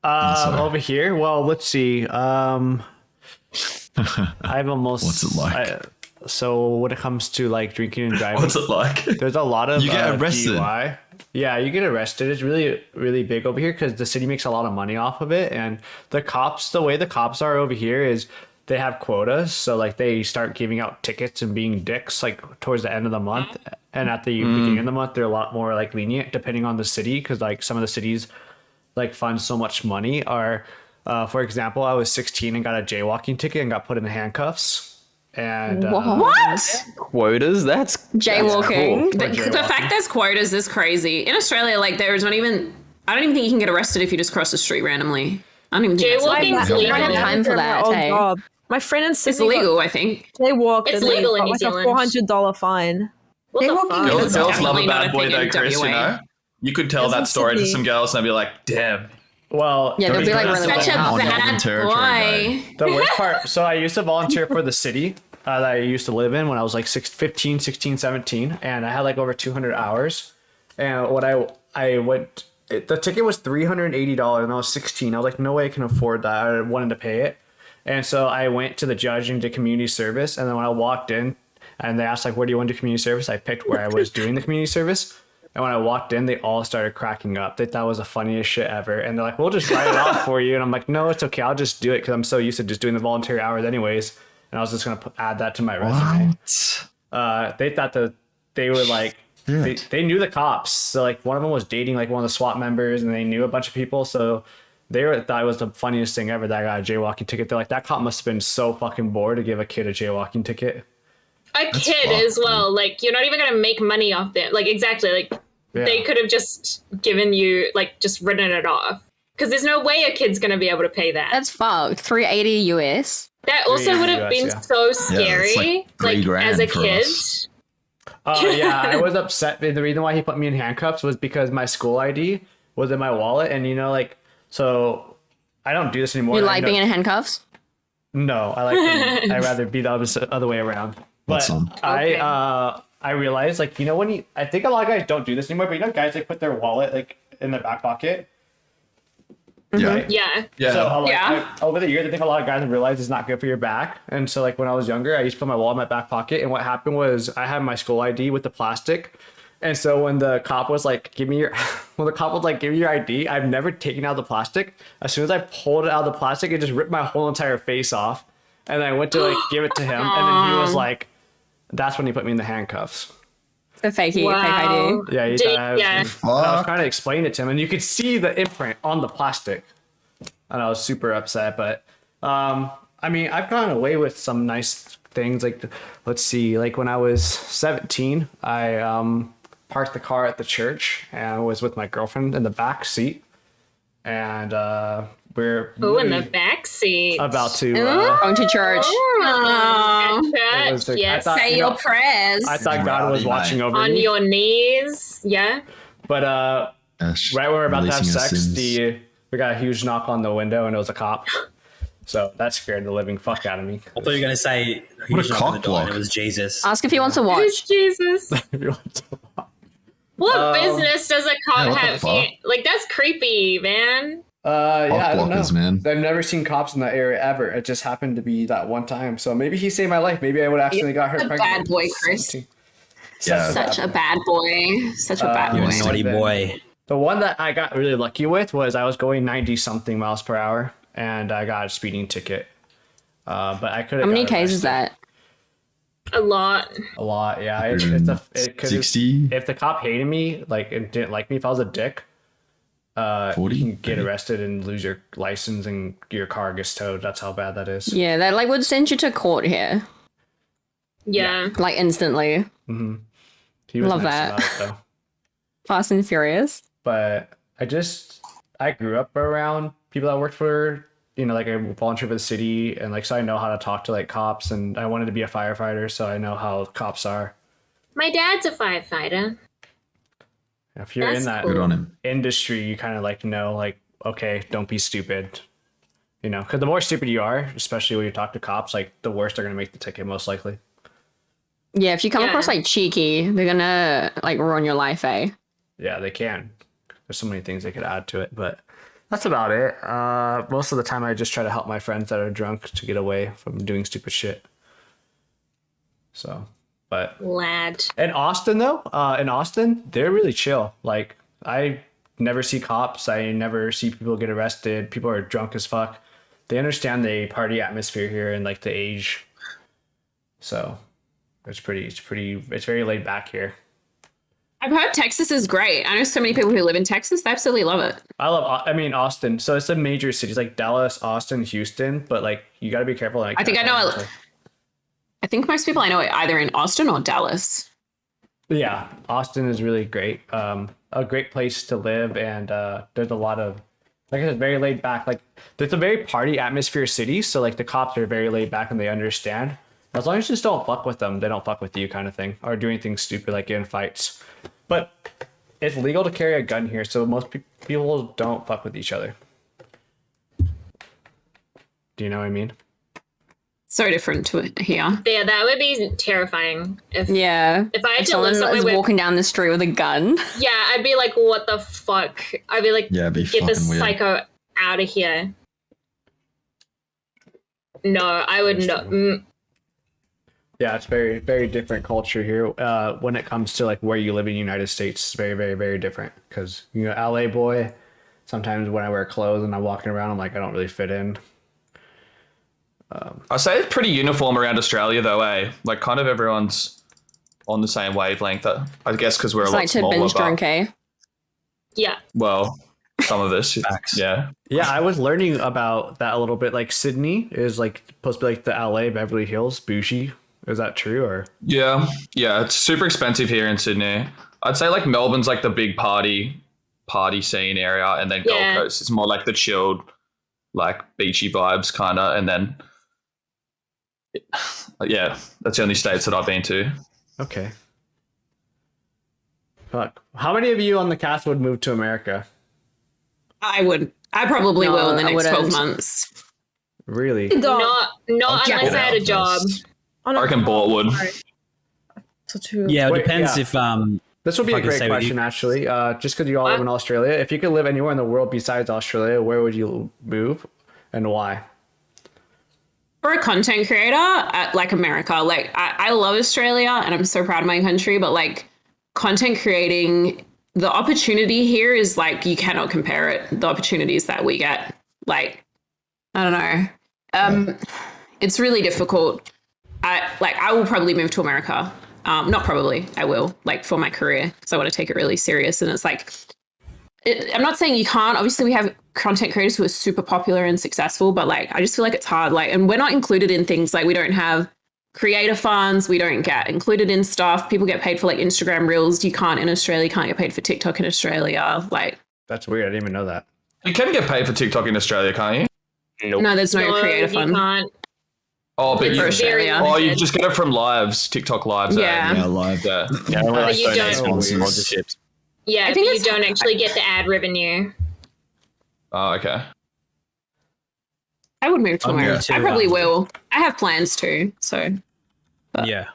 sorry. Over here, well, let's see. I've almost. What's it like? So when it comes to like drinking and driving, What's it like? there's a lot of You get arrested. DUI. Yeah, you get arrested. It's really, really big over here because the city makes a lot of money off of it. And the cops, the way the cops are over here is they have quotas. So like they start giving out tickets and being dicks like towards the end of the month. And at the beginning of the month, they're a lot more like lenient depending on the city because like some of the cities like fund so much money. Or for example, I was 16 and got a jaywalking ticket and got put in handcuffs. And What? Quotas? That's Jaywalking. cool. The fact there's quotas is crazy. In Australia, like there is not even. I don't even think you can get arrested if you just cross the street randomly. I don't even think that's Jaywalking legal. is You don't have legal. time for that, Oh, eh? God. My friend in It's Sydney legal, I think. They walked. It's and they legal in got New like Zealand. a $400 fine. What the Jaywalking fuck? is- Girls love a definitely not bad a boy thing though, in Chris, you WA. know? You could tell Doesn't that story to Sydney- some girls and they'd be like, damn. well, Yeah, they'll be like That's really Such a on well. Northern bad Territory, boy. the worst part, so I used to volunteer for the city that I used to live in when I was like 15, 16, 17, and I had like over 200 hours. And what I went, the ticket was $380 and I was 16. I was like, no way I can afford that. I wanted to pay it. And so I went to the judge and did community service. And then when I walked in and they asked like, where do you want to do community service? I picked where I was doing the community service. And when I walked in, they all started cracking up. They thought it was the funniest shit ever. And they're like, we'll just write it off for you. And I'm like, no, it's okay. I'll just do it because I'm so used to just doing the voluntary hours anyways. and I was just gonna add that to my resume. They thought that they were like they knew the cops. So like one of them was dating like one of the SWAT members, and they knew a bunch of people. So thought it was the funniest thing ever that I got a jaywalking ticket. They're like, that cop must have been so fucking bored to give a kid a jaywalking ticket. That's kid as well. Like, you're not even gonna make money off them. Like, exactly. Like, they could have just given you, like, just written it off. Because there's no way a kid's gonna be able to pay that. That's fucked. $380 US. That also would have been so scary, like as a kid. Yeah, I was upset. The reason why he put me in handcuffs was because my school ID was in my wallet, and like, so I don't do this anymore. You like being in handcuffs? No, I'd rather be the other way around. But I realized, like, when I think a lot of guys don't do this anymore, but guys, they put their wallet like in their back pocket. Right? Yeah. So over the years, I think a lot of guys have realized it's not good for your back. And so like when I was younger, I used to put my wallet in my back pocket. And what happened was I had my school ID with the plastic. And so when the cop was like, give me your ID, I've never taken out the plastic. As soon as I pulled it out of the plastic, it just ripped my whole entire face off. And I went to like give it to him. And then he was like, that's when he put me in the handcuffs. The fake ID. Yeah, I was trying to explain it to him, and you could see the imprint on the plastic. And I was super upset, but I mean, I've gone away with some nice things. Like, let's see, like when I was 17, I parked the car at the church and I was with my girlfriend in the back seat, and we're in the back seat about to going to church. Yes, say your prayers. I thought God was watching over on me. your knees. Yeah. But right when we're about to have sex, we got a huge knock on the window, and it was a cop. So that scared the living fuck out of me. I thought you were going to say what a cock block. It was Jesus. Ask if he wants to watch. Who's Jesus? What business does a cop have? Like, that's creepy, man. I don't know. Man. I've never seen cops in that area ever. It just happened to be that one time. So maybe he saved my life. Maybe I would accidentally got her pregnant. Bad boy, Chris. Yeah. Such a bad boy. Such a bad You're boy. a naughty boy. The one that I got really lucky with was I was going 90 something miles per hour, and I got a speeding ticket. But I could have. How many Ks is that? A lot. A lot, yeah. 60. If the cop hated me, like, and didn't like me, if I was a dick, 40? you can get arrested and lose your license, and your car gets towed. That's how bad that is. Yeah, that like would send you to court here. Yeah. Like instantly. Mm-hmm. He was Love nice that. about it, though. Fast and Furious. But I grew up around people that worked for, like I volunteer for the city, and like, so I know how to talk to like cops, and I wanted to be a firefighter, so I know how cops are. My dad's a firefighter. If you're in that Good on him. industry, you kind of like know, like, okay, don't be stupid, because the more stupid you are, especially when you talk to cops, like the worse they're going to make the ticket, most likely. Yeah, if you come across like cheeky, they're gonna like ruin your life, eh? Yeah, they can. There's so many things they could add to it, but that's about it. Most of the time I just try to help my friends that are drunk to get away from doing stupid shit. So, but Lad. in Austin though, they're really chill. Like, I never see cops. I never see people get arrested. People are drunk as fuck. They understand the party atmosphere here and like the age. So it's very laid back here. I've heard Texas is great. I know so many people who live in Texas. They absolutely love it. I mean, Austin. So it's the major cities like Dallas, Austin, Houston, but like you got to be careful. Like, I think most people I know are either in Austin or Dallas. Yeah, Austin is really great. A great place to live, and there's a lot of, like I said, very laid back. Like, there's a very party atmosphere city, so like the cops are very laid back and they understand. As long as you just don't fuck with them, they don't fuck with you, kind of thing, or doing things stupid like getting fights. But it's legal to carry a gun here, so most people don't fuck with each other. Do you know what I mean? So different to it here. Yeah, that would be terrifying. If I had to live someone somewhere is with, walking down the street with a gun. yeah, I'd be like, what the fuck? I'd be like, Yeah, it'd be get this fucking weird. psycho out of here. No, I would not. Yeah, it's very, very different culture here. When it comes to like where you live in the United States, it's very, very, very different. Because LA boy, sometimes when I wear clothes and I'm walking around, I'm like, I don't really fit in. I say it's pretty uniform around Australia, though, eh? Like, kind of everyone's on the same wavelength. I guess because we're It's a lot like to smaller. binge but- drink, eh? Yeah. Well, some of us, yeah. Yeah, I was learning about that a little bit. Like Sydney is like supposed to be like the LA Beverly Hills bougie. Is that true or? Yeah, it's super expensive here in Sydney. I'd say like Melbourne's like the big party scene area, and then Gold Coast is more like the chilled, like beachy vibes kind of, and then yeah, that's the only states that I've been to. Okay. Fuck. How many of you on the cast would move to America? I would. I probably No, will in the I next 12 wouldn't. months. Really? Not unless I had a job. I reckon Bort would. Yeah, it Wait, depends yeah. if This would be If I a can great say what question, you- actually. Just because you all live in Australia, if you could live anywhere in the world besides Australia, where would you move, and why? For a content creator, like America, like I love Australia and I'm so proud of my country, but like content creating, the opportunity here is like, you cannot compare it. The opportunities that we get, like, I don't know. It's really difficult. I will probably move to America. Not probably, I will, like for my career, because I want to take it really serious. And it's like, I'm not saying you can't. Obviously, we have content creators who are super popular and successful, but like, I just feel like it's hard. Like, and we're not included in things like we don't have creator funds. We don't get included in stuff. People get paid for like Instagram reels. You can't in Australia. You can't get paid for TikTok in Australia. Like, That's weird. I didn't even know that. You can get paid for TikTok in Australia, can't you? no, there's no creator you fund. can't. Oh, but For you, Australia. oh, you just get it from lives, TikTok lives. Yeah. Yeah, live. Yeah. Yeah, only But like you donate don't- sponsorships. Yeah, I but think you it's- don't actually get the ad revenue. Oh, okay. I would move to I'd move America. to, I probably will. I have plans too. So yeah,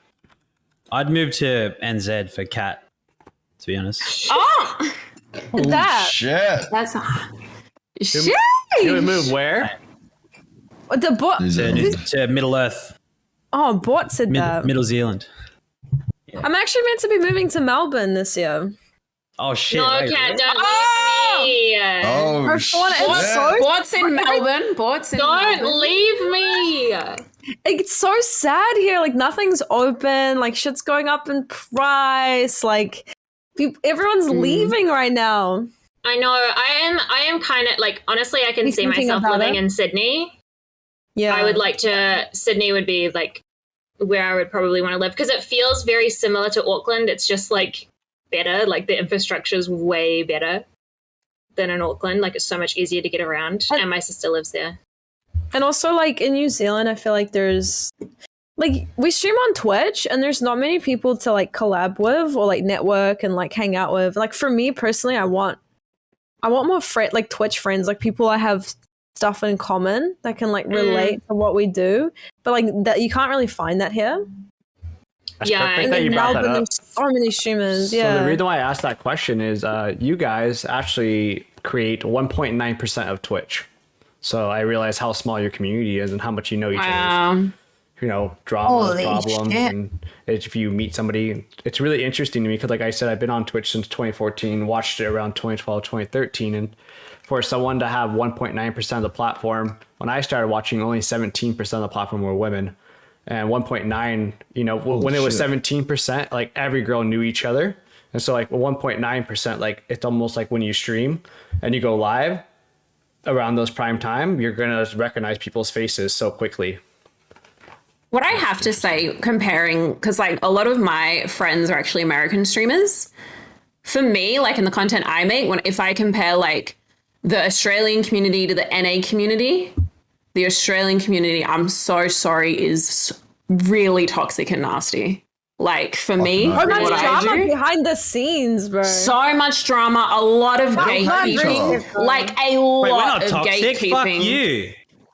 I'd move to NZ for Cat. To be honest, oh, That Shit. that's shit. You would move where? the bot. to Middle Earth, Oh, bot said that. Middle Zealand. I'm actually meant to be moving to Melbourne this year. Oh shit! No, wait, Cat, really? don't leave me. Oh, Her phone is shit. so. Boards in Melbourne. Boards in Don't Melbourne. leave me. It's so sad here. Like nothing's open. Like shit's going up in price. Like everyone's leaving right now. I know. I am kind of like, honestly, I can You see thinking myself about living it? in Sydney. Yeah, I would like to. Sydney would be like where I would probably want to live because it feels very similar to Auckland. It's just like better. Like the infrastructure is way better than in Auckland. Like it's so much easier to get around. And my sister lives there. And also, like in New Zealand, I feel like there's like we stream on Twitch, and there's not many people to like collab with or like network and like hang out with. Like for me personally, I want more like Twitch friends, like people I have stuff in common that can like relate to what we do. But like that, you can't really find that here. That's Yeah, perfect and that you In brought that Melbourne, up. there's so many streamers. So Yeah. the reason why I asked that question is you guys actually create 1.9% of Twitch. So I realize how small your community is and how much you know each other's, dramas, Holy problems, shit. and if you meet somebody, it's really interesting to me because, like I said, I've been on Twitch since 2014, watched it around 2012, 2013, and for someone to have 1.9% of the platform, when I started watching, only 17% of the platform were women, and 1.9, when it was 17%, like every girl knew each other, and so like 1.9%, like it's almost like when you stream and you go live around those prime time, you're gonna recognize people's faces so quickly. What I have to say, comparing, because like a lot of my friends are actually American streamers. For me, like in the content I make, if I compare like the Australian community to the NA community, the Australian community, I'm so sorry, is really toxic and nasty. Like for me, So much what I drama do, behind the scenes, bro. so much drama, a lot of gatekeeping, like a lot Wait, we're not of toxic. gatekeeping. Fuck you.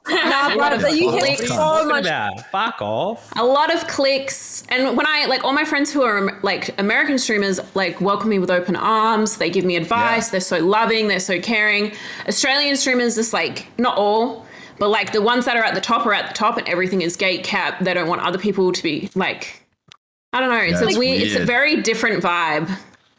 Nah, bro, you clicks. get so Talking much. about fuck off. A lot of clicks. And when I, like, all my friends who are, like, American streamers, like, welcome me with open arms. They give me advice. Yeah. They're so loving. They're so caring. Australian streamers, just, like, not all, but, like, the ones that are at the top and everything is gate capped. They don't want other people to be, like, I don't know. It's Yeah, a it's weird, it's a weird. very different vibe.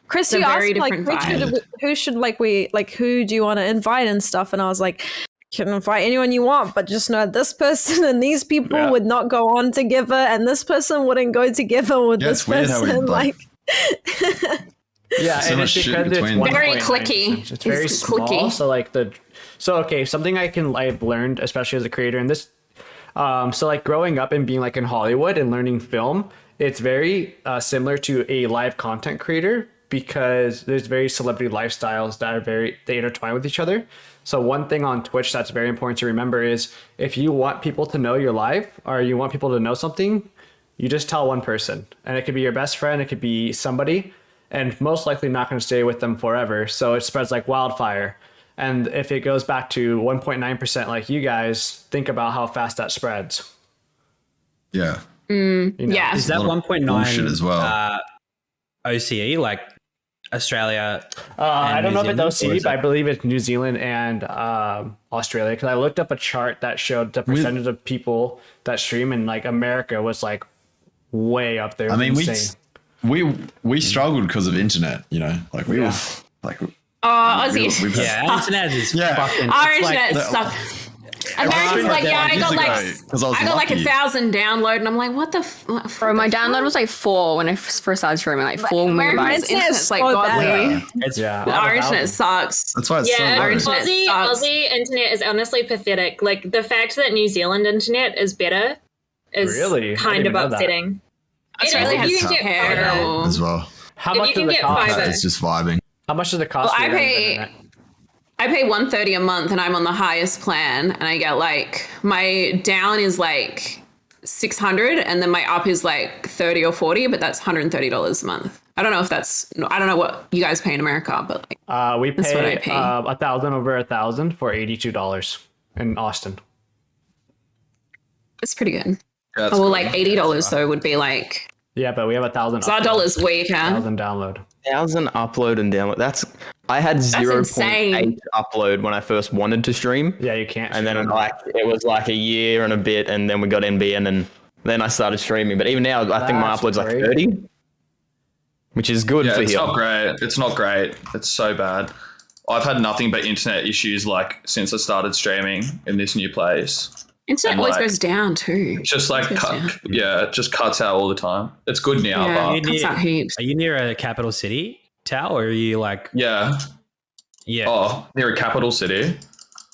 Chris, It's a you asked very like different who vibe. who should like we like who do you want to invite and stuff, and I was like, can invite anyone you want, but just know this person and these people would not go on together, and this person wouldn't go together with this it's weird how person. we, like- Yeah, So and much it's shit because it's between them. Very 1.9%. clicky. It's very It's small. clicky. So like okay, something I've learned, especially as a creator, and this, so like growing up and being like in Hollywood and learning film, it's very similar to a live content creator because there's very celebrity lifestyles that are they intertwine with each other. So one thing on Twitch that's very important to remember is if you want people to know you're live or you want people to know something, you just tell one person, and it could be your best friend, it could be somebody, and most likely not going to stay with them forever. So it spreads like wildfire. And if it goes back to 1.9% like you guys, think about how fast that spreads. Yeah. You know? Yeah. Is that A lot of 1.9 bullshit as well. OCE, like Australia? I and don't know if New it's Zealand, or OC, is but I it- believe it's New Zealand and Australia. Because I looked up a chart that showed the percentage of people that stream in like America was like way up there. It I was mean, insane. we struggled because of internet, you know, like we were like, Oh, Aussie. we've Yeah, our internet is fucking. Our it's like- internet sucks. Americans like, yeah, I got like 1,000 download, and I'm like, what the? Bro, my download was like 4 when I first started streaming, like 4 America's megabytes. internet's like so godly. bad. It's Yeah. Our internet sucks. That's why it's Yeah, so low. internet sucks. Aussie internet is honestly pathetic. Like the fact that New Zealand internet is better is Really? I kind didn't of know that. upsetting. Australia It is. has You can get terrible. as well. How If much you does can it get cost? fiber. It's just vibing. How much does it cost? Well, for I your pay- internet? I pay $130 a month, and I'm on the highest plan, and I get like my down is like 600, and then my up is like 30 or 40, but that's $130 a month. I don't know if that's. I don't know what you guys pay in America, but like We That's what I pay pay. 1,000 over 1,000 for $82 in Austin. it's pretty good. Yeah, Oh, well, like $80 though would be like. Yeah, but we have 1,000. So our dollar's weaker. 1,000 download. 1,000 upload and download. I had 0.8 insane. upload when I first wanted to stream. Yeah, you can't. And then stream. it was like a year and a bit, and then we got NBN, and then I started streaming. But even now, I think my That's upload's like great. 30, which is good Yeah, for it's here. not great. It's not great. It's so bad. I've had nothing but internet issues like since I started streaming in this new place. Internet And, always like, goes down too. It's just like Goes down. it just cuts out all the time. It's good now, Yeah, but it cuts out heaps. Are you near a capital city, Tao, or are you like? yeah. Yeah, Oh, near a capital city,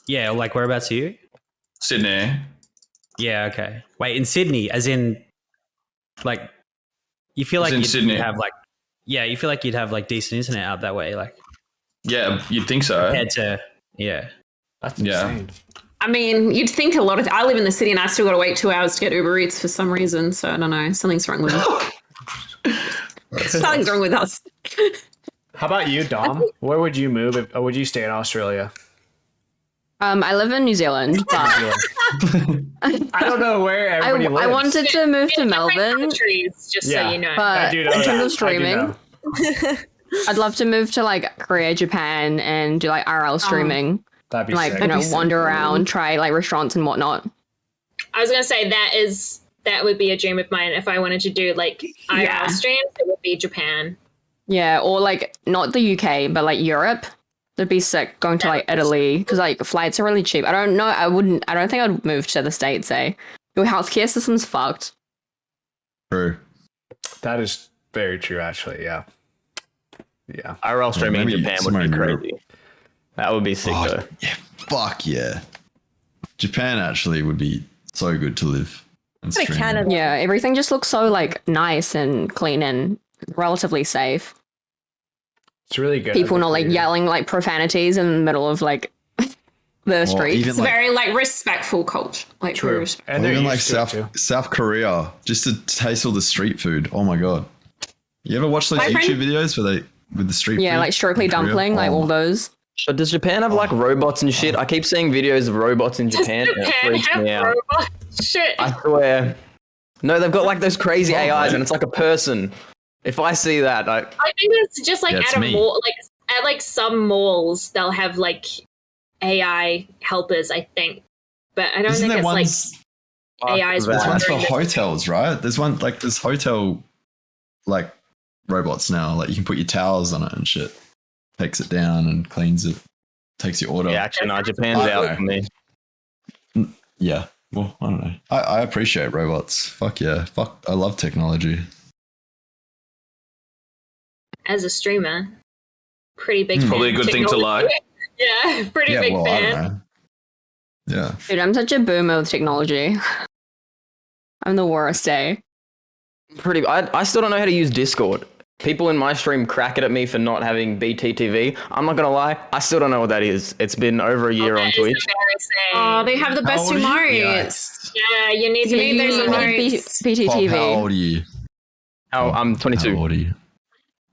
yeah. Like whereabouts are you? Sydney. Yeah, okay. Wait, in Sydney, as in, like, you feel As like in you'd Sydney. have like, yeah, you feel like you'd have like decent internet out that way, like Yeah, you'd think so. compared to, yeah. That's Yeah. insane. I mean, you'd think a lot of. I live in the city, and I still got to wait 2 hours to get Uber Eats for some reason. So I don't know. Something's wrong with Something's wrong with us. How about you, Dom? Where would you move? Or would you stay in Australia? I live in New Zealand, but I don't know where I everybody lives. wanted to move to Different Melbourne, countries, just Yeah. so you know. but do know in terms that. of I do streaming, know. I'd love to move to like Korea, Japan, and do like RL streaming, That'd be like sick. you know, That'd be so wander cool. around, try like restaurants and whatnot. I was gonna say that would be a dream of mine if I wanted to do like IRL Yeah. streams. It would be Japan. Yeah, or like not the UK, but like Europe. That'd be sick going to like Italy because like flights are really cheap. I don't know. I don't think I'd move to the States. Your healthcare system's fucked. True. That is very true, actually. Yeah. Yeah. IRL streaming in maybe Japan would somewhere be in Europe. crazy. That would be sick Oh, though. yeah. Fuck yeah. Japan actually would be so good to live. And Go to stream. Canada. Yeah, everything just looks so like nice and clean and relatively safe. It's really good. People as a not like creator. yelling like profanities in the middle of like the streets. even It's like, very like respectful culture. Like very True. respectful. And or they're even like used to it, too. South Korea, just to taste all the street food. Oh my god. You ever watch those My YouTube friend- videos where they with the street Yeah, food? like Strictly in Korea? Dumpling, like Oh all my- those. But does Japan have like robots and shit? I keep seeing videos of robots in Japan. and it Japan freaks have me out. robots. Shit. I swear. No, they've got like those crazy AIs, and it's like a person. If I see that, I think it's just like Yeah, it's at a me. mall, like at like some malls, they'll have like AI helpers. I think, but I don't Isn't think there it's ones? like AI's There's There's ones for wandering the- hotels, right? There's one like there's hotel like robots now. Like you can put your towels on it and shit. Takes it down and cleans it. Takes your order. yeah, actually, no, Japan's I out know. for me. Yeah. Well, I don't know. I appreciate robots. Fuck yeah. Fuck. I love technology. As a streamer, pretty big fan. Probably a of good thing to technology. like. Yeah, pretty Yeah. big Well, I fan. don't know. Yeah. Dude, I'm such a boomer with technology. I'm the worst, eh? I still don't know how to use Discord. People in my stream crack it at me for not having BTTV. I'm not gonna lie, I still don't know what that is. It's been over a year on That is Twitch. embarrassing. Oh, they have the best How old are you? emotes. Yeah, you need You need those to. emotes. Bob, PTTV. how old are you? Oh, I'm How 22. old are you?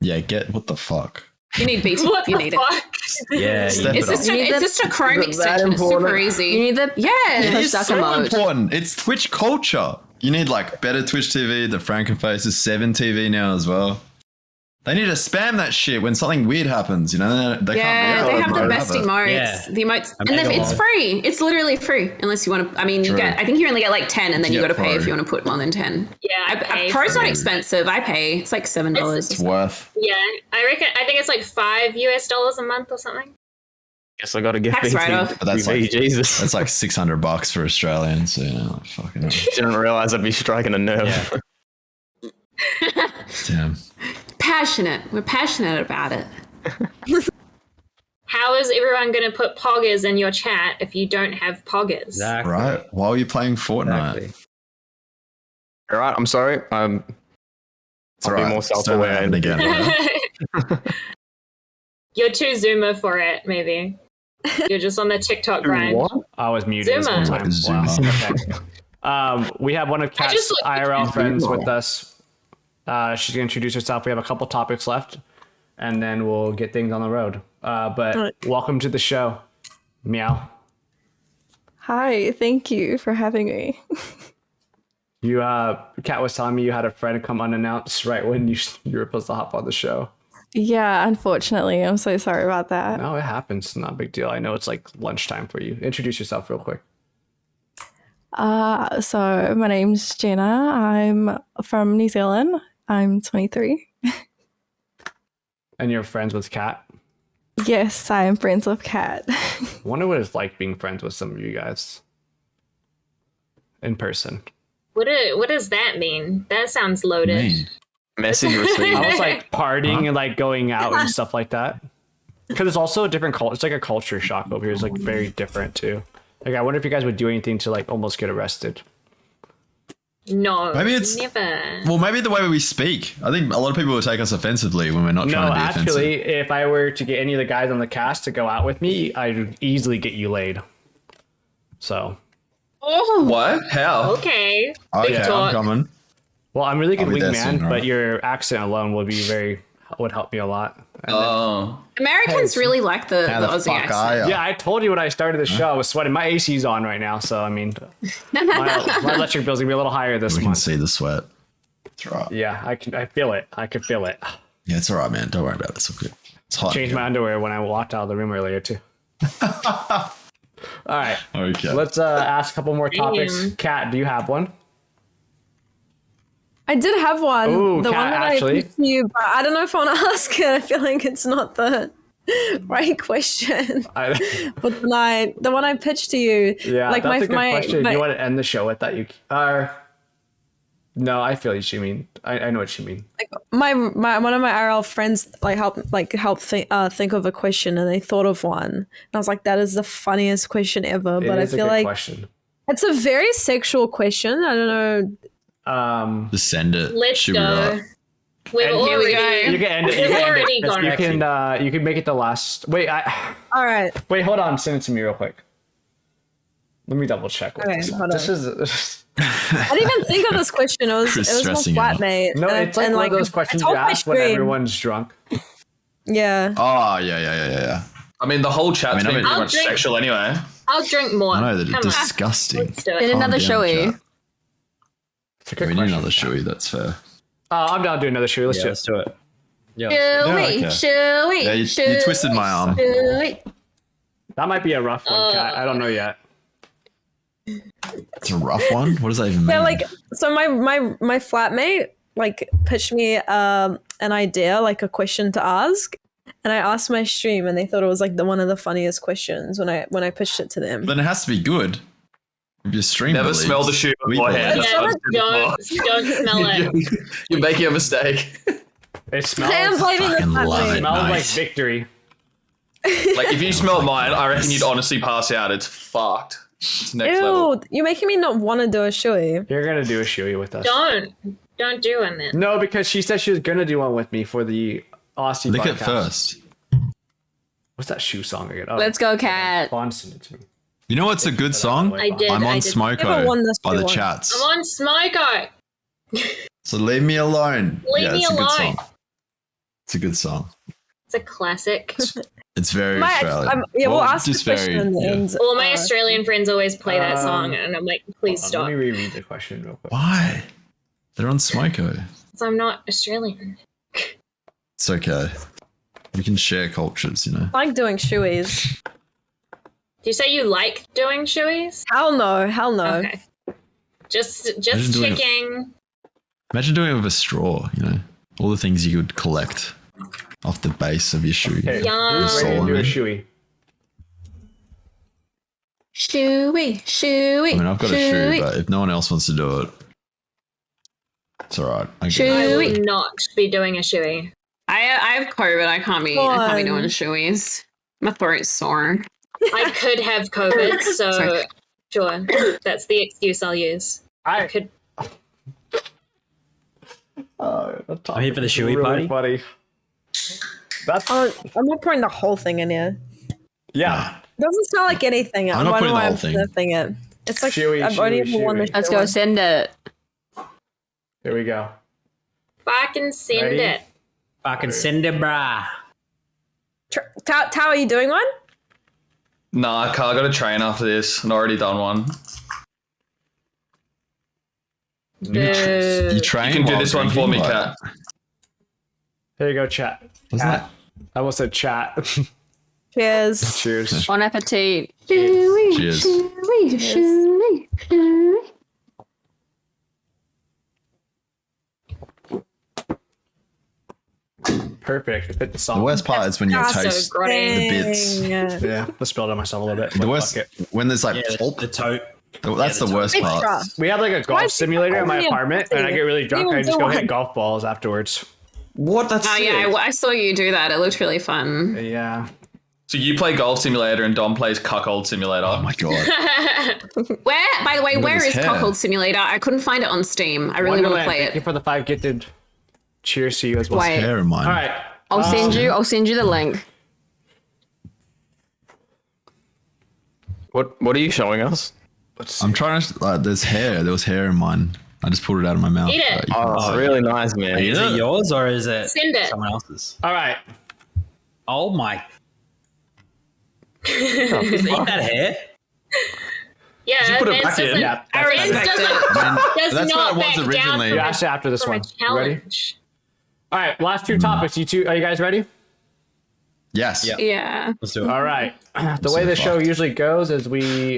Yeah. What the fuck? You need BT. What You the need it. fuck? Yeah, Step It's it up. just, You need it's the- just a Chrome that extension. It's super important? easy. You need the Yeah. It push is duck so emote. important. It's Twitch culture. You need like better Twitch TV, the Frankenfaces, 7 TV now as well. They need to spam that shit when something weird happens. You know, they Yeah, can't. they have the best it. emotes. Yeah. The emotes, A and mega it's one. free. It's literally free, unless you want to. I mean, you True. get. I think you only get like 10, and then you Yeah, got to pay Pro. if you want to put more than 10. Yeah, I pay. Pro's not True. expensive. I pay. It's like $7. It's worth. Yeah, I think it's like $5 a month or something. Guess I gotta get Tax write-off. But that's like Jesus. that's like $600 for Australians. So, you know, like, fucking hell. Didn't realize I'd be striking a nerve. Yeah. Damn. Passionate. We're passionate about it. How is everyone going to put poggers in your chat if you don't have poggers? Exactly. Right? While you're playing Fortnite. Exactly. All right, I'm sorry. It's I'll be alright. more It's not self-aware. happening again. Right? You're too Zoomer for it, maybe. You're just on the TikTok grind. What? I was muted this whole Zoomer. time. Zoomer. Wow. Okay. We have one of Kat's just looked at IRL you. friends with us. She's going to introduce herself. We have a couple topics left, and then we'll get things on the road. But Alright. welcome to the show. Meow. Hi, thank you for having me. You, Kat was telling me you had a friend come unannounced right when you were supposed to hop on the show. Yeah, unfortunately, I'm so sorry about that. No, it happens. It's not a big deal. I know it's like lunchtime for you. Introduce yourself real quick. So my name's Jenna. I'm from New Zealand. I'm 23. And you're friends with Kat. Yes, I am friends with Kat. I wonder what it's like being friends with some of you guys in person. What does that mean? That sounds loaded. Man. Message received. I was like partying and like going out and stuff like that. Because it's also a different culture. It's like a culture shock over here. It's like very different too. Like I wonder if you guys would do anything to like almost get arrested. No, Maybe it's- never. Well, maybe the way we speak. I think a lot of people will take us offensively when we're not No, trying to be actually, offensive. if I were to get any of the guys on the cast to go out with me, I'd easily get you laid. So, Oh, What? How? okay. Okay, Big I'm talk. coming. well, I'm really good I'll be there wingman, soon, but alright. your accent alone would help me a lot. And then- Oh. Americans really like the How the Aussie fuck accent. are ya? yeah, I told you when I started the show, I was sweating. My AC's on right now, so I mean, my electric bill's gonna be a little higher this We can month. see the sweat. It's all right. Yeah, I feel it. I can feel it. Yeah, it's all right, man. Don't worry about it. It's all good. It's hot. Changed my underwear when I walked out of the room earlier too. All right, Okay. let's ask a couple more topics. Damn. Kat, do you have one? I did have one. Ooh, the Kat, one that actually. I pitched to you, but I don't know if I want to ask it. I feel like it's not the right question. I, But the one I pitched to you, yeah, like that's a good question. my- Do you want to end the show with that? You are. No, I feel what you mean. I know what you mean. my one of my IRL friends helped think of a question, and they thought of one, and I was like, that is the funniest question ever. But It I is a feel good like question. it's a very sexual question. I don't know. Just send it. Let's Should be go. right. We've And here we already. go. You can end it. You We've can, end already it. gone. You can make it the last. Wait, All right. wait. Hold on. Send it to me real quick. Let me double check. What Okay, this is. hold This on. is. I didn't even think of this question. It was Chris my stressing out. flatmate. No, and it's like one of those questions you ask when everyone's drunk. Yeah. Oh, yeah. I mean, the whole chat's I mean, been pretty I'll much drink- sexual anyway. I'll drink more. I know that Come it's on. disgusting. Let's do Did it. another Calm down, showy. chat. It's a good We need question. another shoey. That's fair. I'm down to do another show. Let's Yeah, do let's it. do it. Yeah. Shall we? okay. Shall we? Yeah, you twisted my arm. Shall we? That might be a rough one, Kat. I don't know yet. It's a rough one. What does that even mean? Yeah, so my flatmate pitched me an idea, like a question to ask, and I asked my stream, and they thought it was like one of the funniest questions when I pitched it to them. Then it has to be good. If you stream, Never believes, smell the shoe we beforehand. believe. Yeah, don't smell it. You're making a mistake. It smells. I am blaming the Fucking fat love lady. it. Smells like Nice. victory. Like if you smell mine, I reckon you'd honestly pass out. It's fucked. It's next level. Ew, you're making me not want to do a shoey. You're gonna do a shoey with us. Don't do one then. No, because she said she was gonna do one with me for the Aussie Lick it podcast. first. What's that shoe song again? Oh, Let's go, Cat. Fawn sent it to me. You know what's a good song? I did. I'm I on did. Never won Smoko this by the one. chats. I'm on Smoko. So leave me alone. Leave me it's a good alone. song. It's a good song. It's a classic. It's very Australian. We'll Well, ask the just question very- in the yeah. end. All my Australian friends always play that song, and I'm like, please Hold on, stop. let me reread the question real quick. Why? They're on Smoko. Because I'm not Australian. It's okay. We can share cultures, you know. I like doing shoeys. Do you say you like doing shoeys? Hell no, hell no. Okay. Just Imagine doing it- checking. Imagine doing it with a straw, you know. All the things you could collect off the base of your shoe. Okay, Yum. who's ready to Soul do a in. shoey? Shoey. I mean, I've got a shoe, but if no one else wants to do it, it's all right. I get I it. will not be doing a shoey. I have COVID. I can't be doing shoeies. My throat's sore. I could have COVID, so Sorry. sure, that's the excuse I'll use. I could. I'm here for the shoey Really party. funny. That's I'm not putting the whole thing in here. yeah. It doesn't smell like anything. I'm not Why putting do the I whole have thing. sniffing it? It's like Shoey, I've only shoey, ever won the shoey. Let's go. Send it. Here we go. Fucking send Ready? it. Fucking send it, brah. Tao, are you doing one? Nah, I got to train after this, and I already done one. You train. You can do while this one for me, drinking, Kat. Here you go, chat. Wasn't that? I almost said chat. Cheers. Cheers. Bon appetit. Cheers. Perfect. It fit the song. The worst part is when you so taste the grotty. bits. Yeah, I spilled on myself a little bit. The but worst fuck it. when there's like Yeah, pulp. the tote. That's the the worst Extra. part. We have like a Why golf is it simulator in my only a apartment, and I get really drunk. Even I just do go hit one. golf balls afterwards. What? That's Oh sick. yeah, I saw you do that. It looked really fun. Yeah. So you play Golf Simulator and Dom plays Cuckold Simulator. Oh my god. Where, by the way, Look at where his is hair. Cuckold Simulator? I couldn't find it on Steam. I really want to Wonderland, play thank you it. for the 5 gifted. Cheers to you as well. Wait. Hair in mine. All right. I'll send you the link. What are you showing us? I'm trying to. There's hair. There was hair in mine. I just pulled it out of my mouth. Eat it. but you can't Oh, see. really nice, man. Is it yours or is it Send it. someone else's? All right. Oh my. Is eat that hair? Yeah, put it Vince back in? doesn't. Yeah, that's Vince perfect. doesn't. I mean, Does that's not what it was back originally. down You from asked after this from one. a You ready? challenge. All right. Last 2 topics. You two. Are you guys ready? Yes. Yeah. Yeah. Let's do it. All right. The So way the show fucked. usually goes is we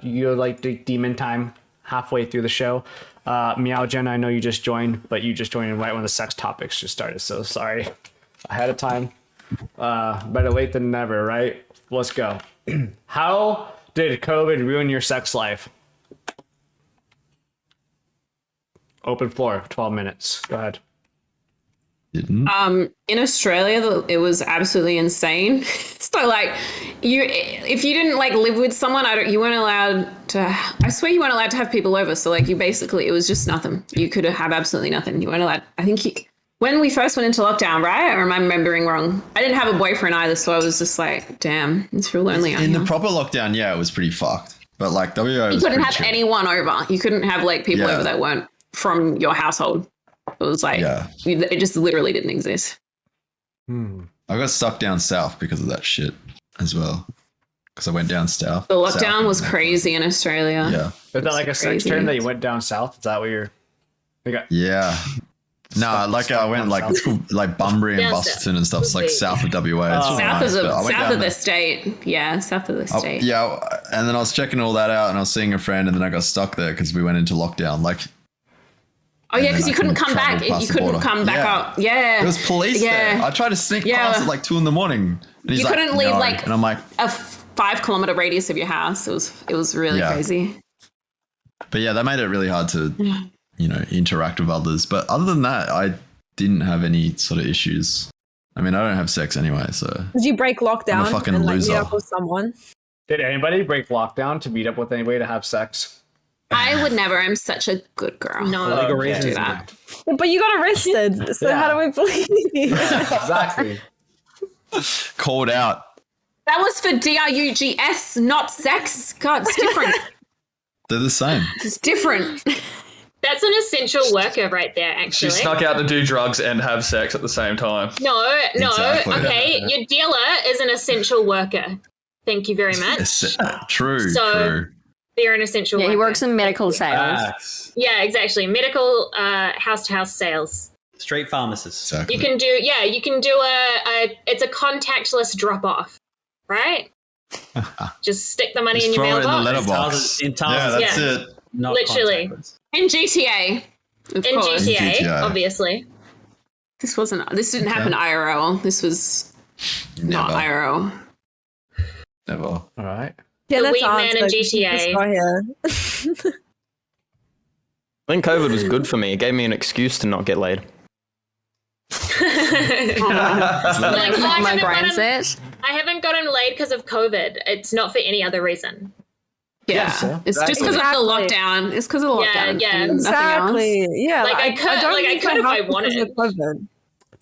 you like do demon time halfway through the show. Meow Jen, I know you just joined, but you just joined right when the sex topics just started. So sorry ahead of time. Better late than never, right? Let's go. How did COVID ruin your sex life? Open floor, 12 minutes. Go ahead. Didn't. In Australia, it was absolutely insane. So, like, if you didn't like live with someone, you weren't allowed to. I swear, you weren't allowed to have people over. So, like, it was just nothing. You could have absolutely nothing. You weren't allowed. I think when we first went into lockdown, right? Or am I remembering wrong? I didn't have a boyfriend either, so I was just like, damn, it's real lonely out In here. the proper lockdown, yeah, it was pretty fucked. But like WO You was couldn't pretty have chill. anyone over. You couldn't have like people Yeah. over that weren't from your household. It was like Yeah. it just literally didn't exist. I got stuck down south because of that shit as well. Because I went down south. The lockdown south was and- crazy in Australia. Yeah. Is that like a sex crazy. term that you went down south? Is that what you're? You got Yeah. No, like I went like it's called like Bunbury and Down Busselton and stuff. It's like south of WA. It's Oh. really South nice, of but I went south down of there. the state. Yeah, south of the Oh, state. yeah, and then I was checking all that out, and I was seeing a friend, and then I got stuck there because we went into lockdown. Like Oh yeah, and because then you I couldn't couldn't come back. travel past You the couldn't border. come back Yeah. up. Yeah. there was police Yeah. there. I tried to sneak Yeah. past at like 2 a.m. And he's You like, couldn't leave "No." like and I'm like, a 5 kilometer radius of your house. It was really Yeah. crazy. But yeah, that made it really hard to, interact with others. But other than that, I didn't have any sort of issues. I mean, I don't have sex anyway, so. Did you break lockdown I'm a fucking and loser. meet up with someone? Did anybody break lockdown to meet up with anybody to have sex? I would never. I'm such a good girl. No. I would Okay. do that. But you got arrested, so how do we believe you? Exactly. Called out. That was for drugs, not sex. God, it's different. They're the same. It's different. That's an essential worker right there, She actually. snuck out to do drugs and have sex at the same time. No, Exactly. okay. Your dealer is an essential worker. Thank you very much. True, So- true. They're an essential Yeah, worker. he works in medical sales. Facts. Yeah, exactly. Medical house-to-house sales. Street pharmacist. Exactly. You can do it's a contactless drop-off, right? Just stick the money Just in your throw it in the mailbox. letterbox. In tiles, Yeah, that's Yeah. it. not Literally. contactless. In GTA. Of In course. GTA, GTA. obviously. This didn't happen IRL. This was not Never. IRL. Never. All right. Yeah, The that's weed man in answered. GTA. Just go here. I think COVID was good for me. It gave me an excuse to not get laid. Like, My brain set. I haven't gotten laid because of COVID. It's not for any other reason. Yeah. so. It's just because of the Exactly. lockdown. It's because of the Yeah, lockdown. yeah. and nothing else. Exactly. Yeah. Like, I could- don't like, I think could if I have because of wanted. COVID.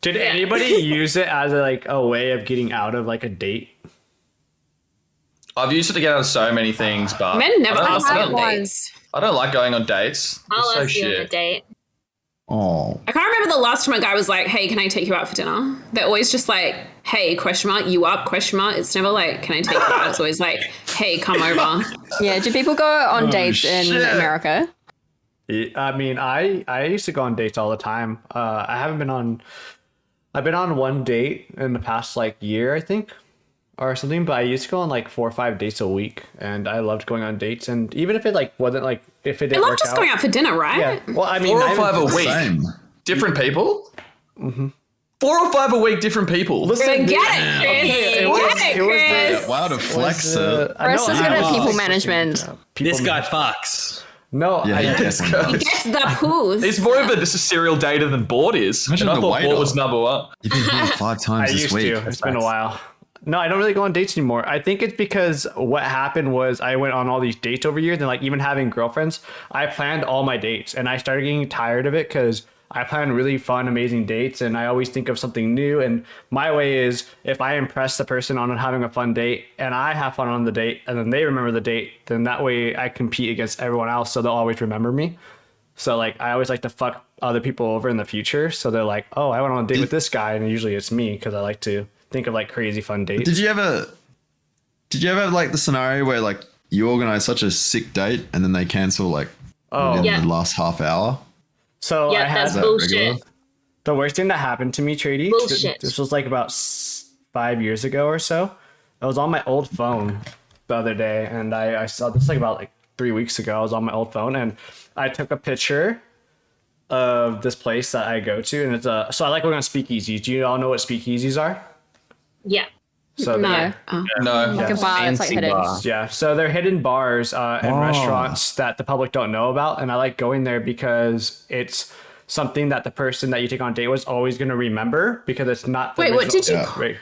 Did anybody use it as a way of getting out of like a date? I've used it to get out of so many things, but Men never I don't, ask me I on don't, dates. I don't like going on dates. I'll It's so ask you on a shit. date. Oh. I can't remember the last time a guy was like, "Hey, can I take you out for dinner?" They're always just like, "Hey, question mark, you up? Question mark." It's never like, "Can I take you out?" It's always like, "Hey, come over." Yeah, do people go on dates in shit. America? I mean, I used to go on dates all the time. I've been on one date in the past year, I think, or something. But I used to go on 4 or 5 dates a week, and I loved going on dates. And even if it wasn't if it I didn't love work just out, going out for dinner, right? yeah. Well, I mean, 4 I or 5 a haven't- week. Same. Different people? Mm-hmm. 4 or 5 a week, different people. Get it, Chris. It was- Get it was it, Chris. Wow, to flex it. Chris is good at people People management. This guy fucks. No, Yeah, I he didn't. definitely does. Gets the poos. It's more of a serial dater than board is. Imagine and I the thought waiter. board was number one. You've been here 5 I times this used week. to. It's been a while. No, I don't really go on dates anymore. I think it's because what happened was I went on all these dates over years, and even having girlfriends, I planned all my dates, and I started getting tired of it because I plan really fun, amazing dates, and I always think of something new. And my way is if I impress the person on having a fun date, and I have fun on the date, and then they remember the date, then that way I compete against everyone else, so they'll always remember me. So I always like to fuck other people over in the future, so they're like, oh, I went on a date with this guy, and usually it's me because I like to think of crazy fun dates. Did you ever have the scenario where you organize such a sick date and then they cancel within Yeah. the last half hour? So Yeah, I had that's that bullshit. regular? the worst thing that happened to me, Trady. Bullshit. This was about 5 years ago or so. I was on my old phone the other day, and I saw this about 3 weeks ago. I was on my old phone, and I took a picture of this place that I go to, and so I like going on speakeasies. Do you all know what speakeasies are? Yeah. So No. they're- Oh. No. Like a bar that's Fancy hidden. bar. Yeah, so they're hidden bars and restaurants that the public don't know about, and I like going there because it's something that the person that you take on a date was always going to remember because it's not. The Wait, what original- did you Yeah. call- Right.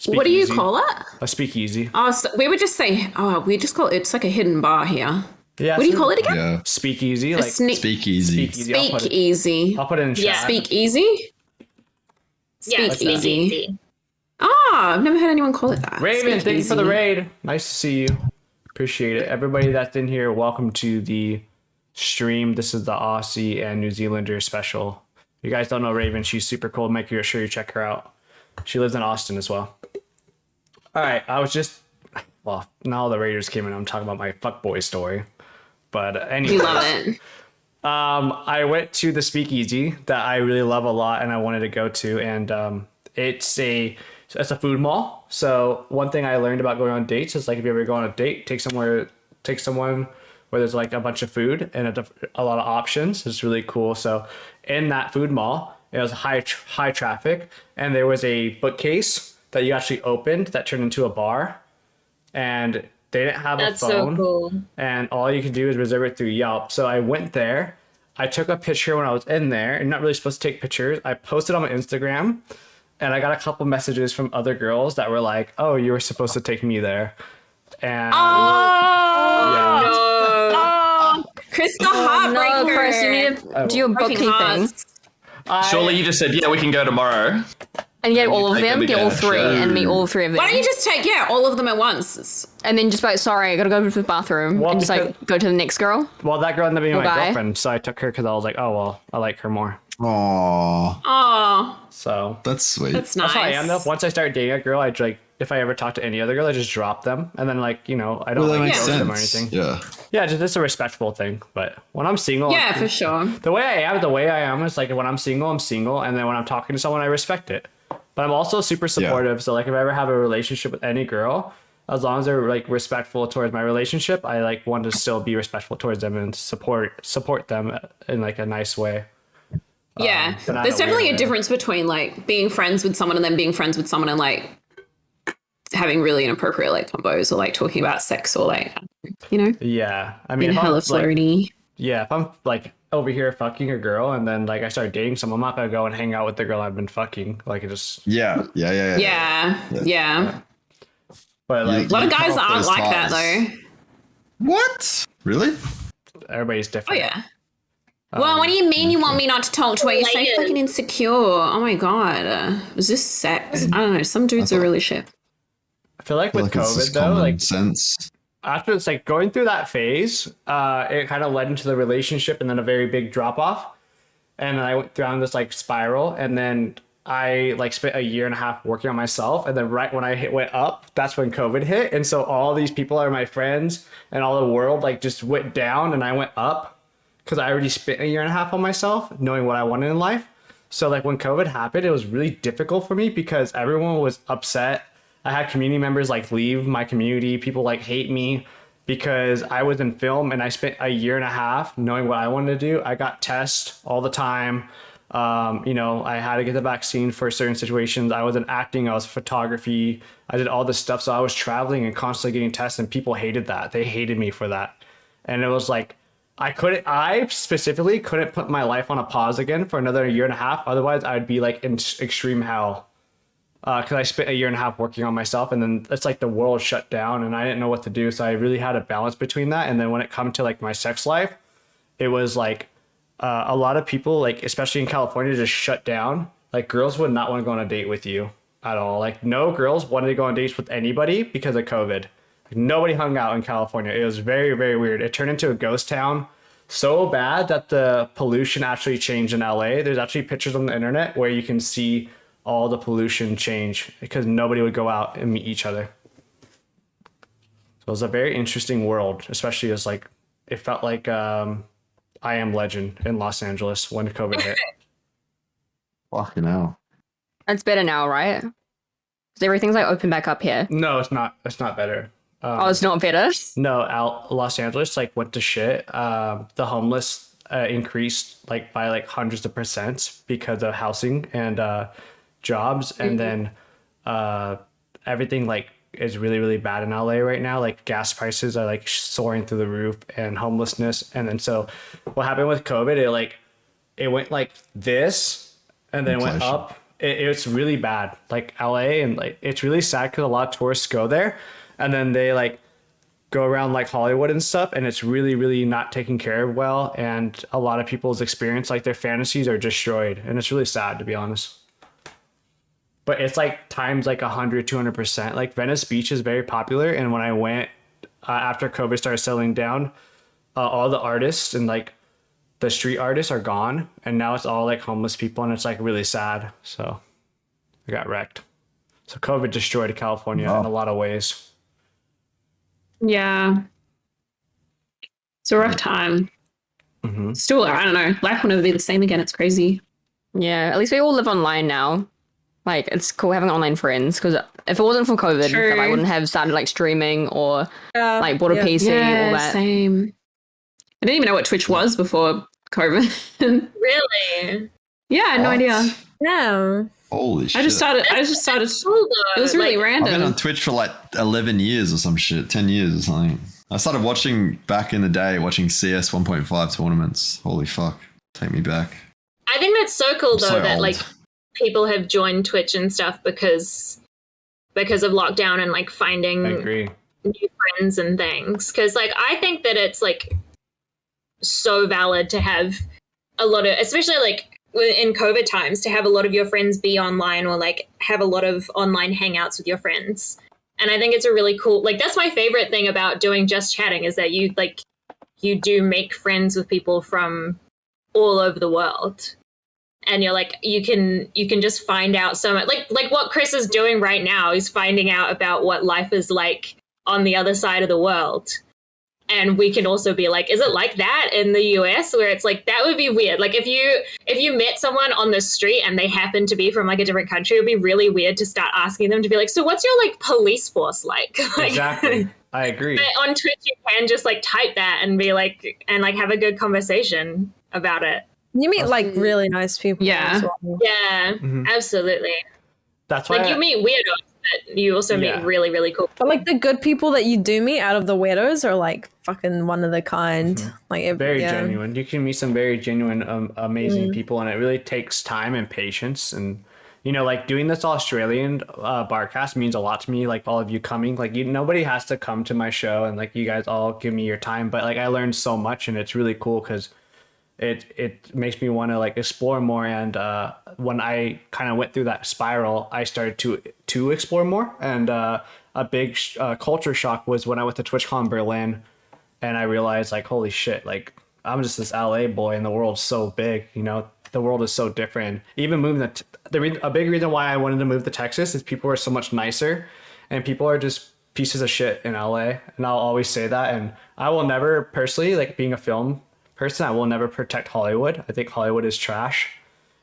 What do you Speakeasy. call it? A speakeasy. Oh, so we would just say, we just call it, it's like a hidden bar here. Yeah. What do you call it again? Yeah. Speakeasy. A sneak. Speakeasy. Speakeasy. I'll put Speak it- easy. I'll put it in chat. Yeah. Speak easy? Yeah, Speak easy. easy. Ah, I've never heard anyone call it that. Raven, Speak thank you for the easy. raid. Nice to see you. Appreciate it. Everybody that's in here, welcome to the stream. This is the Aussie and New Zealander special. If you guys don't know Raven, she's super cool. Make sure you check her out. She lives in Austin as well. All right, now the Raiders came in. I'm talking about my fuckboy story. But anyway. We love it. I went to the speakeasy that I really love a lot and I wanted to go to, and it's a food mall. So one thing I learned about going on dates is if you ever go on a date, take someone where there's a bunch of food and a lot of options. It's really cool. So in that food mall, it was high traffic, and there was a bookcase that you actually opened that turned into a bar, and They didn't have That's a phone, so cool. and all you could do is reserve it through Yelp. So I went there. I took a picture when I was in there, and not really supposed to take pictures. I posted on my Instagram, and I got a couple messages from other girls that were like, "Oh, you were supposed to take me there." And Chris the heartbreaker. No, Chris, you need to do your bookkeeping. Surely you just said, yeah, we can go tomorrow. And get all of Take them, them get all again. three, and meet all three of them. Why don't you just take all of them at once? And then just be like, sorry, I gotta go to the bathroom, Well, and just like because- go to the next girl. Well, that girl ended up being my guy. girlfriend, so I took her because I was like, "Oh well, I like her more." Oh, Oh, So that's sweet. that's nice. that's how I am though. Once I start dating a girl, I like if I ever talk to any other girl, I just drop them, and then like I don't Well, that like makes ghost them or sense. anything. Yeah. Yeah, just it's a respectful thing. But when I'm single, Yeah, for sure. the way I am is like when I'm single, and then when I'm talking to someone, I respect it. But I'm also super supportive. So like if I ever have a relationship with any girl, as long as they're like respectful towards my relationship, I like want to still be respectful towards them and support them in like a nice way. Yeah, but not there's a definitely weird a way. difference between like being friends with someone and then being friends with someone and like having really inappropriate like combos or like talking about sex or like Yeah, I mean, being if I'm, hella like, flirty. yeah, if I'm like over here fucking a girl and then like I start dating someone, I'm not gonna go and hang out with the girl I've been fucking. Like it just, Yeah. Yeah. but like A lot of You cut guys off aren't those like that ties. though. What? Really? everybody's Oh different. yeah. Well, what do you mean you want me not to talk to her? You're so Like it. fucking insecure. Oh my god. Was this sex? I don't know. Some dudes are really shit. I feel like I feel with like it's COVID just though, common like sense. after it's like going through that phase, it kind of led into the relationship and then a very big drop off. And then I went down this like spiral, and then I like spent a year and a half working on myself. And then right when I went up, that's when COVID hit. And so all these people are my friends, and all the world like just went down, and I went up because I already spent a year and a half on myself, knowing what I wanted in life. So like when COVID happened, it was really difficult for me because everyone was upset. I had community members like leave my community. People like hate me because I was in film and I spent a year and a half knowing what I wanted to do. I got tests all the time. I had to get the vaccine for certain situations. I was in acting, I was photography. I did all this stuff. So I was traveling and constantly getting tests, and people hated that. They hated me for that. And it was like, I specifically couldn't put my life on a pause again for another year and a half. Otherwise I'd be like in extreme hell. Because I spent a year and a half working on myself, and then it's like the world shut down and I didn't know what to do. So I really had a balance between that. And then when it come to like my sex life, it was like a lot of people, like especially in California, just shut down. Like girls would not want to go on a date with you at all. Like no girls wanted to go on dates with anybody because of COVID. Like, nobody hung out in California. It was very, very weird. It turned into a ghost town so bad that the pollution actually changed in LA. There's actually pictures on the internet where you can see all the pollution change because nobody would go out and meet each other. So it was a very interesting world, especially as like it felt like I Am Legend in Los Angeles when COVID hit. Fucking hell. It's better now, right? 'Cause everything's like open back up here. No, it's not. It's not better. Oh, it's not better. No, Los Angeles like went to shit. The homeless increased like by like hundreds of % because of housing and jobs, and then everything like is really, really bad in LA right now. Like gas prices are like soaring through the roof, and homelessness. And then so what happened with COVID, it went like this and then went Inflation. up. It's really bad, like LA, and like it's really sad because a lot of tourists go there and then they like go around like Hollywood and stuff, and it's really, really not taken care of well, and a lot of people's experience, like their fantasies are destroyed, and it's really sad, to be honest. But it's like times like 100, 200%. Like Venice Beach is very popular, and when I went after COVID started settling down, all the artists and like the street artists are gone, and now it's all like homeless people, and it's like really sad. So I got wrecked. So COVID destroyed California in a lot of ways. Yeah. It's a rough time. Still, I don't know. Life will never be the same again. It's crazy. Yeah, at least we all live online now. Like, it's cool having online friends, because if it wasn't for COVID, True. then I wouldn't have started like streaming or like bought a PC, all that. Same. I didn't even know what Twitch was before COVID. Really? Yeah, I had no idea. Yeah. Holy shit. I just started. Cool, though. It was really Like, I've been random. on Twitch for like 11 years or some shit, 10 years or something. I started watching back in the day, watching CS 1.5 tournaments. Holy fuck. Take me back. I think that's so cool though So that old. like people have joined Twitch and stuff because of lockdown and like I finding agree. new friends and things. Because like I think that it's like so valid to have a lot of, especially like in COVID times, to have a lot of your friends be online or like have a lot of online hangouts with your friends. And I think it's a really cool, like that's my favorite thing about doing Just Chatting is that you do make friends with people from all over the world. And you're like, you can just find out so much, like what Chris is doing right now is finding out about what life is like on the other side of the world. And we can also be like, is it like that in the US, where it's like, that would be weird. Like if you met someone on the street and they happen to be from like a different country, it would be really weird to start asking them to be like, so what's your like police force like? Like, Exactly. I agree. but on Twitch you can just like type that and be like, and like have a good conversation about it. You meet like really nice people. Yeah. as well. Yeah, absolutely. That's why Like you meet weirdos, but you also Yeah. meet really, really cool. But like the good people that you do meet out of the weirdos are like fucking one of the kind. Like very yeah. genuine. You can meet some very genuine, amazing people, and it really takes time and patience. And you know, like doing this Australian Barcast means a lot to me. Like all of you coming, like nobody has to come to my show, and like you guys all give me your time. But like I learned so much, and it's really cool because it makes me want to like explore more. And when I kind of went through that spiral, I started to explore more. And a big culture shock was when I went to TwitchCon Berlin, and I realized like, holy shit, like I'm just this LA boy, and the world's so big. You know, the world is so different. Even moving a big reason why I wanted to move to Texas is people are so much nicer, and people are just pieces of shit in LA. And I'll always say that. And I will never personally, like being a film person, I will never protect Hollywood. I think Hollywood is trash.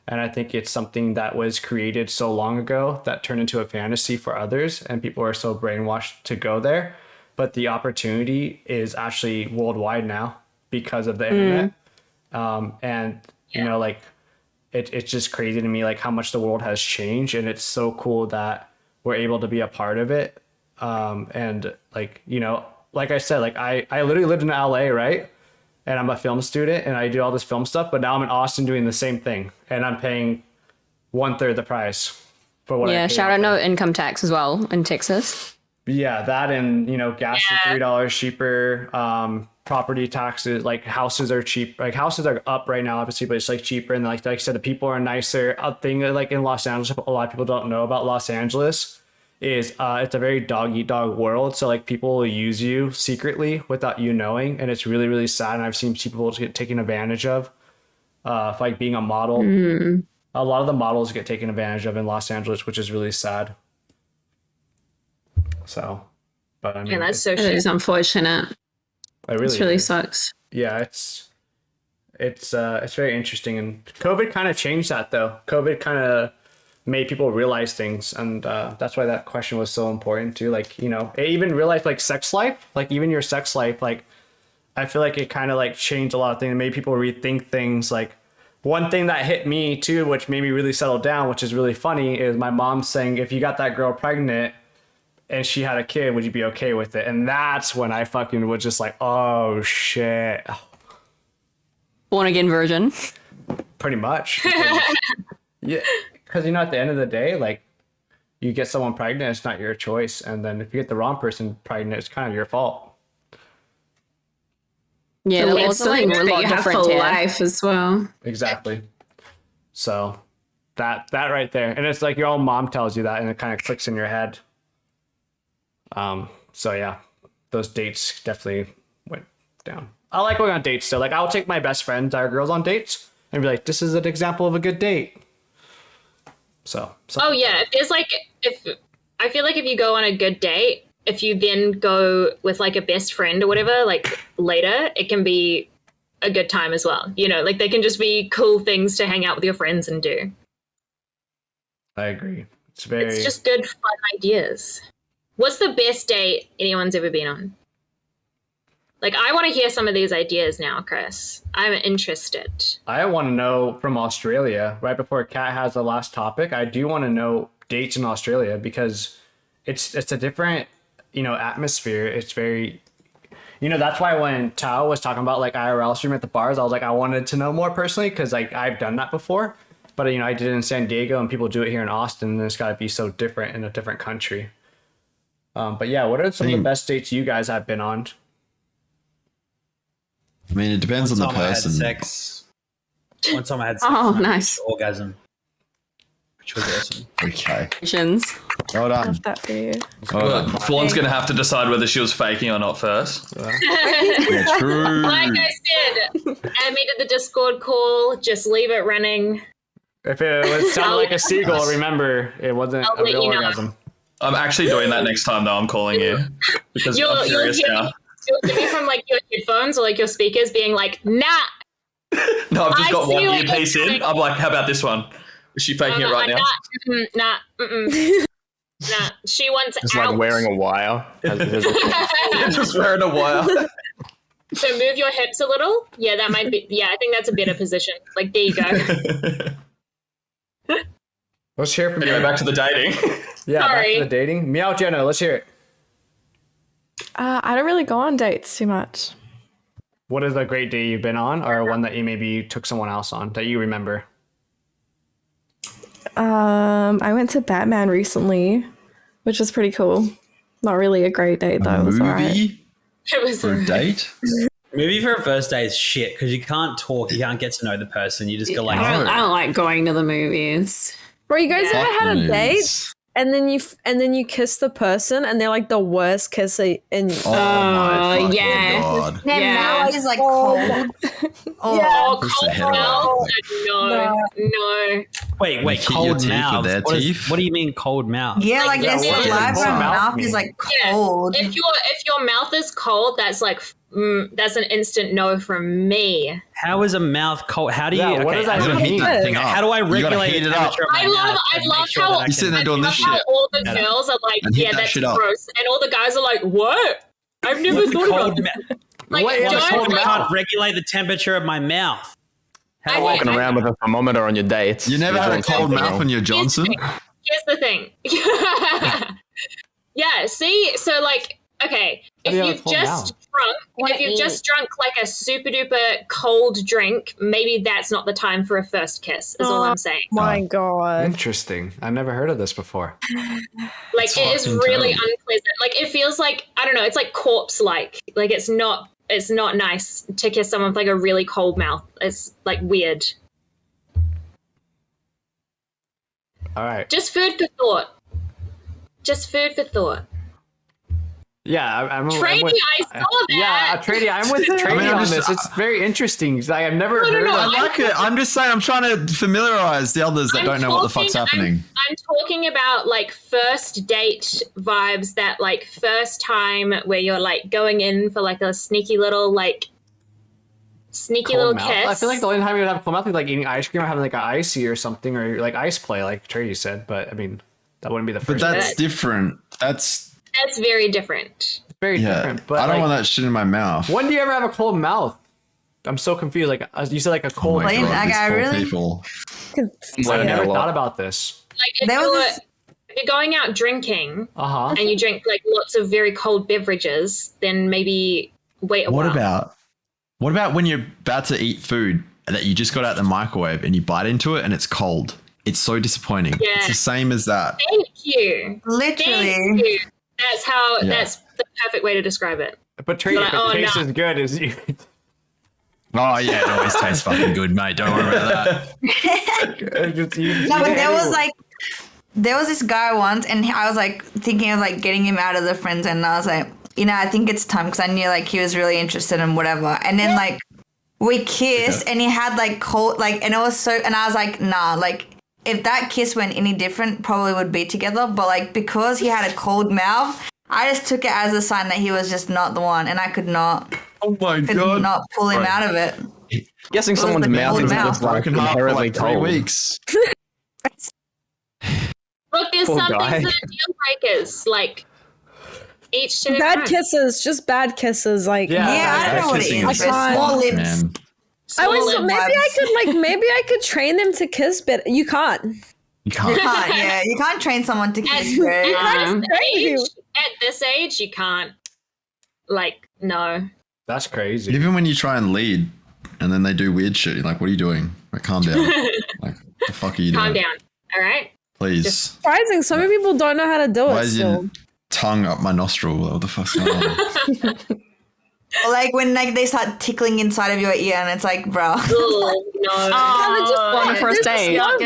And I think it's something that was created so long ago that turned into a fantasy for others. And people are so brainwashed to go there. But the opportunity is actually worldwide now because of the internet. And, you know, like it's just crazy to me, like how much the world has changed. And it's so cool that we're able to be a part of it. And like, you know, like I said, like I literally lived in LA, right? And I'm a film student and I do all this film stuff, but now I'm in Austin doing the same thing. And I'm paying 1/3 the price for what I Yeah, paid shout out out no income tax as well in Texas. Yeah, that, and you know, gas is $3 cheaper. Property taxes, like houses are cheap. Like houses are up right now, obviously, but it's like cheaper. And like I said, the people are nicer. A thing like in Los Angeles, a lot of people don't know about Los Angeles is it's a very dog eat dog world. So like people will use you secretly without you knowing, and it's really really sad. And I've seen people get taken advantage of, like being a model. A lot of the models get taken advantage of in Los Angeles, which is really sad. So, but I mean, Yeah, that's so It shit. is unfortunate. it It really is. sucks. Yeah, it's very interesting, and COVID kind of changed that though. COVID kind of made people realize things, and that's why that question was so important too. Like, you know, it even realized like sex life, like even your sex life, like I feel like it kind of like changed a lot of things and made people rethink things. Like one thing that hit me too, which made me really settle down, which is really funny, is my mom saying, if you got that girl pregnant and she had a kid, would you be okay with it? And that's when I fucking was just like, oh shit. Born again virgin. Pretty much. Yeah, because you know, at the end of the day, like you get someone pregnant, it's not your choice, and then if you get the wrong person pregnant, it's kind of your fault. Yeah, the It's laws are like something a that lot you have different for here. life as well. Exactly. So that right there, and it's like your own mom tells you that, and it kind of clicks in your head. So yeah, those dates definitely went down. I like going on dates, so like I'll take my best friends, our girls, on dates, and be like, this is an example of a good date. So Oh yeah, if I feel like if you go on a good date, if you then go with like a best friend or whatever, like later, it can be a good time as well. You know, like they can just be cool things to hang out with your friends and do. I agree. It's just good fun ideas. What's the best date anyone's ever been on? Like, I want to hear some of these ideas now, Chris. I'm interested. I want to know from Australia, right before Kat has the last topic, I do want to know dates in Australia because it's a different, atmosphere. It's very, that's why when Tao was talking about like IRL stream at the bars, I was like, I wanted to know more personally because like I've done that before. But, I did it in San Diego and people do it here in Austin and it's got to be so different in a different country. But yeah, what are some of the best dates you guys have been on? I mean, it depends on the person. One time I had sex. Oh, and I nice. had orgasm, which was awesome. Okay. Questions. Well done. Love that for you. Fawn's going to have to decide whether she was faking or not first. Yeah, true. Like I said, I made it the Discord call. Just leave it running. If it was sounded like a seagull, remember, it wasn't I'll a let real you know. orgasm. I'm actually doing that next time, though. I'm calling you because I'm curious now. You'll hear me from like your headphones or like your speakers being like, nah. No, I've just I got see one what you're earpiece in. doing. I'm like, how about this one? Is she faking it right now? Nah. She wants It's out. like wearing a wire. Just wearing a wire. So move your hips a little. Yeah, that might be. Yeah, I think that's a better position. Like, there you go. Let's hear from Anyway, you. back to the dating. Yeah, back Sorry. to the dating. Meow Jenna, let's hear it. I don't really go on dates too much. What is a great date you've been on, or one that you maybe took someone else on that you remember? I went to Batman recently, which was pretty cool. Not really a great date though. It was alright. Movie It was for a date? Movie for a first date is shit because you can't talk, you can't get to know the person. You just go like, I don't like going to the movies. Bro, you guys ever had a date News. and then you kiss the person and they're like the worst kisser in Oh my fucking yeah. god. Their Yeah. mouth is like cold. Oh, Oh, Push the cold head mouth? No. wait, They keep your cold teeth with mouth. their What teeth? do you mean cold mouth? yeah, like yeah, their what does saliva cold and mouth mouth is mean? like Yeah. cold. If your mouth is cold, that's like that's an instant no from me. How is a mouth cold? How do you? Yeah, what does that You gotta mean? heat that thing up. How do I You gotta regulate heat the it up. temperature of my I love mouth and how make sure that I You're sitting there can- doing I this love how shit. all the Yeah. girls are like, And hit yeah, that that's shit up. gross, and all the guys are like, what? I've never What's a thought about cold this. mouth? Like, What is a don't cold like, I can't regulate the temperature of my mouth. How do I? Walking around with a thermometer on your dates. You never had a cold mouth when you're Johnson? Here's the thing. Yeah, see, so like, okay, if do you have a you've cold just mouth? drunk like a super duper cold drink, maybe that's not the time for a first kiss. Is all I'm saying. my god. Interesting. I've never heard of this before. Like, it is fucking really terrible. unpleasant. Like, it feels like, I don't know, it's like corpse-like. Like, it's not nice to kiss someone with like a really cold mouth. It's like weird. All right. Just food for thought. Just food for thought. Yeah, I'm Trady, with, I saw that. Yeah, Trady, I'm with Trady I'm on just- this. It's very interesting. Like, I've never heard no, I of like it. I'm just saying, I'm trying to familiarize the others that I'm don't know what the fuck's talking- happening. I'm talking about like first date vibes, that like first time where you're like going in for like a sneaky little cold little mouth. kiss. I feel like the only time you would have a cold mouth is like eating ice cream or having like an icy or something, or like ice play, like Trady said. But I mean, that wouldn't be the But first. that's Good. different. That's very different. very yeah. different. But I don't like, want that shit in my mouth. when do you ever have a cold mouth? I'm so confused. Like, you said like a Oh cold. my Like, god, I these poor really- people. I've never a lot. thought about this. Like if There was you're going out drinking Uh huh. and you drink like lots of very cold beverages, then maybe wait a What while. about when you're about to eat food that you just got out the microwave and you bite into it and it's cold? It's so disappointing. Yeah. It's the same as that. Thank you. literally. Thank you. That's how. Yeah. That's the perfect way to describe it. But Trady, Like, if it oh, tastes no. as good as you. Oh yeah, it always tastes fucking good, mate. Don't worry about that. No, but there was this guy once, and I was like thinking of like getting him out of the friend zone, and I was like, I think it's time, because I knew like he was really interested in whatever. And then like we kissed, and he had like cold, like, and it was so, and I was like, nah, like if that kiss went any different, probably would be together. But like because he had a cold mouth, I just took it as a sign that he was just not the one, and I could not Oh my god. not pull him out of it. Guessing someone's the mouth cold is mouth. just like Broken heart for inherently like 3 cold. weeks. Look, there's Poor some guy. things that are deal breakers. Like Each to their Bad own. kisses, just bad kisses. Like Yeah, I don't know what it kissing is. is Small lips. Man. I was Small maybe lips. I could maybe I could train them to kiss, but you can't. You You can't. can't, yeah. You can't train someone to kiss, bro. At this age, you can't. Like, no. That's crazy. Even when you try and lead and then they do weird shit, you're like, what are you doing? Like, calm down. Like, what the fuck are you Calm doing? down. All right. Please. Surprising. So many people don't know how to do Why it is still. your tongue up my nostril? What the fuck's going on? Or like when like they start tickling inside of your ear and it's like, bro. Oh, no. On a first date. Like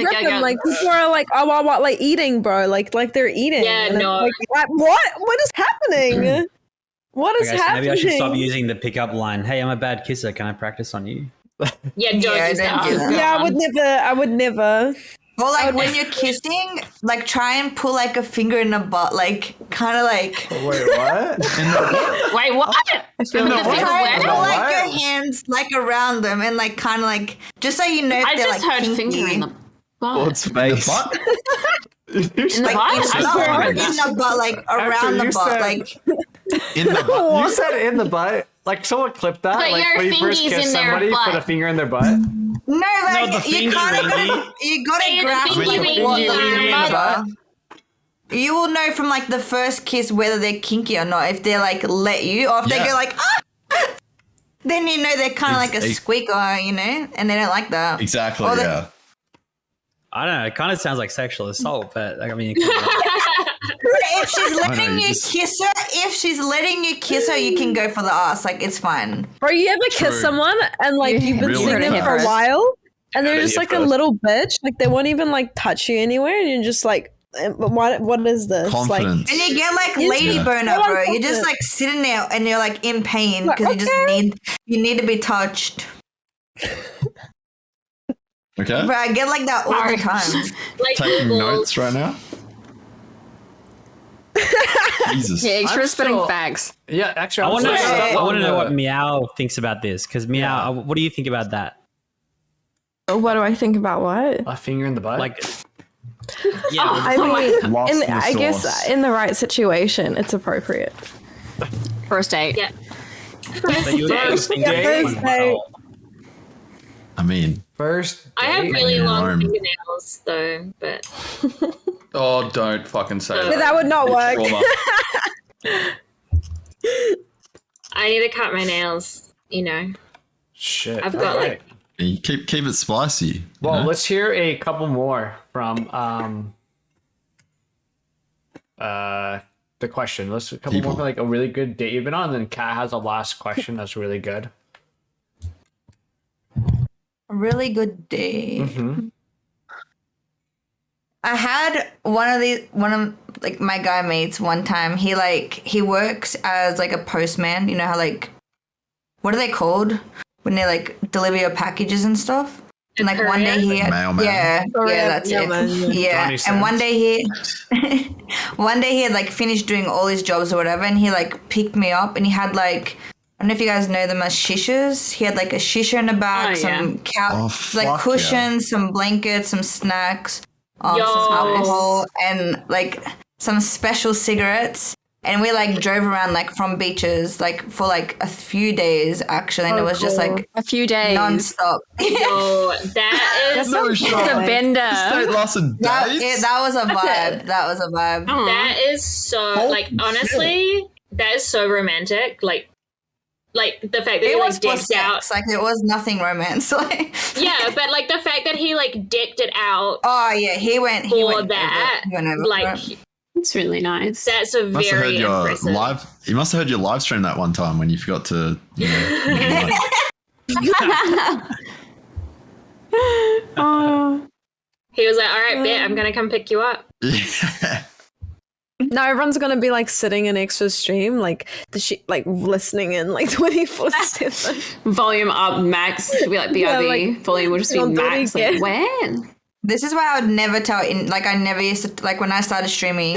people are like, oh, what, like eating, bro, like they're eating. Yeah, And it's no. like, what is happening? What is Okay, so happening? maybe I should stop using the pickup line. Hey, I'm a bad kisser. Can I practice on you? Yeah, don't Yeah, use don't do that. that. Yeah, I would never. Or like when you're kissing, like try and pull like a finger in the butt, like kind of like. Wait, what? Wait, what? I feel The like finger Try and where? pull like What? your hands like around them and like kind of like just so you know if I they're just like heard kinky. finger in the butt. What's face? Butt? In the Like butt? in, I not swear I heard in that. the butt, like around you the butt, said- like In the butt. You said in the butt. Like someone clipped that. Put Like your when you first fingies kiss in their somebody, butt. put a finger in their butt. no, like the you finger, kind Wendy. of you gotta Say the grasp finger, like Wendy, what in the the butt. You will know from like the first kiss whether they're kinky or not if they like let you or if they Yeah. go like ah. Then you know they're kind of like a Ex- squeaker, you know, and they don't like that. Exactly, Or the- yeah. I don't know. It kind of sounds like sexual assault, but like, I mean, If she's letting you you just- kiss her, you can go for the ass. Like it's fine. Bro, you ever kiss True. someone and like you've been Real seeing them life. for a while and they're Yeah, just yeah, like a first. little bitch, like they won't even like touch you anywhere, and you're just like, what is this? Confidence. And you get like You- lady Yeah. boner, Oh, bro. I'm You're just confident. like sitting there and you're like in pain Like, because okay. you need to be touched. Okay. Bro, I get like that all the time. Like Taking Google. notes right now. Jesus. Yeah, extra I'm spitting still- facts. Yeah, actually, I want to know. sorry. I want to know what Meow thinks about this because Meow. What do you think about that? what do I think about what? a finger in the butt. Like, yeah, I mean, Lost in the I guess sauce. in the right situation, it's appropriate. First date. Yeah. that you First think date. it's First date. I mean, First, I have date? really Yeah. long Arm. fingernails though, but Oh, don't fucking say But that. that would not work. Trauma. I need to cut my nails. You know, Shit. I've got like you keep it spicy. you Well, know? let's hear a couple more from the question. Let's a couple People. more for like a really good date you've been on. And then Kat has a last question that's really good. A really good day. Mm-hmm. I had one of like my guy mates one time. He works as like a postman. You know how like what are they called when they like deliver your packages and stuff? And like one day he had, Mailman. yeah, that's Mailman, it. Yeah, Johnny and one Sins. day he had like finished doing all his jobs or whatever, and he like picked me up, and he had like I don't know if you guys know them as shishas. He had like a shisha in the back, Oh, yeah. some Oh, like fuck cushions, some blankets, some snacks, some Yo. alcohol, and like some special cigarettes. And we like drove around like from beaches like for like a few days actually, and it was just like A few days. non-stop. oh, that is No shot. The This bender. date lasted days. that was a vibe. That was a vibe. that is so like honestly, that is so romantic. Like the fact that It he was like for dicked out. sex. Like it was nothing romance. Like Yeah, but like the fact that he like dicked it out oh yeah, he went for over- that, he went over like for it. It's really nice. that's a Must have heard very your impressive. live. You must have heard your live stream that one time when you forgot to. You know, He was like, "All right, bet I'm gonna come pick you up." yeah. No, everyone's gonna be like sitting in extra stream, like like listening in like 24/7. Volume up max. It'll be like BRB. Yeah, like, Volume will just be don't do it max. Like, again. when? This is why I would never tell I never used to, like when I started streaming,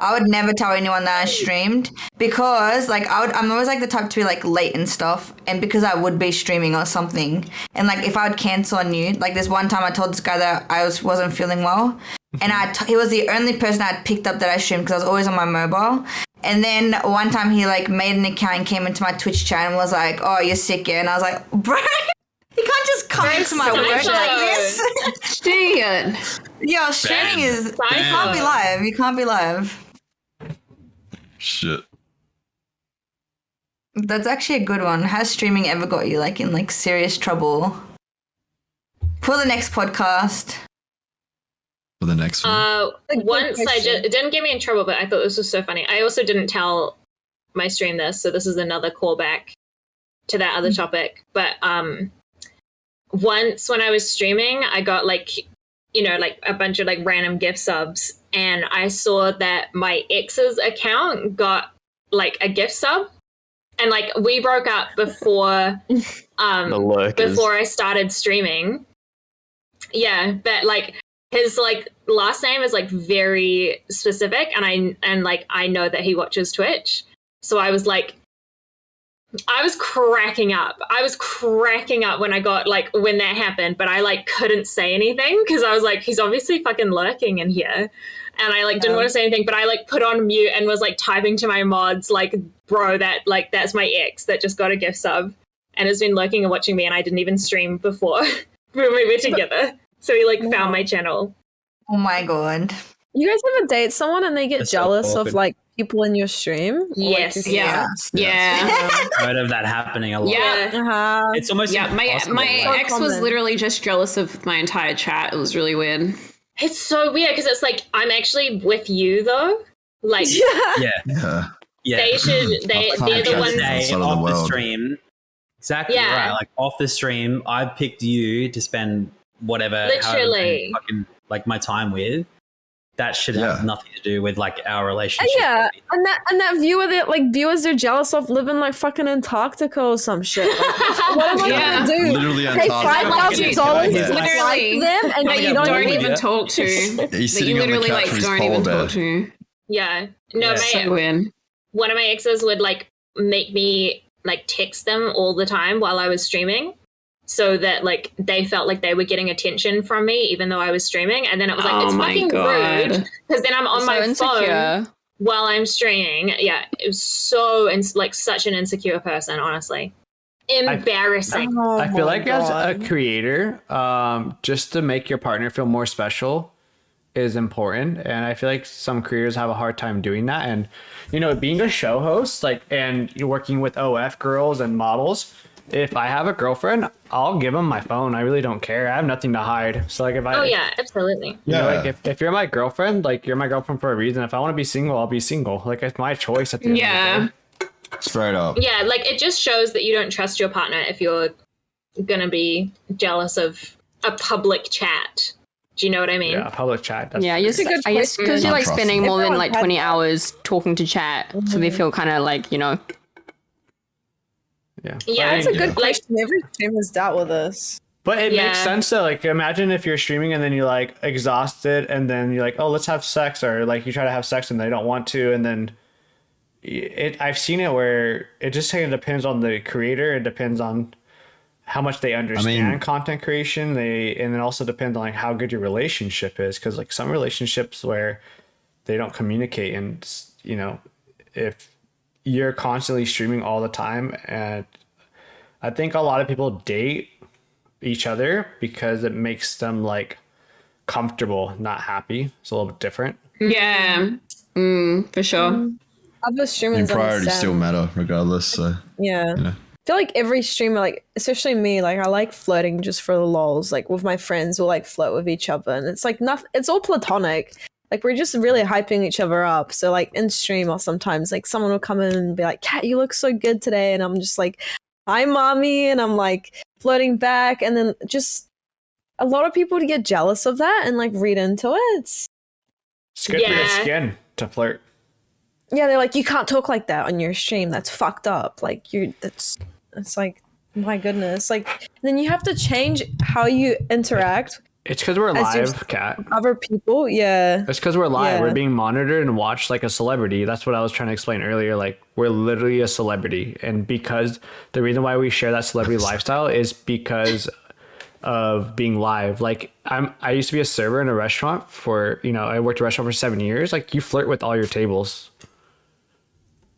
I would never tell anyone that I streamed because like I'm always like the type to be like late and stuff, and because I would be streaming or something, and like if I would cancel on you, like this one time I told this guy that I wasn't feeling well, and he was the only person I had picked up that I streamed because I was always on my mobile, And then one time he like made an account and came into my Twitch chat and was like, "Oh, you're sick," yeah? And I was like, "Bro, you can't just come into my work like this." Dude. Yo, streaming is you can't be live. You can't be live. Shit. That's actually a good one. Has streaming ever got you like in like serious trouble? For the next podcast. For the next one. Once it didn't get me in trouble, but I thought this was so funny. I also didn't tell my stream this, so this is another callback to that other topic. But once when I was streaming, I got like, you know, like a bunch of like random gift subs, and I saw that my ex's account got like a gift sub, and like we broke up before before I started streaming. Yeah, but like his like last name is like very specific, and I know that he watches Twitch, so I was cracking up. I was cracking up when I got like when that happened, but I like couldn't say anything because I was like, he's obviously fucking lurking in here, and I like didn't want to say anything, but I like put on mute and was like typing to my mods like, bro, that's my ex that just got a gift sub and has been lurking and watching me, and I didn't even stream before when we were together. So he like found my channel. Oh my god. You guys ever date someone and they get That's so jealous of awkward. like people in your stream? Yes. Yeah. Heard of that happening a lot. Yeah. Uh-huh. It's almost My impossible. ex was common. literally just jealous of my entire chat. It was really weird. It's so weird because it's like I'm actually with you though. Like Yeah. Yeah. they should they're the ones. Say Outside of the off the world. stream. Exactly Yeah. right. Like off the stream, I picked you to spend whatever however Literally. many fucking like my time with. That should have Yeah. nothing to do with like our relationship. Yeah, and that viewer that like viewers are jealous of living like fucking Antarctica or some shit. Like, what am I Yeah. gonna do? Literally Pay Antarctica. $5,000 Yeah. to Literally. like them, and That you you don't don't even even talk to. He's That you sitting on the literally couch like with his don't polar even bear. talk to. Yeah. No, Yeah. my So weird. one of my exes would like make me like text them all the time while I was streaming, so that like they felt like they were getting attention from me even though I was streaming, and then it was like, Oh it's my fucking God. rude because then I'm on So my insecure. phone while I'm streaming. Yeah, it was so like such an insecure person, honestly. Embarrassing. I feel like as a creator, just to make your partner feel more special is important, and I feel like some creators have a hard time doing that. And you know, being a show host, like, and you're working with OF girls and models, if I have a girlfriend, I'll give them my phone. I really don't care. I have nothing to hide. So like if I Oh yeah, absolutely. you know, like if you're my girlfriend, like you're my girlfriend for a reason. If I want to be single, I'll be single. Like it's my choice at the end of the Yeah. day. Straight up. Yeah, like it just shows that you don't trust your partner if you're gonna be jealous of a public chat. Do you know what I mean? Yeah, public chat. That's Yeah, I guess because you're like Not spending more than Everyone like has 20 that. hours talking to chat, so they feel kind of like, you know. yeah. Yeah, But, That's a I mean, good question. Every streamer's dealt with this. But it Yeah. makes sense though. Like imagine if you're streaming and then you're like exhausted and then you're like, oh, let's have sex, or like you try to have sex and they don't want to, and then I've seen it where it just kind of depends on the creator. It depends on how much they understand content creation. And it also depends on like how good your relationship is, because like some relationships where they don't communicate, and you know, if you're constantly streaming all the time, and I think a lot of people date each other because it makes them like comfortable, not happy. It's a little bit different. Yeah. For sure. Other I streamers mean, priorities understand. still matter regardless. So Yeah. you know. I feel like every streamer, like especially me, like I like flirting just for the lols. Like with my friends, we'll like flirt with each other, and it's like nothing. It's all platonic. Like we're just really hyping each other up. So like in stream, or sometimes like someone will come in and be like, "Kat, you look so good today," and I'm just like, "Hi, mommy," and I'm like flirting back, and then just a lot of people to get jealous of that and like read into it. It's good for your Yeah. skin to flirt. Yeah, they're like, you can't talk like that on your stream. That's fucked up. Like it's like, my goodness. Like then you have to change how you interact It's because we're As you're- live, Kat. with other people. Yeah. It's because we're live. Yeah. We're being monitored and watched like a celebrity. That's what I was trying to explain earlier. Like we're literally a celebrity, and because the reason why we share that celebrity lifestyle is because of being live. Like I used to be a server in a restaurant for, you know, I worked a restaurant for 7 years. Like you flirt with all your tables.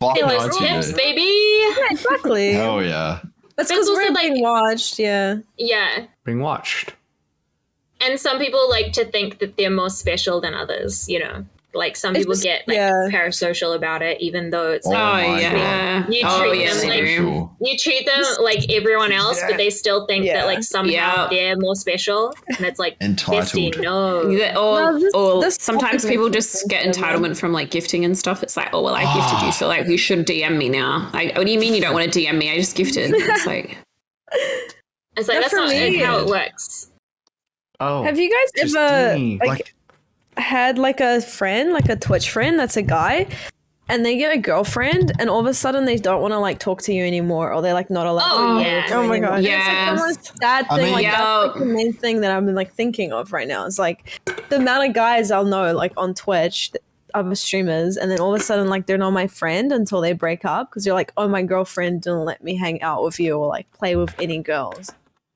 Fuck Hey, no, those it's tips, you. baby. Yeah, exactly. Hell yeah. That's There's because also, we're like- being watched. Yeah. Yeah. Being watched. And some people like to think that they're more special than others, you know. Like some people just- get like yeah. parasocial about it, even though it's Oh like my yeah. You Oh, treat yeah, them they like- do. Sure. you treat them like everyone else, but they still think Yeah. that like somehow Yeah. they're more special. And it's like Entitled. bestie, no. Yeah, Or, No, this- or this sometimes topic people makes just sense get to me. entitlement from like gifting and stuff. It's like, oh well, I gifted you, so like you should DM me now. Like, what do you mean you don't want to DM me? I just gifted. It's like, It's like Not that's for not me. how it works. Oh. Have you guys ever Justine. like had like a friend, like a Twitch friend that's a guy, and they get a girlfriend, and all of a sudden they don't want to like talk to you anymore, or they're like not allowed. Oh, to yeah. talk to you Oh my anymore. God. And it's like the most sad I thing. mean- like Yeah. that's like the main thing that I've been like thinking of right now. It's like the amount of guys I'll know like on Twitch, other streamers, and then all of a sudden like they're not my friend until they break up because you're like, oh, my girlfriend didn't let me hang out with you or like play with any girls.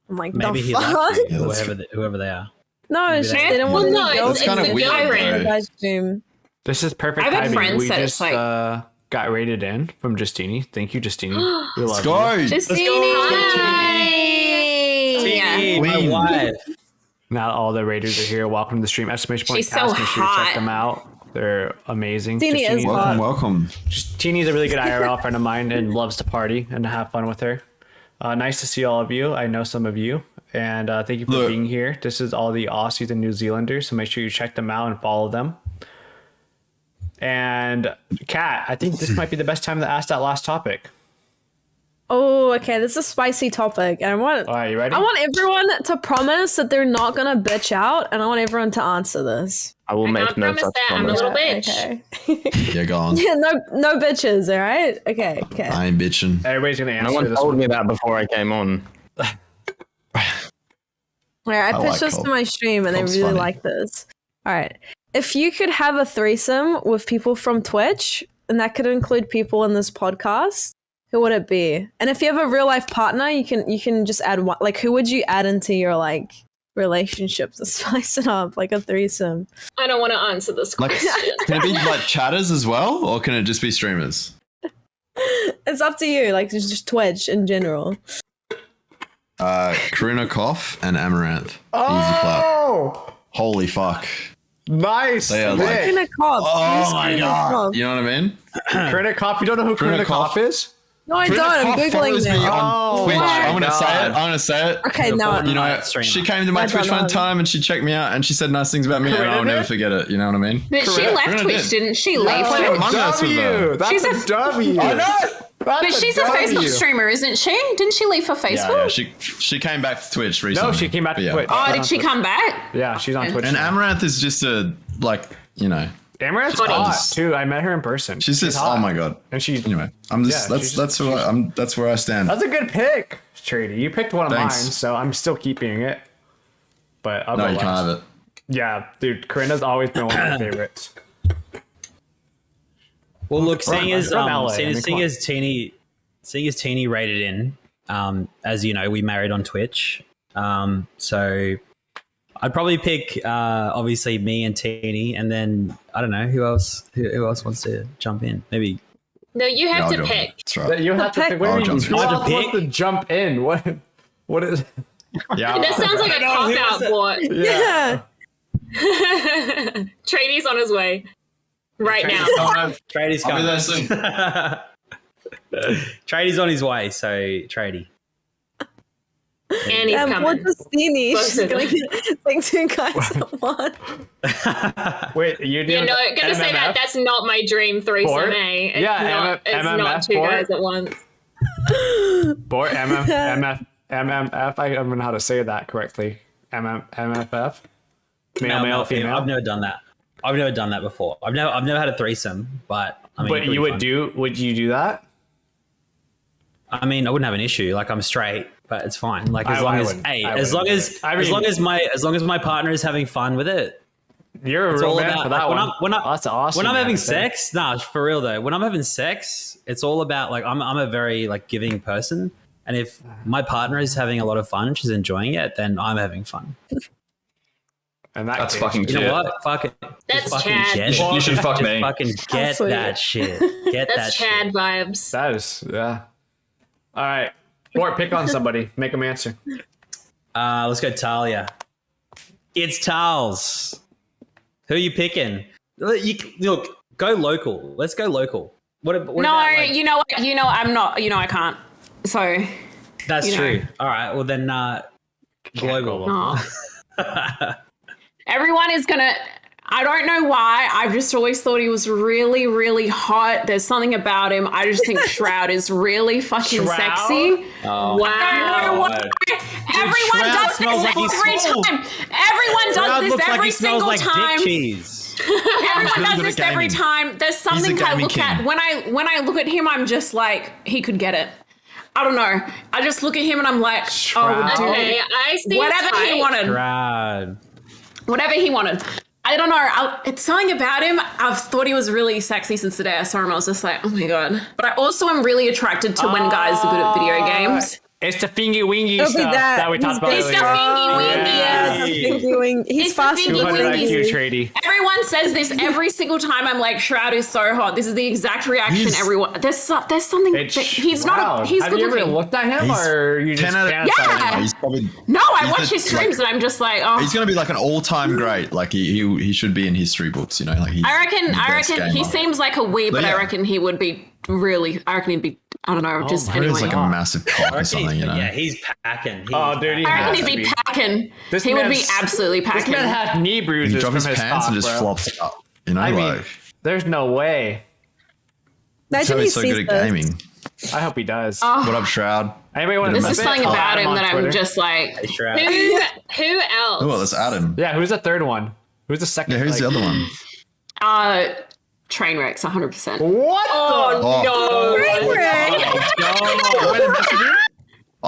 I'm like, Maybe the he fuck? likes you, Yeah, that's- whoever they are. No, it's just Maybe they don't Well, want no, any girls. it's kinda the weird, girlfriend. though. Guys stream. This is perfect I've had timing. friends We that just it's like- got rated in from Justini. Thank you, Justini. We love Let's you. go. Justine, hi. Hey, my Queen. wife. Now all the raiders are here. Welcome to the stream. Exclamation point She's so cast. Make sure you hot. check them out. They're amazing. Justini is Justini- hot. Welcome. Justini's a really good IRL friend of mine and loves to party and to have fun with her. Nice to see all of you. I know some of you. And thank you for Look. being here. This is all the Aussies and New Zealanders, so make sure you check them out and follow them. And Kat, I think this might be the best time to ask that last topic. Oh, okay. This is a spicy topic, and I want. All right, you ready? I want everyone to promise that they're not gonna bitch out, and I want everyone to answer this. I will I make can't no promise such that. I'm a promise. little bitch. Okay. Yeah, go on. Yeah, no bitches. All right. Okay. Okay. I ain't bitching. Everybody's gonna No answer one this told one. me that before I came on. All right. I I pitched like this Colt. to my stream, and Colt's they really funny. like this. All right. If you could have a threesome with people from Twitch, and that could include people in this podcast, who would it be? And if you have a real life partner, you can just add one. Like, who would you add into your like relationship to spice it up, like a threesome? I don't want to answer this Like, question. can it be like chatters as well, or can it just be streamers? It's up to you. Like, just Twitch in general. Karina Koff and Amaranth. Easy clap. Oh, Holy fuck. nice. They are like- Nick. Karina Kopp. Oh Use my Karina god. Kopp. You know what I mean? Karina Kopp. You don't know who Karina Karina Kopp Kopp. is? No, I Karina don't. I'm Koff googling follows me now. on Twitch. my I'm gonna say God. it. I'm gonna say it. Okay, no. You know, Night streamer. she came to my I Twitch don't one know. time and she checked me out and she said nice things about me and Karina I'll never did? forget it. You know what I mean? But she Karina left Twitch, did. didn't she? I Leave played Twitch? Among Us with her. That's She's a a- W. I know. But she's a Facebook streamer, isn't she? Didn't she leave for Facebook? Yeah, she came back to Twitch recently. No, she came back But to yeah. Twitch. Oh, did she come back? Yeah, she's on Twitch. And now. Amaranth is just a like, you know, Amaranth's Hottie. hot too. I met her in person. she's just hot. oh my god. And she's Anyway, I'm just Yeah, she's that's who that's where I stand. That's a good pick, Trady. You picked one of Thanks. mine, so I'm still keeping it. But I'll No, go you can't last. have it. Yeah, dude, Karina's always been one of my favorites. Well, look, seeing as from LA, I mean, seeing come as Teeny rated in, as you know, we married on Twitch. So I'd probably pick obviously me and Teeny, and then I don't know who else. Who else wants to jump in? Maybe No, you have I'll to go. pick. That's right. You have to pick. What I'll do you mean? jump Who in. else I have to wants to jump in? What is? Yeah. That sounds like a cop out bot. Yeah. Trady's on his way right now. Trady's I'll be coming. there soon. Trady's on his way, so Trady. And he's What coming. does Steenie? She's Both of gonna get like two guys at once. Wait, you do? You know, gonna say that that's not my dream threesome, Board? eh? It's Yeah, not, it's MMF not two board? guys at once. Board MMF. I don't know how to say that correctly. MMF. Male, female. I've never done that. I've never done that before. I've never had a threesome, but I mean, But it'd be you would fun. do? Would you do that? I mean, I wouldn't have an issue. Like, I'm straight, but it's fine. Like, as I long as wouldn't. hey, I as long wouldn't as do it. I as long mean- as my partner is having fun with it. You're a It's real all man about for that like, one. when That's awesome. When I'm man, having to say. sex, nah, for real though. When I'm having sex, it's all about like I'm a very like giving person, and if my partner is having a lot of fun, she's enjoying it, then I'm having fun. And that That's case. fucking You cute. know what? Fuck it. That's Just fucking Chad. get it. You should fuck me. Fucking get sweet. that shit. Get that That's Chad shit. vibes. That is, yeah. All right. Or pick on somebody. Make them answer. Let's go Talia. It's Tals. Who are you picking? Look, go local. Let's go local. What No, about, like- you know what? You know I'm not. You know I can't. So That's you know. true. All right. Well then, global. Aw. Everyone is gonna. I don't know why. I've just always thought he was really, really hot. There's something about him. I just think Shroud is really fucking Shroud? sexy. Oh, I don't know why. Everyone Shroud does smells this like he's every full. time. Everyone does Shroud this looks like every he smells single like time. dick cheese. Everyone really does good this at every gaming. time. There's something I gaming look at king. when I look at him. I'm just like, he could get it. I don't know. I just look at him and I'm like, Shroud. oh, dude. Okay, I see. Whatever he wanted. Shroud. Whatever he wanted. I don't know. It's something about him. I've thought he was really sexy since the day I saw him. I was just like, oh my God. But I also am really attracted to when guys are good at video games. It's the fingy wingy It'll be stuff that. that we talked about It's the earlier. fingy wingy. Yeah, Yes. he's It's the faster thingy than 200 wingy. IQ Trady. Everyone says this every single time. I'm like, Shroud is so hot. This is the exact reaction He's- everyone. There's something. It's He's Shroud. not. He's Have good you ever looking. looked at him, He's or you just 10 out of- fantasize? Yeah. He's probably No, I he's watch the- his streams and I'm just like, oh. He's going to be like an all-time great. Like he should be in history books. You know, like he's I reckon the best he gamer. seems like a wee, but I yeah. reckon he would be really. I reckon he'd be. I don't know. Just Probably anyway. has like a massive cock or something. You know. Yeah, he's packing. Oh, dude, he I has reckon to he'd be be. packing. This He would be man's- absolutely This packing. man had knee He bruises drops from his his pants top, and just bro. flops up. You know, I mean, like there's no way. that's Imagine how he he's so sees good at this. gaming. I hope he does. What up, Shroud? Anybody want to This is something about him that I'm just like. Shroud. Who else? Oh, let's add him. Yeah, who's the third one? Who's the second? Yeah, who's the other one? Trainwrecks, 100%. What? Oh, Oh.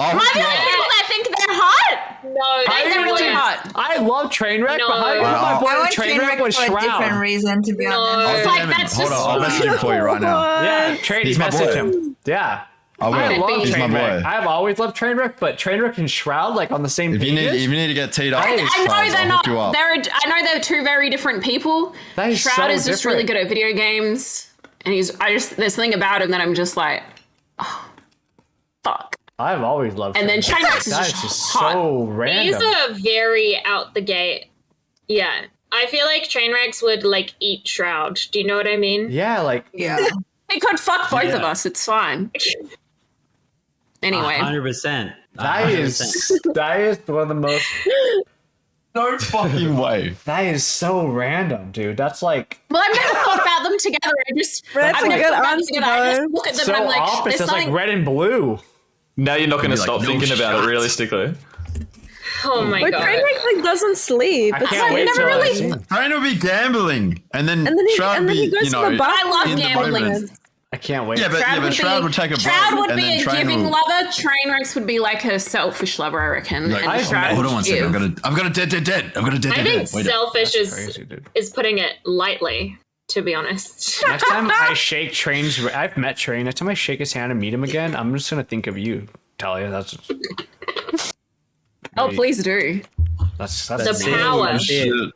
Oh, Why do people that think they're hot? no, I think they're really wouldn't. hot. I love Trainwreck, No. but how do you know my I boy want Trainwreck was for a different Shroud? reason, to be honest. I'll It's like, DM him. that's Hold just- on, I'll message him for you right now. Yeah, Trady, He's my message boy. him. Yeah. I will. I love He's my Trainwreck. boy. I've always loved Trainwreck, but Trainwreck and Shroud like on the same If you pages? need to get teed up, I know Charles, they're I'll not. hook you up. I know they're two very different people. That is Shroud so is just really different. good at video games, and there's something about him that I'm just like, oh, fuck. I've always loved And then Trainwreck. Trainwreck's That just is just hot. so He's random. a very out the gate. Yeah. I feel like Trainwrecks would like eat Shroud. Do you know what I mean? Yeah, like Yeah. He could fuck both of Yeah. us. It's fine. Anyway, 100%. that is one of the most. No fucking way. That is so random, dude. That's like well, I've never thought about them together. That's I've a never good thought about them answer, together. I just though. look at them so and I'm like, opposite. there's It's like something. red and blue. Now you're not going to Be like, stop no thinking about shots. it realistically. Oh my But god. Trainwreck like doesn't sleep. I It's can't like wait never till really- I see him. Trying to be gambling, and then And then he, Shroud and then be, he goes you to know, the bar. I love in the gambling. moment. I can't wait. Yeah, but Shroud would take a Shroud break, would and be then a Train giving will. lover. Trainwrecks would be like a selfish lover, I reckon. Like, and Shroud hold would on one second. give. I've got a dead. I've got a dead. I think Wait, selfish is Crazy, dude. is putting it lightly, to be honest. Next time I shake Train's, I've met Train. Next time I shake his hand and meet him again, I'm just gonna think of you, Talia. Oh, please do. That's The it. power. That's it. shit.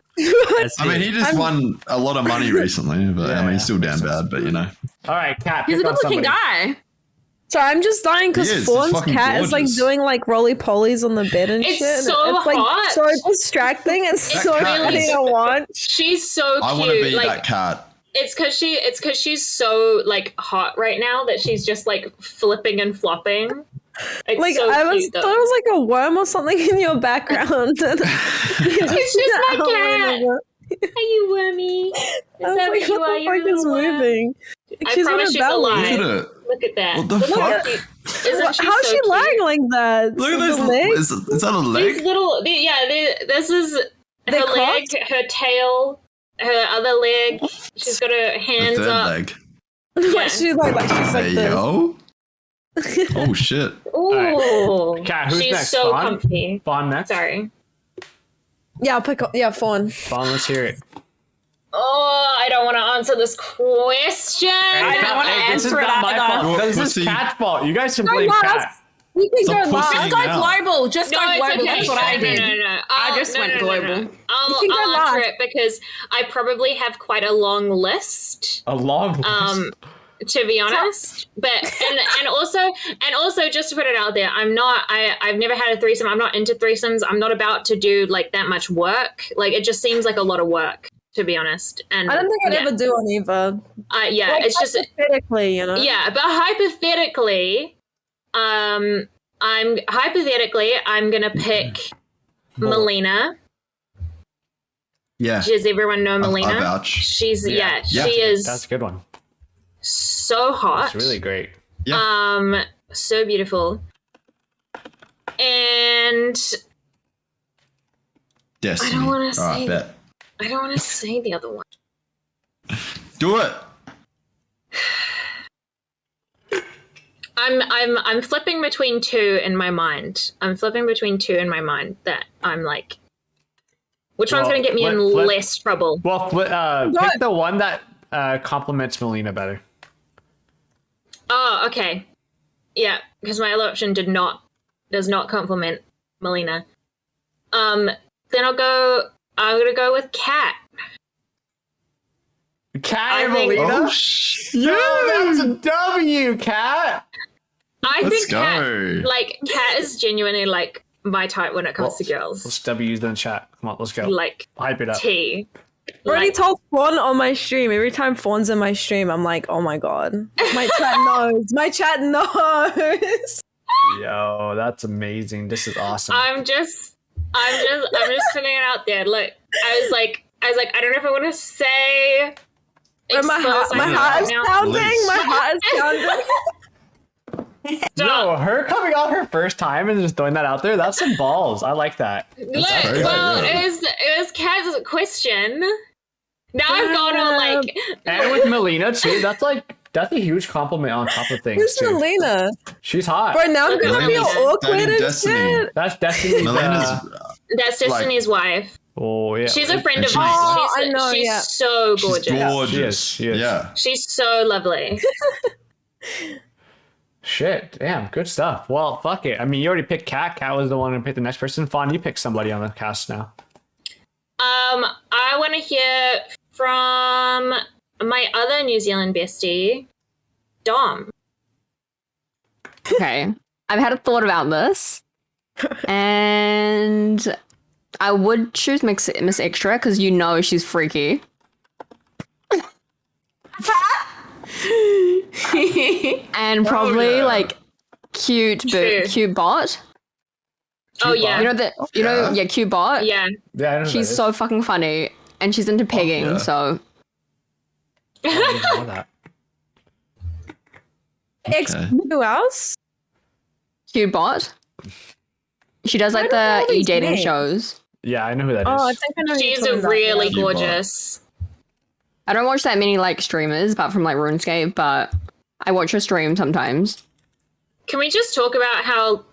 That's I mean, it. he just won a lot of money recently, but I mean, he's still down bad. But you know, All right, Kat, He's a pick on good-looking somebody. guy. So I'm just dying because He is. He's Fawn's fucking cat is like gorgeous. doing like roly polies on the bed and It's shit. and so it's like hot. so distracting and so cat funny is- to watch. She's so I want to cute. be Like that cat. it's cause she's so like hot right now that she's just like flipping and flopping. It's Like so I cute, thought though. it was like a worm or something in your background. It's just my cat. Are you wormy? Is I was that like, what you what are? the You fuck is little worm? moving? I She's on promise her she's belly. alive. Look at it. Look at that. What the Look fuck? how cute. Isn't she How's so she cute? lying like that? Look at The this. legs? Is that a leg? These little, this is They're her leg, crossed? her tail, her other leg. She's got her The hands third up. leg. What she's like she's Hey like the yo. Oh shit. Ooh, Kat, who's she's next? so Fawn? comfy. Fawn next. Sorry. yeah, I'll pick up Fawn. Fawn, let's hear it. Oh, I don't want to answer this question. I don't want to Hey, this is answer it not my either. fault. You're a This is pussy. Kat's fault. You guys can blame not Kat. us. You can Stop go live. pushing Just go out. global. Just go it's global. okay. That's what I did. No. I just went global. I'll can go answer live. it because I probably have quite a long list. A long list. To be honest, but and also just to put it out there, I've never had a threesome. I'm not into threesomes. I'm not about to do like that much work. Like it just seems like a lot of work, to be honest. And I don't think I'd ever do one either. Yeah, Like, it's just hypothetically, you know. yeah, but hypothetically, I'm gonna pick Melina. Yeah. Does everyone know I Melina? vouch. She's Yeah. she is That's a good one. so hot. It's really great. Yeah. So beautiful. And Destiny. I don't wanna All right, say bet. I don't want to say the other one. Do it. I'm flipping between two in my mind. That I'm like, which one's Well, going to get me in flip. less trouble? Well, pick the one that compliments Melina better. Oh, okay. Yeah, because my other option does not compliment Melina. Then I'm gonna go with Kat. Kat and I think- Melina? Oh, That's a W, Kat! I Let's think Kat, go. like, Kat is genuinely like my type when it comes to girls. Let's W's in the chat. Come on, let's go. Like Hype it up. T. I already Like, told Fawn on my stream. Every time Fawn's in my stream, I'm like, oh my god. My chat knows. My chat knows. Yo, that's amazing. This is awesome. I'm just putting it out there. Look, I was like, I don't know if I want to say. But my heart is pounding. My heart is pounding. Yo, her coming out her first time and just throwing that out there, that's some balls. I like that. Look, crazy, well, yeah. it was Kat's question. Now I've gone on like. And with Melina too, that's a huge compliment on top of things. Who's too. Melina? She's hot. Bro, now I'm gonna be all Melina's awkward dating and Destiny. shit. That's Destiny's. Melina's That's Destiny's wife. Oh yeah. She's a friend And of she's- mine. Oh, She's, I know, she's yeah. so gorgeous. she's gorgeous. She is. Yeah. She's so lovely. Shit, damn, good stuff. Well, fuck it. I mean, you already picked Kat. Kat was the one who picked the next person. Fawn, you pick somebody on the cast now. I want to hear from my other New Zealand bestie, Dom. Okay. I've had a thought about this. And I would choose Miss Extra because you know she's freaky. And probably like cute bot. Oh yeah, Cute bot. yeah. Yeah, I know who She's that so fucking funny and she's into pegging, yeah. so is. I didn't even know that. Okay. Who else? cute bot. She does like I don't know the these e-dating names. shows. Yeah, I know who that is. Oh, I think I know. who you're She's talking a about, really yeah. gorgeous. I don't watch that many like streamers apart from like RuneScape, but I watch her stream sometimes. Can we just talk about how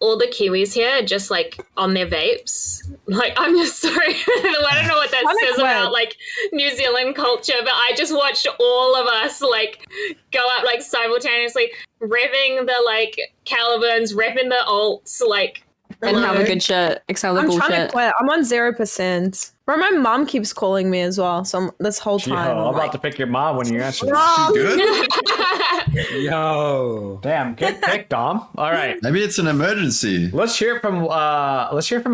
all the Kiwis here are just like on their vapes? Like, I'm just sorry. I don't know what that says about like New Zealand culture, but I just watched all of us like go up like simultaneously revving the like Caliburns, revving the alts, like. And have a Hello. good shit, excel the I'm trying to bullshit. quit. I'm on 0%. Bro, my mom keeps calling me as well. So this whole Yo, time. I'm about to pick your mom when you answer. Mom. Good. Yo. Damn, good pick, Dom. All right, Maybe it's an emergency. let's hear from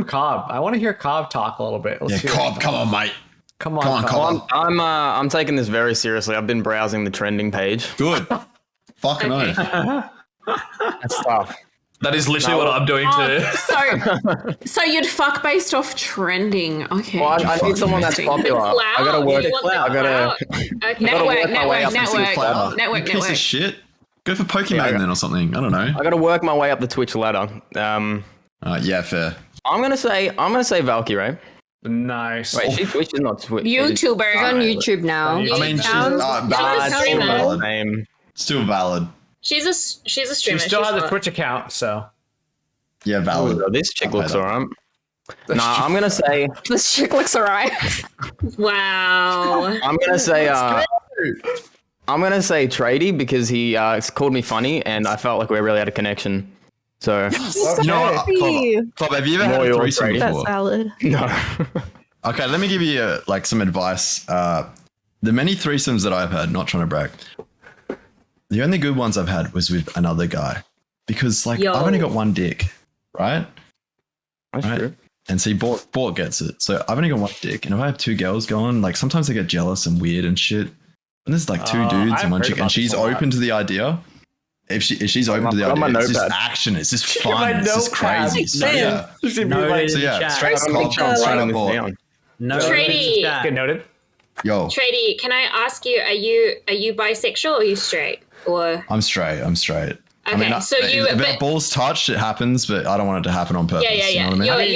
Cobb. I want to hear Cobb talk a little bit. Let's Yeah, hear Cobb, come on, mate. Come on, Come on, Cobb. Cobb. I'm taking this very seriously. I've been browsing the trending page. Good. Fucking oath. That's tough. That is literally what I'm doing too. So you'd fuck based off trending. Okay. Well, I need someone that's popular. I gotta work. You want the I gotta. Okay. work my way up to Network. Piece of shit. Go for Pokemon then or something. I don't know. I gotta work my way up the Twitch ladder. Yeah, fair. I'm gonna say Valkyrie. Nice. Wait, she's not Twitch. YouTuber. She's on YouTube now. I mean, she's She's a streamer. valid. Name. Still valid. She's a She streamer. still has a hot. Twitch account, so Yeah, valid. Oh, this chick looks that. alright. Nah, I'm gonna say. This chick looks alright. Wow. I'm gonna say. I'm gonna say Trady because he called me funny and I felt like we really had a connection. So You know what, Club, have you ever had a Loyal threesome Freddy. That's before? valid. no. Okay, let me give you some advice. The many threesomes that I've had, not trying to brag, the only good ones I've had was with another guy, because I've only got one dick, right? That's true. And see, Bort gets it. So I've only got one dick, and if I have two girls going, sometimes I get jealous and weird and shit. And there's two dudes I've and one heard chick, about and she's this a lot. open to the idea. If she's open to the on my idea, it's just notepad. action. It's just My fun. It's just notepad. crazy. So Same. yeah, Noted so in the yeah, chat. straight up Club, straight Writing up this Bort. down. Noted in the Trady. chat. Get noted. Yo, Trady, can I ask you, are you bisexual or are you straight? Or I'm straight. okay, I so you if but, our balls touched, it happens, but I don't want it to happen on purpose. yeah. You know what I mean?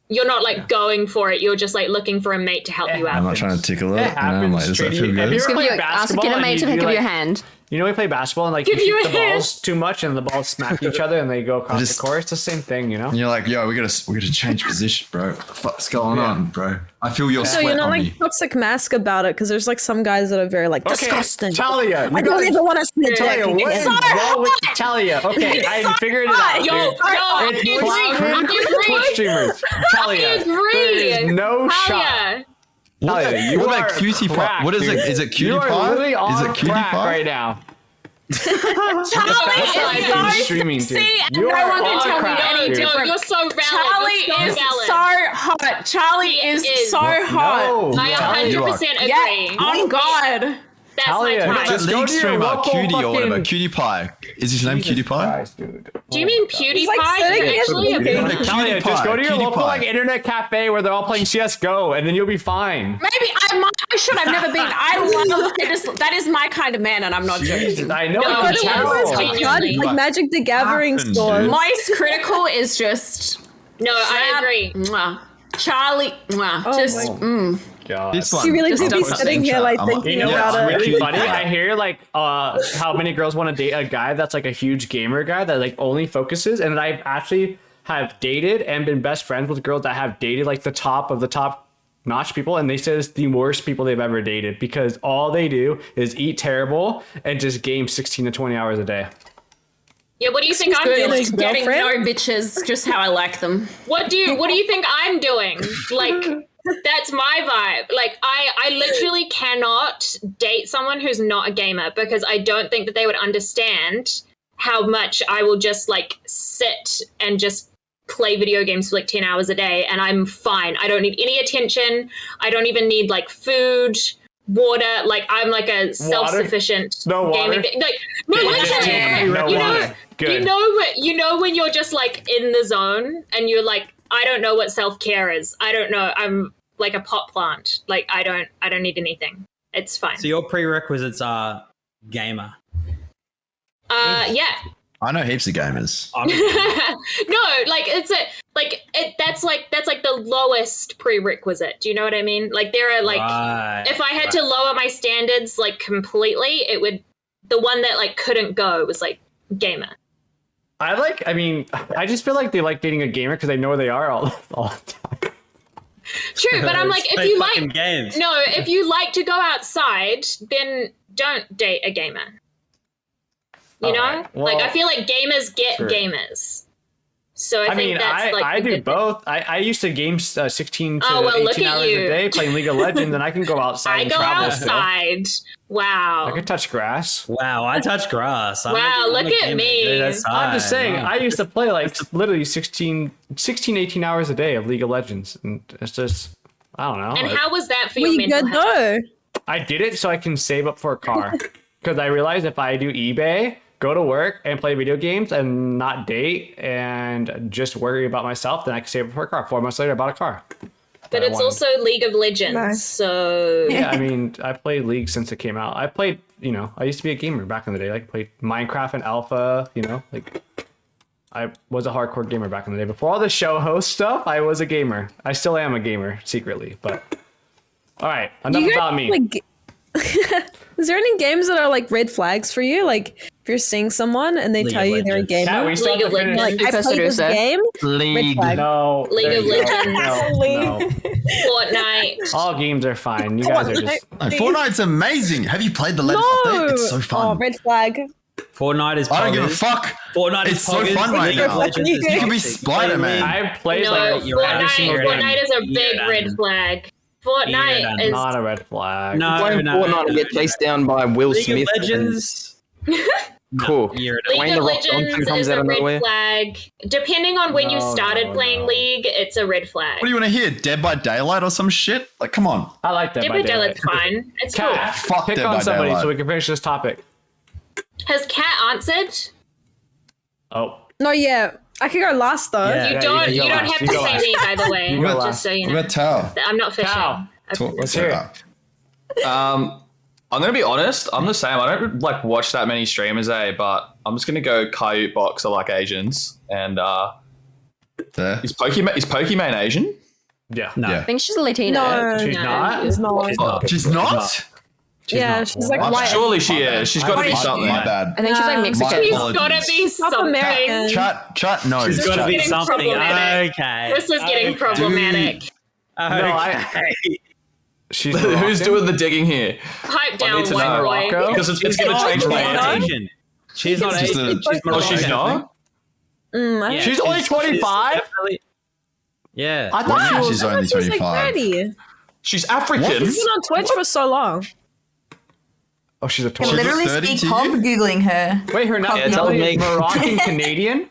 You're not going for it. You're just looking for a mate to help you I'm out. not trying to tickle it. It You know, I'm happens, like, does that Trady. feel Have you good? ever played Ask basketball? get a and mate to you give do, you a hand. You know, we play basketball and Give you you shoot a the hand. balls too much and the balls smack each other and they go across Just- the court. It's the same thing, you know? And you're like, yo, we gotta change position, bro. What the fuck's going on, bro? I feel your So sweat you're not on like me. toxic mask about it because there's some guys that are very disgusting. Talia, I don't even want to see it. Talia, what is wrong with Talia? Okay, I figured it out. Yo, dude. I agree. Twitch streamers. Talia, I agree. there is no shot. Talia. Talia, you What are about cutie pie? crack, What is dude. it? Is it cutie You are pie? literally on Is it cutie crack pie? right now. Talia That's why I've been is streaming, so dude. sexy, and You no are one can on tell me crack, any dude. different. You're so valid. Charlie You're is valid. so hot. Charlie is so hot. No, I Talia. 100% agree. Yeah, on God. That's Talia, my just type. That go league to your streamer, local Cutie or whatever, fucking- Cutie Pie. Is his name Cutie Pie? Christ, dude. Do you mean PewDiePie? like sitting You're in actually a the- big Cutie Talia, just go to your Cutie local Pie. internet cafe where they're all playing CS:GO, and then you'll be fine. Maybe I should. I've never been. I love it. That is my kind of man, and I'm not joking. I know. No, you but can it tell. was It's like Magic the Gathering happened, store. dude? Moist Critical is just. No, I agree. Mwah. Charlie. Mwah. Oh Just. my- God. This one. You really Just do be don't sitting here I'm- thinking You know about what's it. really funny? I hear how many girls want to date a guy that's like a huge gamer guy that only focuses, and I actually have dated and been best friends with girls that have dated the top of the top notch people, and they said it's the worst people they've ever dated because all they do is eat terrible and just game 16 to 20 hours a day. Yeah, what do you think I'm Good. doing? Getting girlfriend? no bitches, just how I like them. What do you think I'm doing? That's my vibe. I literally cannot date someone who's not a gamer because I don't think that they would understand how much I will just sit and just play video games for 10 hours a day and I'm fine. I don't need any attention. I don't even need food, water. I'm a self-sufficient No water? gaming. No, literally. No water. Good. You know when you're just in the zone and you're I don't know what self-care is. I don't know. I'm like a pot plant. I don't need anything. It's fine. So your prerequisites are gamer. Yeah. I know heaps of gamers. That's the lowest prerequisite. Do you know what I mean? There are Right. if I had to lower my standards completely, it would the one that couldn't go was gamer. I just feel they like dating a gamer because they know where they are all the time. True, but I'm if Play you fucking games. if you like to go outside, then don't date a gamer. You know? Alright, well, I feel gamers get sure. gamers. So I think that's I the do good both. I used to game 16 to Oh, well, look 18 at hours you. a day playing League of Legends, and I can go outside I and go travel still. outside. Wow. I can touch grass. Wow, I touch grass. Wow, look at me. I'm just saying, I used to play literally 16, 18 hours a day of League of Legends, and it's just, I don't know. And how was that for Were your you mental good health? though? I did it so I can save up for a car. Because I realized if I do eBay, go to work and play video games and not date and just worry about myself, then I can save up for a car. 4 months later, I bought a car. But it's also League of Legends, Nice. so Yeah, I played League since it came out. I played, I used to be a gamer back in the day. I played Minecraft and Alpha, I was a hardcore gamer back in the day. Before all the show host stuff, I was a gamer. I still am a gamer secretly, but all right, enough about me. Is there any games that are red flags for you? If you're seeing someone and they League tell of you they're a Legends. gamer, Yeah, we still League have of to finish. Legends. I Because played this Medusa. game. League. flag. No, League there of you go. Legends. No. Fortnite. All games are fine. You guys are just. No, Fortnite's amazing. Have you played the latest No. update? It's so Oh, fun. red flag. Fortnite is. I don't give a poggers. fuck. Fortnite It's is so poggers. fun right League of now. Legends is You can be toxic. Spider-Man. I've played No, like every single game. Fortnite is a You're big done. red flag. You're Fortnite is Not a red flag. No, Playing no, Fortnite and get chased down by Will League Smith. of Legends. Cool. You're League Dwayne of The Rock Johnson Legends comes is out a of red nowhere. flag. Depending on when you started playing League, it's a red flag. What do you want to hear? Dead by Daylight or some shit? Like, come on. I like that. Dead by Daylight's fine. It's cool. Cat, Fuck pick Dead on by somebody Daylight. so we can finish this topic. Has Cat answered? Oh, No, yeah. I could go last though. Yeah. You you don't. go You don't last. have You to go say last. me, by the way. You go Just last. so you What know. about Tao? I'm not fishing. Cow. Let's hear it. I'm gonna be honest. I'm the same. I don't like watch that many streamers, but I'm just gonna go Coyote Box. I like Asians, and There. is Pokimane Asian? Yeah. No. Yeah. I think she's a Latina. No, She's not? it's not. She's not? Yeah, she's like What? white. Surely she is. She's got to be something. My bad. I think she's like No. Mexican. He's Apologies. gotta be South something. American. Chat, no. There's got to chat. be getting something. problematic. Okay. This is getting problematic. Okay. She's Who's Moroccan? doing the digging here? Pipe down, need to white know. boy. Morocco? Because it's gonna not change my answer. Asian. She's not Just Asian. a- She's Oh, Moroccan. she's not. Yeah, She's only 25? definitely- Yeah. I thought she was. She's only She's like 25. 30. She's African. She's been on Twitch for so long. Oh, she's a Can 20. literally 30 speak to Hob you? googling her. Wait, her tell nationality me. is Moroccan Canadian?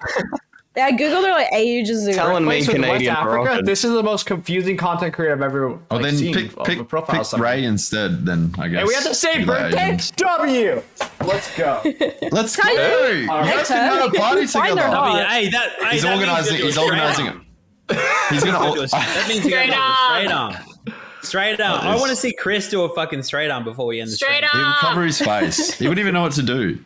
Yeah, I googled her like ages ago. Telling me Place with West Canadian Africa? Moroccan. This is the most confusing content creator I've ever Oh, like, then seen. pick of a profile pick summary. Ray instead, then, I guess. And we have the same Be like birthday? Asians. W! Let's go. Let's go! you- You guys can have a party Find her together. hot. Hey, He's that organizing. means He's you're organizing straight it. He's gonna. arm. That means you're Straight gonna arm. straight arm. Straight arm. I want to see Chris do a fucking straight arm before we end the Straight stream. He would up. cover his face. He wouldn't even know what to do.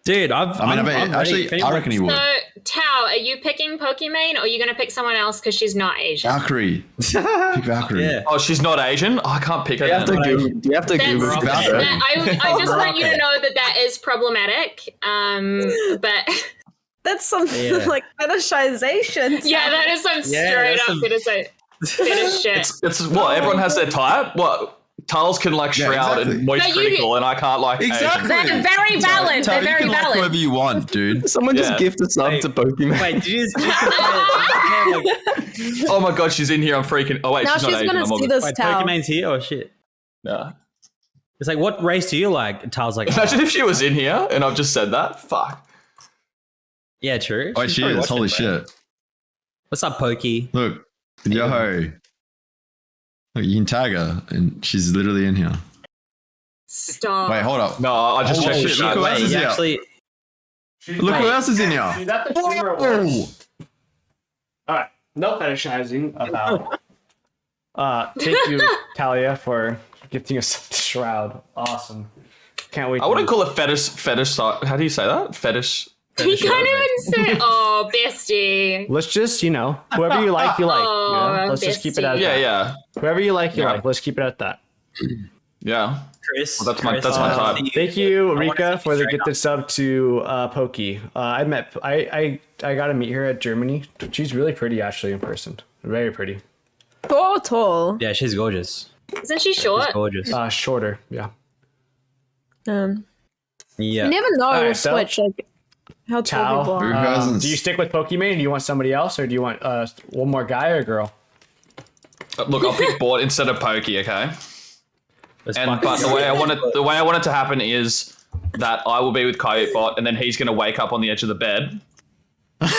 Dude, I mean, I bet, actually, I reckon he would. So, Tao, are you picking Pokimane or are you going to pick someone else because she's not Asian? Valkyrie. Pick Valkyrie. Yeah. Oh, she's not Asian. Oh, I can't pick her. Do you have to then. Google? Do you have to That's, Google? Valkyrie. I just want you to know that that is problematic. But That's some Yeah. like fetishization. yeah, that is some Yeah, straight that's up fetish shit. It's what everyone has their type. What Tiles can like Yeah, shroud exactly. and moist No, you- critical, and I can't like Exactly. They're very valid. Tell They're you very can like valid. whoever you want, dude. Someone Yeah. just gift us up Wait. to Pokemon. Wait, did you just Asian. Oh my god, she's in here. I'm freaking. Oh wait, Now she's she's not Asian. gonna I'm all see good. this Wait, Tao. Pokemon's here or shit? Nah. It's like, what race do you like? And Tal's like, Imagine oh. if she was in here and I've just said that. Fuck. Yeah, true. Oh, She's she probably is. watching, Holy bro. shit. What's up, Pokey? Look. Yo. Look, you can tag her, and she's literally in here. Stop. Wait, hold up. No, I just Oh, checked the shit, chat. look Wait, else is you here. actually. Look who else is in here. She's at the streamer awards. Alright, no fetishizing about. Thank you, Talia, for gifting us the shroud. Awesome. Can't wait. I wouldn't call it fetish. How do you say that? Fetish. He can't even say, oh, bestie. Let's just, whoever you like, you like. Oh, Let's just keep it at bestie. Yeah, that. yeah, Whoever you like, you Yeah. like. Let's keep it at that. yeah. Chris. Well, that's my Chris, type. Thank you, wanna Rika, see for the straight gifted sub to Pokey. I got to meet her at Germany. She's really pretty, actually, in person. Very pretty. Tall. Yeah, she's gorgeous. Isn't she short? She's gorgeous. Shorter, yeah. Yeah. You never know Alright, with so- Twitch, like how tall Tao, people Who are. hasn't? do you stick with Pokimane? Do you want somebody else, or do you want one more guy or girl? Look, I'll pick board instead of Pokey. Okay. Let's And fucking but the go. way I want it to happen is that I will be with Coyote Bot, and then he's going to wake up on the edge of the bed,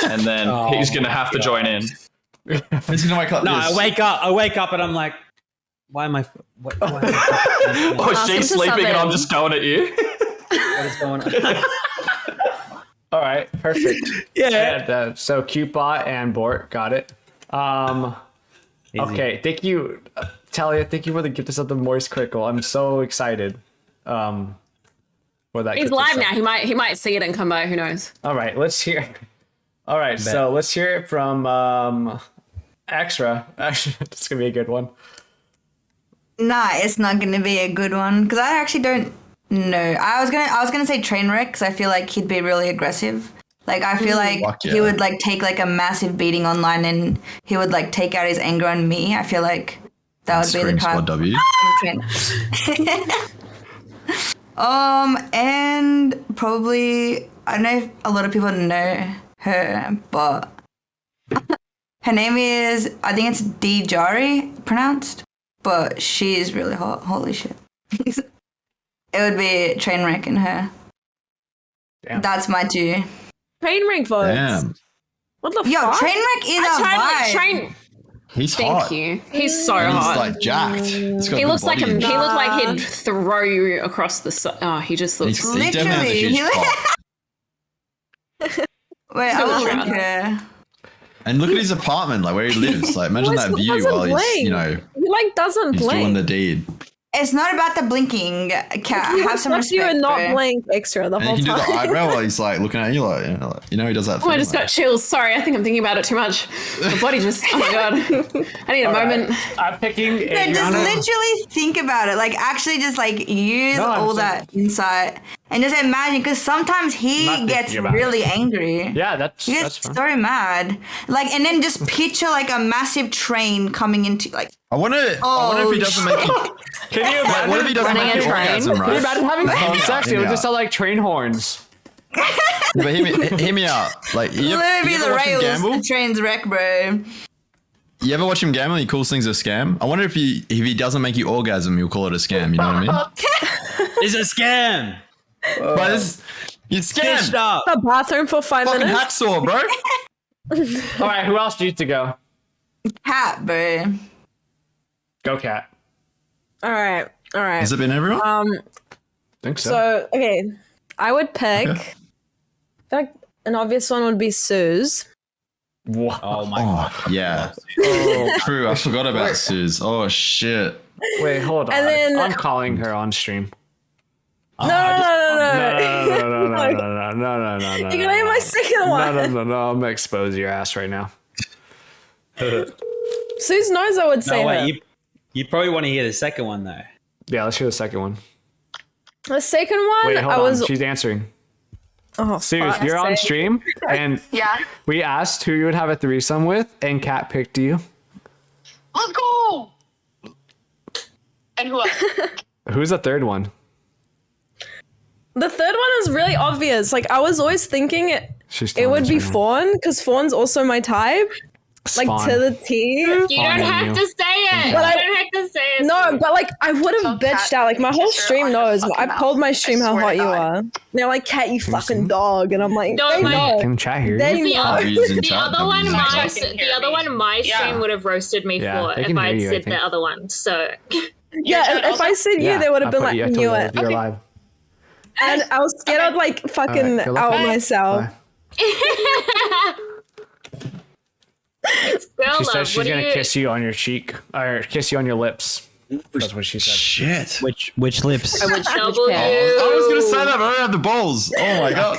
and then he's going to have to join in. He's gonna wake up. No, this. I wake up and I'm like, why am I? What Oh, Ask him she's to sleeping, sub and I'm in. just going at you. is going on? All right, perfect. Yeah. And, so Cupebot and Bort got it. Okay, thank you, Talia. Thank you for the gift of something moist critical. I'm so excited. For that. He's gifted live sub. now. He might see it and come by. Who knows? All right, let's hear. All right, so let's hear it from Extra. Actually, it's gonna be a good one. Nah, it's not gonna be a good one because I actually don't know. I was gonna say Trainwreck because I feel like he'd be really aggressive. Like I feel like Fuck yeah. he would like take like a massive beating online and he would like take out his anger on me. I feel like that would be the Scream Squad type. W. And probably, I don't know if a lot of people know her, but her name is, I think it's Dijari pronounced, but she is really hot. Holy shit. It would be Trainwreck and her. Damn. That's my two. Trainwreck votes. Damn. What the Yo, fuck? Trainwreck is a vibe. He's Thank hot. you. He's so And he's hot. like jacked. He's got He good looks like body. he looked like he'd throw you across the. Oh, he just looks. He definitely has a huge cock. Wait, I will link her. And look at his apartment, like where he lives. Like imagine that view doesn't while he's, blink. you know, He like doesn't he's doing blink. the deed. It's not about the blinking, Cat. You Have some expect you respect. and not bro. blink extra the And whole he can do time. the eyebrow while he's like looking at you, like you know he does that. Oh, I thing, just like- got chills. Sorry, I think I'm thinking about it too much. My body just. Oh my god. I need a moment. I'm picking No, just Adriana. literally think about it. Like, actually, just like use No, I'm all sorry. that insight and just imagine, because sometimes I'm he not gets thinking about really angry. Yeah, that's He that's gets fine. so mad. Like, and then just picture like a massive train coming into like. I wonder if he doesn't make you. Can you imagine? What if he doesn't Running make a you train? orgasm, right? Can you imagine having Like, phone sex? It would hear just me sound like train horns. But hear me out. Like you Literally ever the watch him rails, gamble? the train's wreck, bro. You ever watch him gamble? He calls things a scam. I wonder if he doesn't make you orgasm, you'll call it a scam. You know what I mean? It's a scam. But this, you Stitched scam. up. The bathroom for 5 Fucking minutes. hacksaw, bro. All right, who else needs to go? Cat, bro. Go, Cat. All right. Has it been everyone? Think so. So okay, I would pick. I feel like an obvious one would be Suze. Whoa. Oh my Oh, god. yeah. Oh, true. I forgot about Suze. Oh, shit. Wait, hold on. And then- I'm calling her on stream. No. No. You're gonna be my second one. No. I'm gonna expose your ass right now. Suze knows I would say No, her. wait, you probably want to hear the second one though. Yeah, let's hear the second one. The second one, Wait, hold I was. on. She's answering. Oh, Suze, fuck. you're on stream, and we asked who you would have a threesome with, and Kat picked you. Let's go. And who else? Who's the third one? The third one is really obvious. Like I was always thinking it would be Fawn, because Fawn's also my type. Like Fawn. to the T. You don't Fine, have you. to say it. But You don't have to say it. No, but like I would have bitched Kat, out. Like my whole kiss her stream on your knows. fucking I've told my mouth. stream I how swear hot to you God. are. They're like, Kat, you fucking dog, and I'm like, No, they my- know. Can chat here? They The know. other, W's in the chat, other one, W's in my chat. the other one, my stream would have roasted me Yeah, for they if can I'd hear you, I said the think. other one. So Yeah, if I said you, they would have been like, knew it. You're live. And I was scared I'd like fucking good luck. out Bye. myself. Bye. girl She love, said she's what do gonna you? kiss you on your cheek, or kiss you on your lips. That's what she said. Shit. Which lips? I would double I was going to say that, but I don't have the balls. Oh, my God.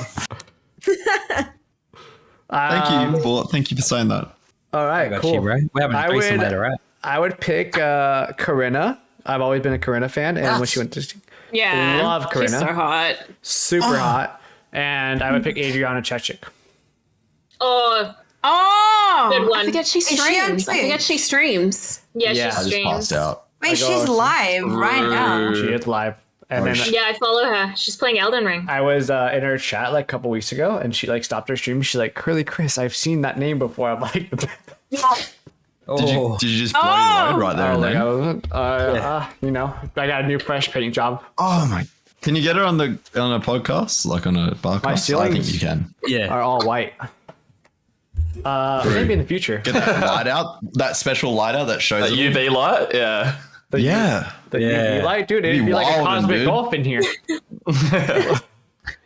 Thank you for saying that. All right, Got cool. you, bro. We're having a I threesome would- later, right? I would pick Katerena. I've always been a Katerena fan, and when she went to Yeah. Love She's Katerena. so hot. super hot, and I would pick Adriana Chechik. Oh, Oh, Good one. I forget she she on streams. I Twitch? forget she streams. yeah, Yeah, she I I just streams. passed out. Wait, she's live right now. She is live, and then Yeah, I follow her. She's playing Elden Ring. I was in her chat like a couple weeks ago, and she like stopped her stream. She's like, "KurlyChris, I've seen that name before." I'm like, Did you just blow your load right there "Oh, and like, then? you know, I got a new fresh painting job. Oh, my. Can you get her on a podcast? Like on a Barcast? I think ceilings- you can. Yeah. Are all white. Maybe in the future. Get that light out, that special light out that shows That it. UV light, yeah. Yeah. The Yeah. UV light, dude. It'd Be be like a wildin', cosmic dude. gulf in here.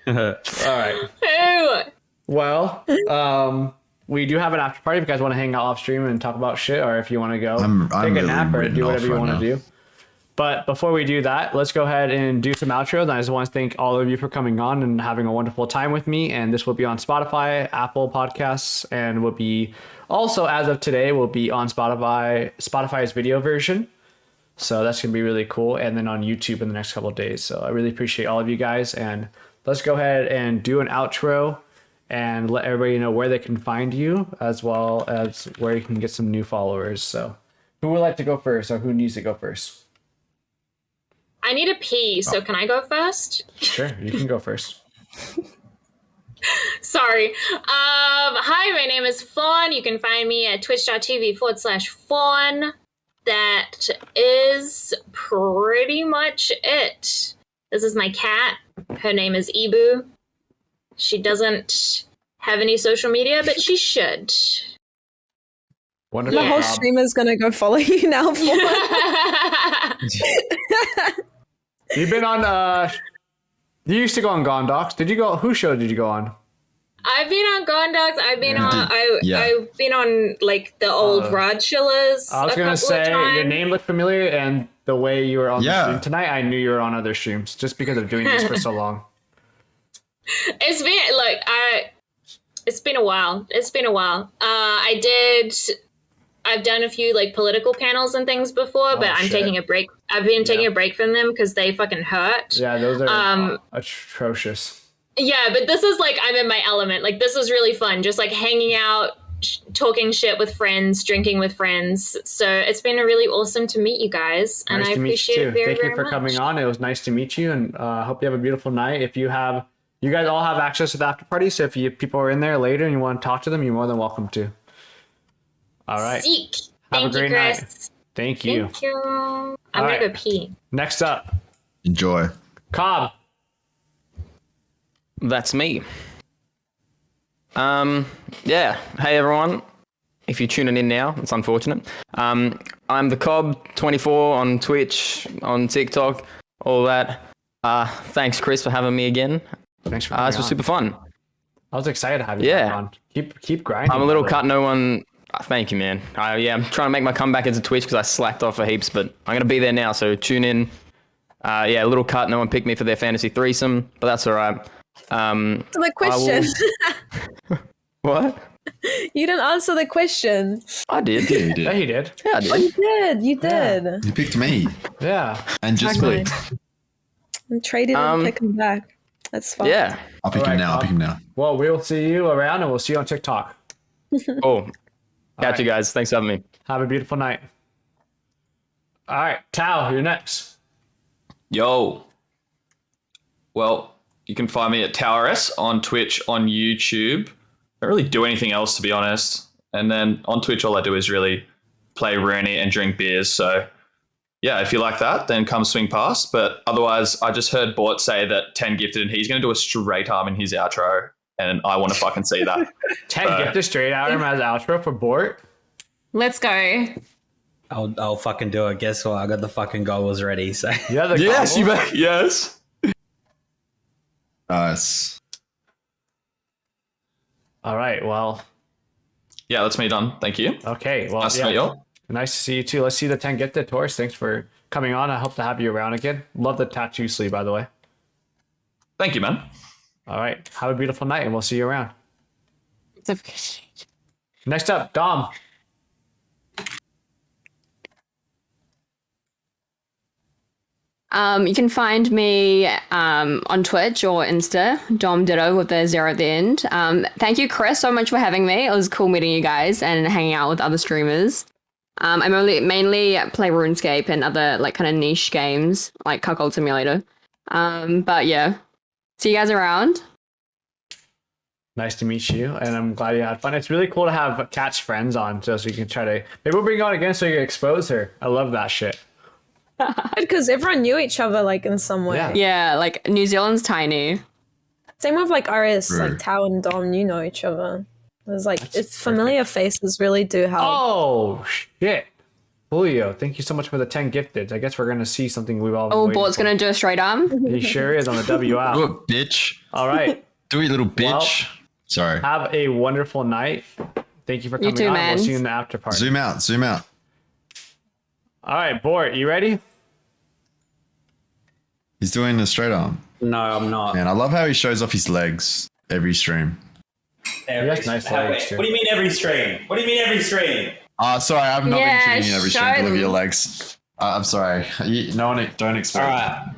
All right. Ew. Well, we do have an after party if you guys want to hang out off stream and talk about shit, or if you want to go I'm take a really nap or written do off whatever you right want now. to do. But before we do that, let's go ahead and do some outros. And I just want to thank all of you for coming on and having a wonderful time with me. And this will be on Spotify, Apple Podcasts, and will be also, as of today, will be on Spotify's video version. So that's going to be really cool. And then on YouTube in the next couple of days. So I really appreciate all of you guys. And let's go ahead and do an outro and let everybody know where they can find you, as well as where you can get some new followers. So who would like to go first, or who needs to go first? I need a pee, so can I go first? Sure, you can go first. Sorry. Hi, my name is Fawn. You can find me at twitch.tv/Fawn. That is pretty much it. This is my cat. Her name is Ibu. She doesn't have any social media, but she should. Wonderful. The whole job. streamer's gonna go follow you now. You've been on. You used to go on Gondox. Did you go? Whose show did you go on? I've been on Gondox. I've been on. Yeah. I've been on like the old Rod Chillers. I was gonna say your name looked familiar, and the way you were on the stream tonight, I knew you were on other streams just because of doing this for so long. It's been like It's been a while. I've done a few like political panels and things before, but I'm taking a break. I've been taking a break from them because they fucking hurt. Yeah, those are atrocious. Yeah, but this is like I'm in my element. Like this is really fun, just like hanging out, talking shit with friends, drinking with friends. So it's been really awesome to meet you guys, and I appreciate it very, Thank you for much. coming on. It was nice to meet you, and I hope you have a beautiful night. If you guys all have access to the after party, so if people are in there later and you want to talk to them, you're more than welcome to. All right. Seek. Have Thank a great you, Chris. night. Thank you. Thank you. I'm All gonna right. go pee. Next up, Enjoy. Cobb. That's me. Yeah. Hey everyone. If you're tuning in now, it's unfortunate. I'm the Cobb24 on Twitch, on TikTok, all that. Thanks, Chris, for having me again. Thanks for coming this was on. super fun. I was excited to have you Yeah. on. Keep grinding. I'm a little brother. cut. No one. Thank you, man. I'm trying to make my comeback into Twitch because I slacked off for heaps, but I'm gonna be there now. So tune in. A little cut. No one picked me for their fantasy threesome, but that's all right. To the question. What? You didn't answer the question. I did. Yeah, you did. Yeah, he did. Yeah, I Oh, did. you did. You did. You picked me. Yeah. And just me. And traded and pick him back. That's fine. Yeah. I'll pick him now. I'll pick him now. Well, we'll see you around, and we'll see you on TikTok. Cool. Catch you guys. Thanks for having me. Have a beautiful night. All right, Tao, you're next. Yo. Well, you can find me at TowerS on Twitch, on YouTube. I don't really do anything else, to be honest. And then on Twitch, all I do is really play Rooney and drink beers. So, yeah, if you like that, then come swing past. But otherwise, I just heard Bort say that 10 gifted, and he's going to do a straight arm in his outro. And I want to fucking see that. 10 gifted straight arm as outro for Bort. Let's go. I'll fucking do it. Guess what? I got the fucking goggles ready. So Yeah, Yes, you bet. Yes. Nice. All right, well. Yeah, that's me done. Thank you. Okay, well, Nice to meet you all. Nice to see you too. Let's see the 10 gifted. Taurus, thanks for coming on. I hope to have you around again. Love the tattoo sleeve, by the way. Thank you, man. All right, have a beautiful night, and we'll see you around. Next up, Dom. You can find me on Twitch or Insta, Dom Ditto with the 0 at the end. Thank you, Chris, so much for having me. It was cool meeting you guys and hanging out with other streamers. I mainly play RuneScape and other like kind of niche games like Cuckold Simulator. But yeah, see you guys around. Nice to meet you, and I'm glad you had fun. It's really cool to have Kat's friends on, so you can try to... Maybe we'll bring her on again so you can expose her. I love that shit. Because everyone knew each other like in some way. Yeah. Yeah, like New Zealand's tiny. Same with like RS, Right. like Tao and Dom, you know each other. It's like it's familiar faces really do help. Oh, shit. Julio, thank you so much for the 10 gifted. I guess we're going to see something we've all been Oh, waiting Bort's for. gonna do a straight arm. He sure is on the W Do out. it, bitch. All right. Do it, little bitch. Sorry. Have a wonderful night. Thank you for coming too, on. man. We'll see you in the after party. Zoom out. Zoom out. All right, Bort, you ready? He's doing the straight arm. no, I'm not. Man, I love how he shows off his legs every stream. has nice legs, too. What do you mean every stream? What do you mean every stream? Sorry, I've not Yeah, been tuning in every stream show to look at them. your legs. I'm sorry. No one, don't expect. All right.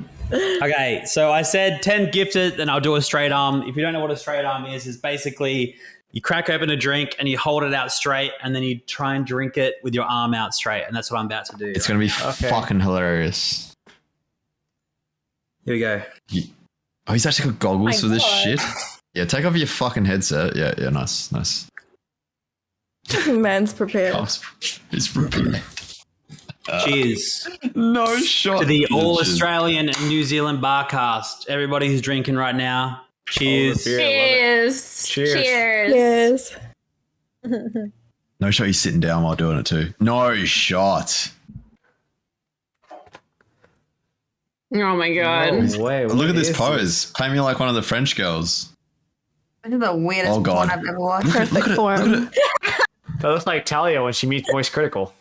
Okay, so I said 10 gifted, then I'll do a straight arm. If you don't know what a straight arm is basically you crack open a drink and you hold it out straight, and then you try and drink it with your arm out straight, and that's what I'm about to do. It's gonna be fucking hilarious. Here we go. Oh, he's actually got goggles for this God. shit. Yeah, take off your fucking headset. Yeah, nice. Man's prepared. He's prepared. Cheers No shot. to the All Cheers. Australian and New Zealand Barcast. Everybody who's drinking right now. Cheers. Cheers. Cheers. Cheers. Yes. No shot. He's sitting down while doing it too. No shot. Oh my god. No way. Look What at this is pose. Play me like one of the French girls. This is the weirdest Oh, God. porn I've ever watched. Perfect Look form. at it. That looks like Talia when she meets Voice Critical.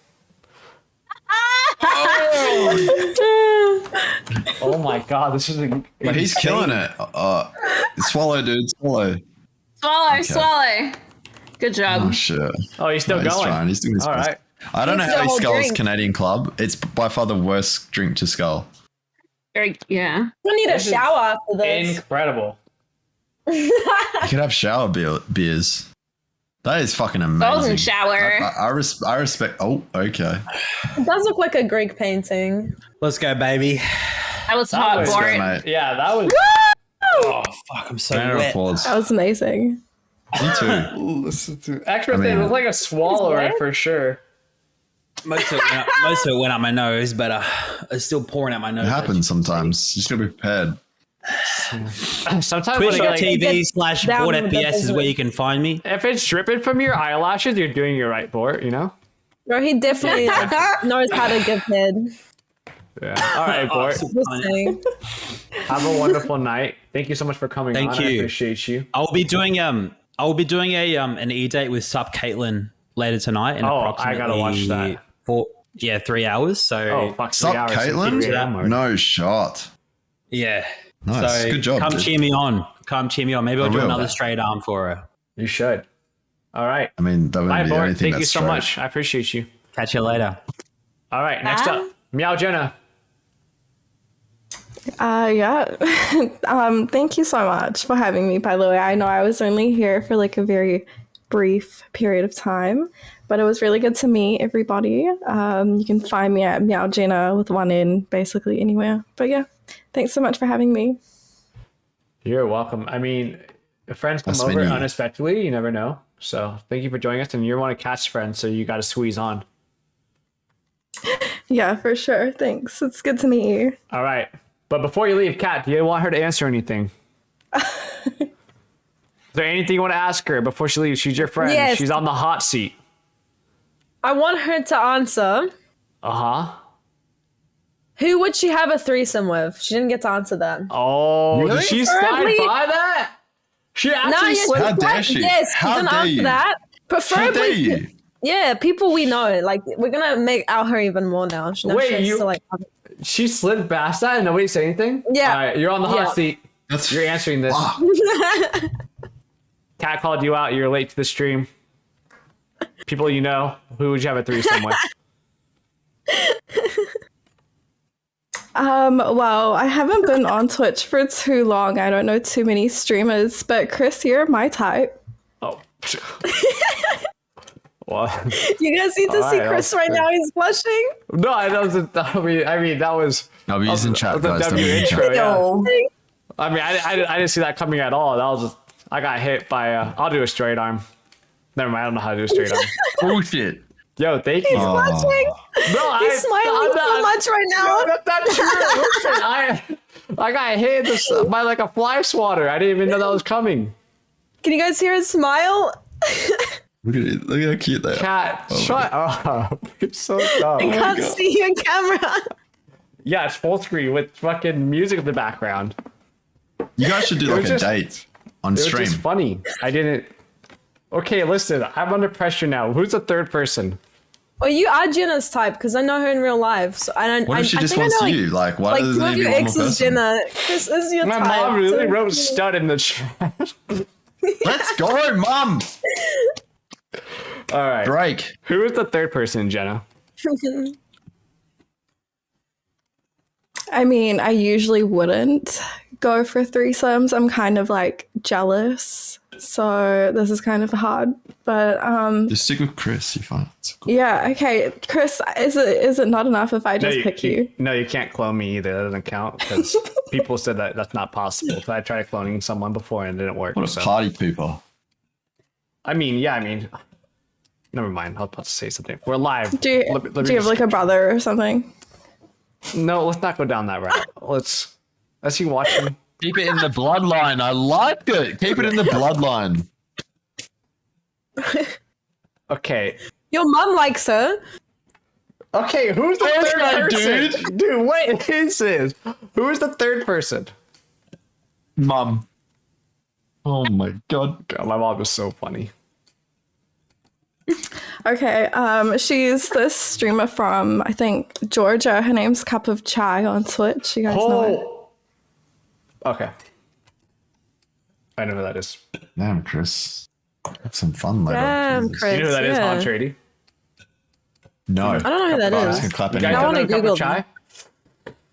Oh my god, this is But he's killing it. Swallow, dude. Swallow. Swallow. Good job. Oh shit. Oh, he's still No, he's going. trying. He's doing his All best. right. I don't know It's how the he whole sculls drink. Canadian Club. It's by far the worst drink to skull. Yeah. We need a This is shower after this. Incredible. You could have shower beers. That is fucking amazing. Golden shower. I respect. Oh, okay. It does look like a Greek painting. Let's go, baby. That was hot, was Bort. Go, mate. Yeah, that was. Oh, fuck. I'm so Round of wet. applause. That was amazing. Me too. Actually, I mean- it looked like a swallower He's for sure. Most of it went up my nose, but it's still pouring out my nose. It happens sometimes. You just gotta be prepared. Sometimes when it, like, Twitch.tv/ down Board with the FPS is where business. you can find me. if it's dripping from your eyelashes, you're doing your right, Bort, you know? Bro, he definitely knows how to give head. Yeah. All right, Bort. Just saying. Have a wonderful night. Thank you so much for coming Thank on. I you. appreciate you. I'll be doing a an e-date with Sup Caitlin later tonight in Oh, I approximately gotta watch that. 3 hours. So Oh, fuck. 3 Sup, hours. Caitlin? Yeah. No shot. yeah. Nice. So Good job, Come dude. cheer me on. Maybe I'll do will. another straight arm for her. You should. All right. I mean, that Bye, wouldn't be Bort. anything Thank you that's so straight. much. I appreciate you. Catch you later. All right. Next up, Meow Jenna. Yeah. Thank you so much for having me, by the way. I know I was only here for like a very brief period of time, but it was really good to meet everybody. You can find me at Meow Jenna with one N basically anywhere. But yeah, thanks so much for having me. You're welcome. I mean, if friends come That's over menu. unexpectedly, you never know. So thank you for joining us. And you're one of Kat's friends, so you got to squeeze on. Yeah, for sure. Thanks. It's good to meet you. All right. But before you leave, Kat, do you want her to answer anything? Is there anything you want to ask her before she leaves? She's your friend. Yes. She's on the hot seat. I want her to answer. Uh-huh. Who would she have a threesome with? She didn't get to answer that. Oh, Really? did she slide Preferably- by that? She actually yes, slid. How dare she? Yes, How she didn't dare answer you? that. How dare Preferably, you? yeah, people we know. Like, we're gonna make out her even more now. She Wait, she has you- to, like, She slid past that and nobody said anything? Yeah. All right, you're on the hot Yeah. seat. That's You're answering this. fuck. Kat called you out. You're late to the stream. People you know, who would you have a threesome with? Well, I haven't been on Twitch for too long. I don't know too many streamers, but Chris, you're my type. Oh. What? You guys need to All see right, Chris I'll right see. now. He's blushing. No, I mean, that was I'll be using chat, the guys. Don't W be in chat. intro. Yeah. Yo. I mean, I didn't see that coming at all. That was just, I got hit by I'll do a straight arm. Never mind, I don't know how to do a straight arm. Bullshit. Yo, thank you. He's blushing. No, He's smiling so much right now. That's not true. Listen, I got hit by like a fly swatter. I didn't even know that was coming. Can you guys hear his smile? Look at it. Look how cute they are. Cat, shut up. You're so dumb. I can't see you in camera. Yeah, it's full screen with fucking music in the background. You guys should do It like was a just- date on It was stream. just funny. I didn't. Okay, listen. I'm under pressure now. Who's the third person? Well, you are Jenna's type because I know her in real life. So I don't. What if she I just think I wants know, you? Like, why Like does two it of need to be your one more exes, person? Jenna. Chris is your My type. mom really so- wrote stud in the chat. Let's go, mum. All right. Drake. Who is the third person, Jenna? I mean, I usually wouldn't go for threesomes. I'm kind of like jealous. So this is kind of hard. But Just stick with Chris, you find it's cool. yeah, okay. Chris, is it not enough if I just pick you? No, you can't clone me either. That doesn't count because people said that that's not possible. So I tried cloning someone before and it didn't work. What a party pooper. I mean, never mind. I'll have to say something. We're live. Do you have like a brother or something? No, let's not go down that route. Let's see watching. Keep it in the bloodline. I like it. Keep it in the bloodline. Okay. Your mum likes her. Okay, who's the third person? dude. Dude, what is this? Who is the third person? Mum. Oh my god. My mom is so funny. Okay, she's this streamer from, I think, Georgia. Her name's Cup of Chai on Twitch. You guys know it. Okay. I know who that is. Damn, Chris. Have some fun later. Damn, Chris. You know who that is, yeah. huh, Trady? No. I don't know who that I is. was gonna clap You anyway. guys I don't wanna know Cup Google of Chai?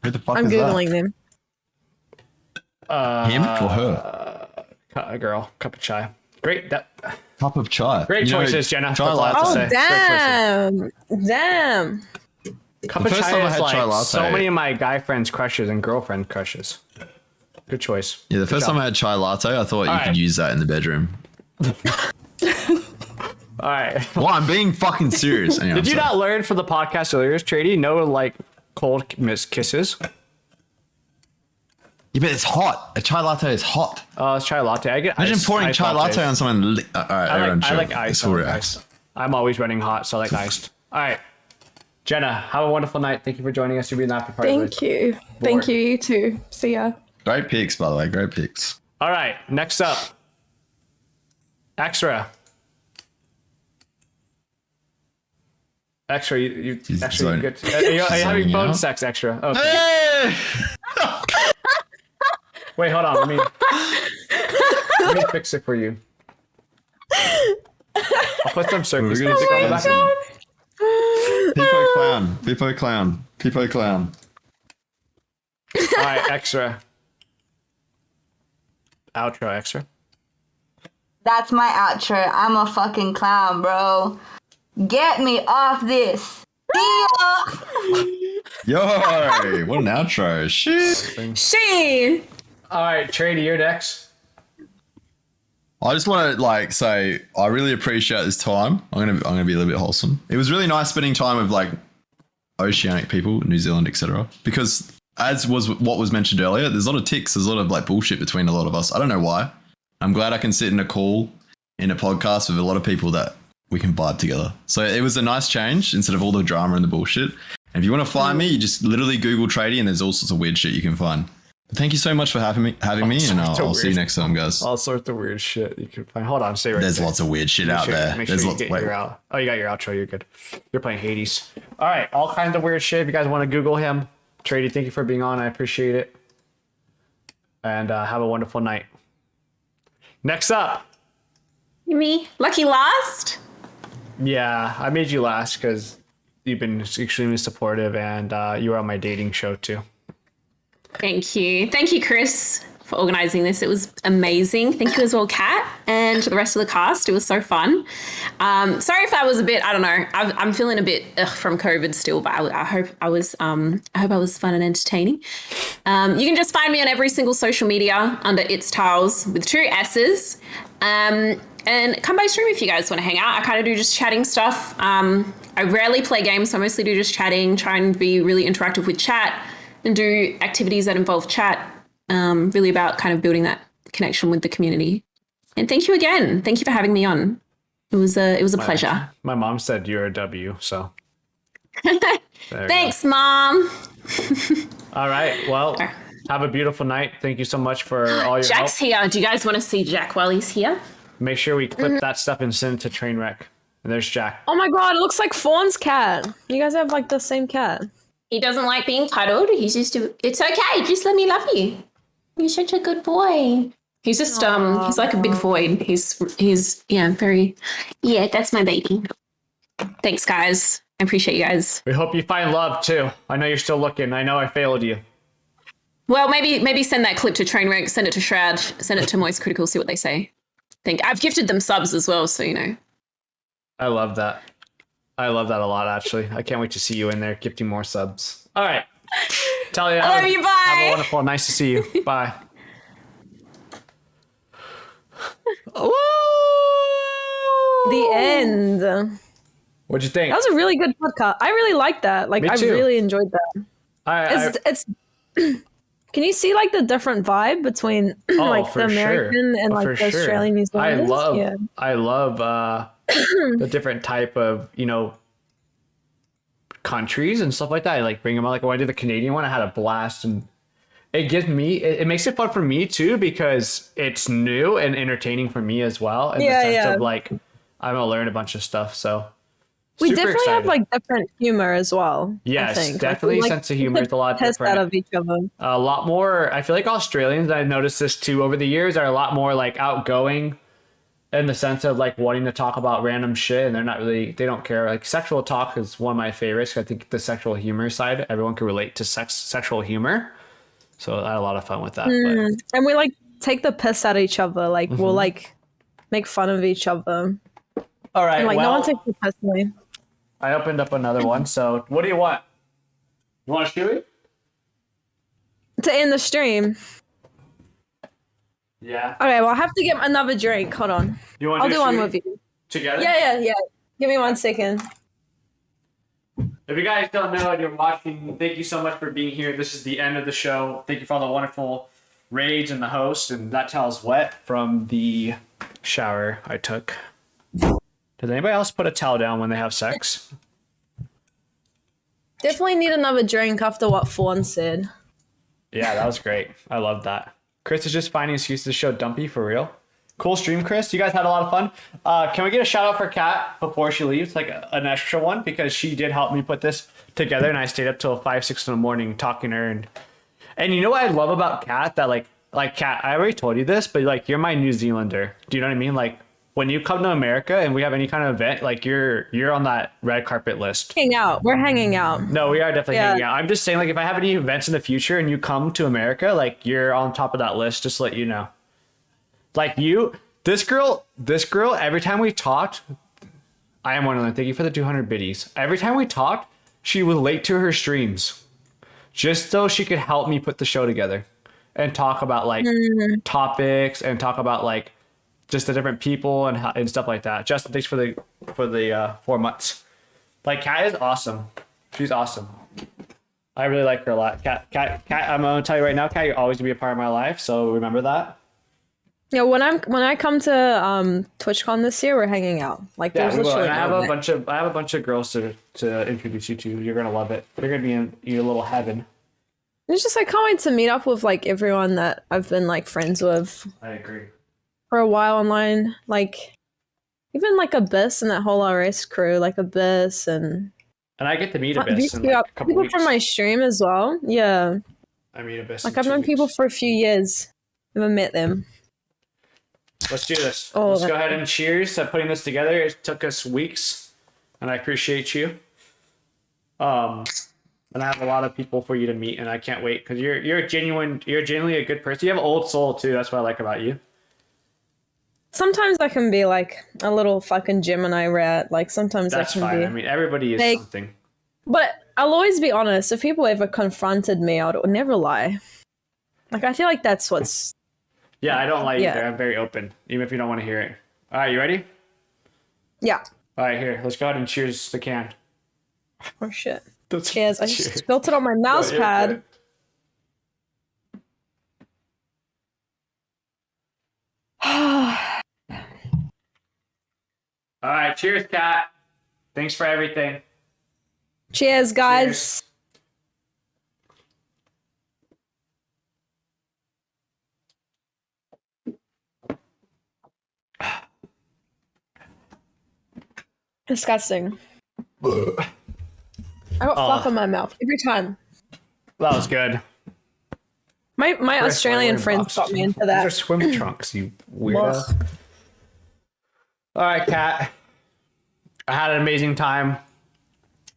Who the fuck I'm is Googling them. that? Him or her? A girl, Cup of Chai. Great. Cup of chai. Great You know, choices, Jenna. chai That's all I have to latte. say. Oh, damn. Cup The of first Chai time I is had like chai latte- so many of my guy friends' crushes and girlfriend crushes. Good choice. Yeah, the first time I had chai latte, I thought you could use that in the bedroom. All right. Well, I'm being fucking serious. Anyway, Did you not learn from the podcast earlier, Trady? No, like cold kisses. Yeah, but it's hot. A chai latte is hot. Oh, it's chai latte. I get Imagine ice, pouring iced chai latte lattes. on someone. All right, everyone I chill. like ice. It's I all like right. ice. I'm always running hot, so I like iced. All right. Jenna, have a wonderful night. Thank you for joining us to be in the after party. Thank you. Thank you, you too. See ya. Great picks, by the way. Great picks. All right. Next up, Extra. Extra, you zoning- good? Are you having zoning phone out. sex, Extra? Okay. Hey! Wait, hold on. Let me fix it for you. I'll put some circus We're gonna music on the back. People clown. People clown. People clown. All right, Extra. Outro, Extra. That's my outro. I'm a fucking clown, bro. Get me off this. See ya. Yo, what an outro. Shit. She. All right, Trady, you're next. I just want to say I really appreciate this time. I'm gonna be a little bit wholesome. It was really nice spending time with like oceanic people, New Zealand, etc. Because as was what was mentioned earlier, there's a lot of ticks, there's a lot of like bullshit between a lot of us. I don't know why. I'm glad I can sit in a call in a podcast with a lot of people that we can vibe together. So it was a nice change instead of all the drama and the bullshit. And if you want to find me, you just literally Google Trady and there's all sorts of weird shit you can find. But thank you so much for having me, and I'll see you next time, guys. All sorts of weird shit you can find. Hold on, stay right There's there. lots of weird shit Make out sure- there. Make There's sure you lots. get Wait, your out. Oh, you got your outro. You're good. You're playing Hades. All right, all kinds of weird shit. If you guys want to Google him, Trady, thank you for being on. I appreciate it. And have a wonderful night. Next up. Me. Lucky last. Yeah, I made you last because you've been extremely supportive and you were on my dating show too. Thank you. Thank you, Chris, for organizing this. It was amazing. Thank you as well, Kat, and to the rest of the cast. It was so fun. Sorry if I was a bit, I don't know. I'm feeling a bit from COVID still, but I hope I was fun and entertaining. You can just find me on every single social media under It's Tiles with 2 S's. And come by stream if you guys want to hang out. I kind of do just chatting stuff. I rarely play games, so I mostly do just chatting, try and be really interactive with chat and do activities that involve chat. Really about kind of building that connection with the community. And thank you again. Thank you for having me on. It was a pleasure. My mom said you're a W, so. Thanks, Mom. All right. Well, have a beautiful night. Thank you so much for all your Jack's help. here. Do you guys want to see Jack while he's here? Make sure we clip that stuff and send it to Trainwreck. And there's Jack. Oh my god, it looks like Fawn's cat. You guys have like the same cat. He doesn't like being cuddled. He's just it's okay. Just let me love you. You're such a good boy. He's just he's like a big void. He's that's my baby. Thanks, guys. I appreciate you guys. We hope you find love too. I know you're still looking. I know I failed you. Well, maybe send that clip to Trainwreck, send it to Shroud, send it to Moist Critical, see what they say. I've gifted them subs as well, so you know. I love that. I love that a lot, actually. I can't wait to see you in there gifting more subs. All right. Talia, I love you. Bye. Have a wonderful. Nice to see you. Bye. The end. What'd you think? That was a really good podcast. I really liked that. Like, Me I too. really enjoyed that. It's can you see like the different vibe between like the American and like the Australian New Zealanders? I love the different type of, you know, countries and stuff like that. I like bring them out. Like when I did the Canadian one, I had a blast, and it gives me, it makes it fun for me too, because it's new and entertaining for me as well. In the sense of like, I'm gonna learn a bunch of stuff. So we super definitely excited. have like different humor as well. Yes, I think. definitely like, sense of humor is a lot test different. out of each other. A lot more. I feel like Australians, I noticed this too over the years, are a lot more like outgoing in the sense of like wanting to talk about random shit, and they're not really, they don't care. Like sexual talk is one of my favorites. I think the sexual humor side, everyone can relate to sexual humor. So I had a lot of fun with that. And we like take the piss out of each other. Like we'll like make fun of each other. All right. And, like well, no one takes it personally. I opened up another one. So what do you want? You want to shoot it? To end the stream. Yeah. Okay, well I have to get another drink. Hold on. You want I'll to do one shoot with you. together? Yeah. Give me 1 second. If you guys don't know and you're watching, thank you so much for being here. This is the end of the show. Thank you for all the wonderful raids and the host. And that towel's wet from the shower I took. Does anybody else put a towel down when they have sex? Definitely need another drink after what Fawn said. Yeah, that was great. I love that. Chris is just finding excuses to show Dumpy for real. Cool stream, Chris. You guys had a lot of fun. Can we get a shout out for Kat before she leaves? Like an extra one, because she did help me put this together, and I stayed up till 5, 6 in the morning talking to her. And you know what I love about Kat? That like Kat, I already told you this, but like you're my New Zealander. Do you know what I mean? Like when you come to America and we have any kind of event, like you're on that red carpet list. Hang out. We're hanging out. No, we are definitely hanging out. I'm just saying, like, if I have any events in the future and you come to America, like, you're on top of that list, just to let you know. Like, this girl, every time we talked, I am Wonderland, thank you for the 200 biddies. Every time we talked, she was late to her streams, just so she could help me put the show together and talk about, like, topics and talk about, like, just the different people and stuff like that. Justin, thanks for the 4 months. Like, Kat is awesome. She's awesome. I really like her a lot. Kat, I'm gonna tell you right now, Kat, you're always gonna be a part of my life. So remember that. Yeah, when I come to TwitchCon this year, we're hanging out. Like, Yeah, there's we will. literally. And I have a bunch of girls to introduce you to. You're gonna love it. You're gonna be in your little heaven. It's just I can't wait to meet up with like everyone that I've been like friends with I agree. for a while online. Like even like Abyss and that whole RS crew, like Abyss and I get to meet Abyss in like a couple people weeks. from my stream as well. Yeah, I meet Abyss. like in I've 2 known weeks. people for a few years. Never met them. Let's do this. Oh, Let's go ahead and cheers to putting this together. It took us weeks, and I appreciate you. And I have a lot of people for you to meet, and I can't wait because you're genuinely a good person. You have an old soul too. That's what I like about you. Sometimes I can be like a little fucking Gemini rat. Like sometimes That's I can fine. be. I mean, everybody is Like- something. But I'll always be honest. If people ever confronted me, I would never lie. Like I feel like that's what's. Yeah, I don't lie Yeah. either. I'm very open, even if you don't want to hear it. All right, you ready? Yeah. All right, here. Let's go ahead and cheers the can. Oh shit. Cheers. I just spilled it on my mouse you're pad. good. All right, cheers, Kat. Thanks for everything. Cheers, guys. Disgusting. I got fluff in my mouth every time. That was good. My Chris, why Australian wearing friends boxers? got me into These that. are swim trunks, you weirdo. All right, Kat. I had an amazing time.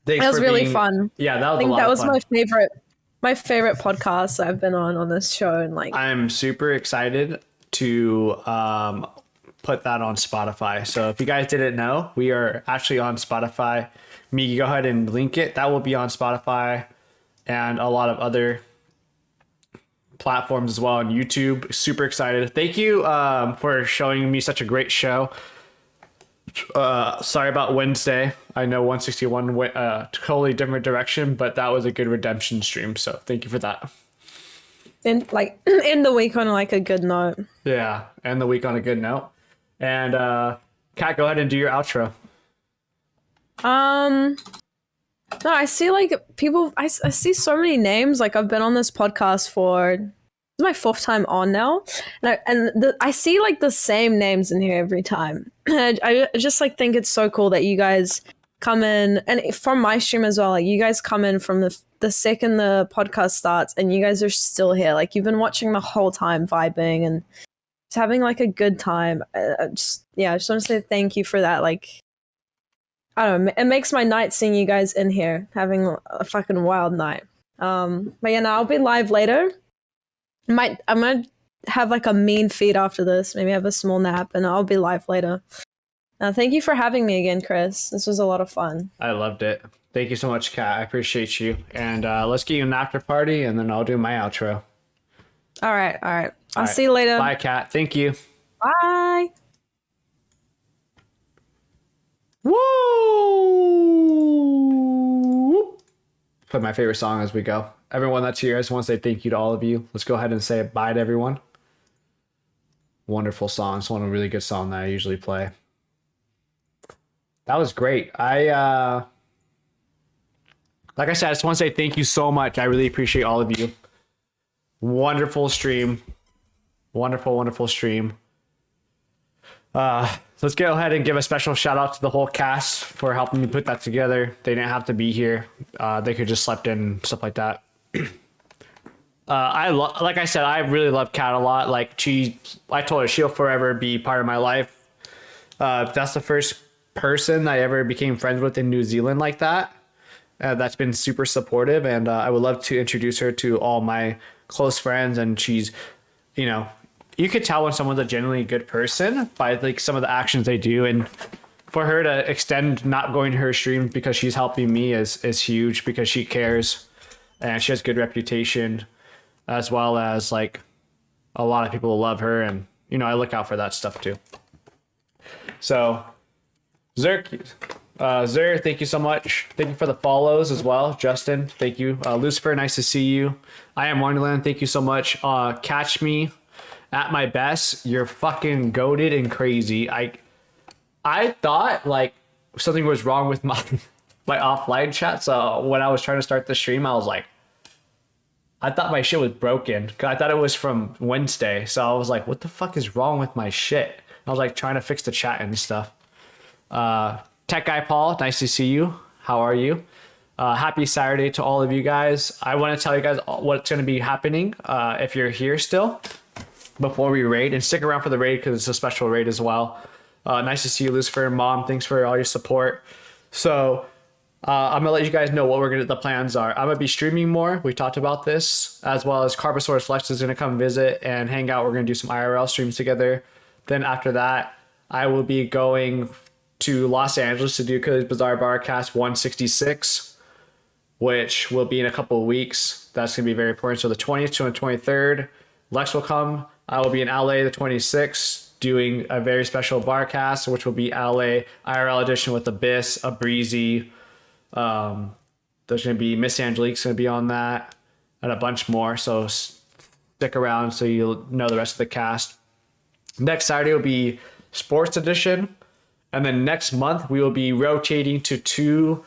Thanks That was for really being- fun. Yeah, that was I think a lot that of was fun. my favorite my favorite podcasts I've been on this show, and like I'm super excited to put that on Spotify. So if you guys didn't know, we are actually on Spotify. Me, go ahead and link it. That will be on Spotify and a lot of other platforms as well on YouTube. Super excited. Thank you for showing me such a great show. Sorry about Wednesday. I know 161 went a totally different direction, but that was a good redemption stream. So thank you for that. in the week on like a good note. Yeah, end the week on a good note. And Kat, go ahead and do your outro. No, I see like people. I see so many names. Like I've been on this podcast for this is my 4th time on now, and I see like the same names in here every time. And I just like think it's so cool that you guys come in, and from my stream as well. Like you guys come in from the second the podcast starts, and you guys are still here. Like you've been watching the whole time, vibing and just having like a good time. I just want to say thank you for that. Like. I don't know, it makes my night seeing you guys in here having a fucking wild night. But yeah, no, I'll be live later. I'm gonna have like a mean feed after this, maybe have a small nap, and I'll be live later. Thank you for having me again, Chris. This was a lot of fun. I loved it. Thank you so much, Kat. I appreciate you. And let's get you an after party, and then I'll do my outro. All right. I'll see you later. Bye, Kat. Thank you. Bye. Woo! Play my favorite song as we go. Everyone that's here, I just want to say thank you to all of you. Let's go ahead and say bye to everyone. Wonderful song. It's one of really good songs that I usually play. That was great. Like I said, I just want to say thank you so much. I really appreciate all of you. Wonderful stream. Wonderful stream. Let's go ahead and give a special shout out to the whole cast for helping me put that together. They didn't have to be here. They could just slept in and stuff like that. Like I said, I really love Kat a lot. Like I told her she'll forever be part of my life. That's the first person I ever became friends with in New Zealand like that. That's been super supportive, and I would love to introduce her to all my close friends. And she's, you could tell when someone's a genuinely good person by like some of the actions they do, and for her to extend not going to her streams because she's helping me is huge, because she cares and she has good reputation, as well as like a lot of people love her, and I look out for that stuff too. So Zer, thank you so much. Thank you for the follows as well. Justin, thank you. Lucifer, nice to see you. I am Wonderland, thank you so much. Catch me at my best. You're fucking goated and crazy. I thought like something was wrong with my offline chat. So when I was trying to start the stream, I was like, I thought my shit was broken. I thought it was from Wednesday. So I was like, what the fuck is wrong with my shit? I was like trying to fix the chat and stuff. Tech Guy Paul, nice to see you. How are you? Happy Saturday to all of you guys. I want to tell you guys what's going to be happening if you're here still before we raid, and stick around for the raid because it's a special raid as well. Nice to see you, Lucifer. Mom, thanks for all your support. So I'm gonna let you guys know what the plans are. I'm gonna be streaming more. We talked about this, as well as Carbosaurus Lex is gonna come visit and hang out. We're gonna do some IRL streams together. Then after that, I will be going to Los Angeles to do Curly's Bizarre Barcast 166, which will be in a couple of weeks. That's gonna be very important. So the 20th to the 23rd, Lex will come. I will be in LA the 26th doing a very special Barcast, which will be LA IRL edition with Abyss, a Breezy. There's going to be Miss Angelique's going to be on that, and a bunch more. So stick around so you'll know the rest of the cast. Next Saturday will be Sports Edition. And then next month we will be rotating to 2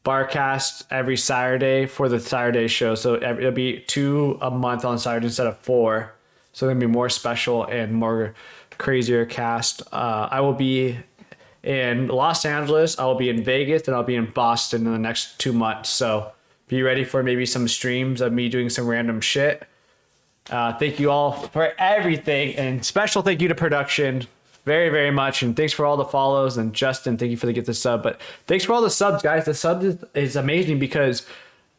Barcasts every Saturday for the Saturday show. So it'll be 2 a month on Saturday instead of 4. So it'll be more special and more crazier cast. I will be in Los Angeles, I will be in Vegas, and I'll be in Boston in the next 2 months. So be ready for maybe some streams of me doing some random shit. Thank you all for everything, and special thank you to production very, very much. And thanks for all the follows. And Justin, thank you for the sub. But thanks for all the subs, guys. The sub is amazing because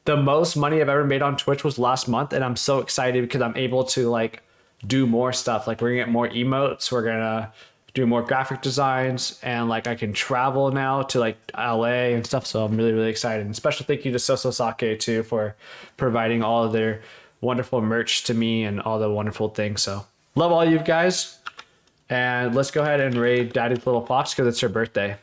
the most money I've ever made on Twitch was last month, and I'm so excited because I'm able to like do more stuff. Like we're gonna get more emotes, we're gonna do more graphic designs, and like I can travel now to like LA and stuff. So I'm really, really excited. And special thank you to Sososake too for providing all of their wonderful merch to me and all the wonderful things. So love all you guys. And let's go ahead and raid Daddy's Little Fox because it's her birthday.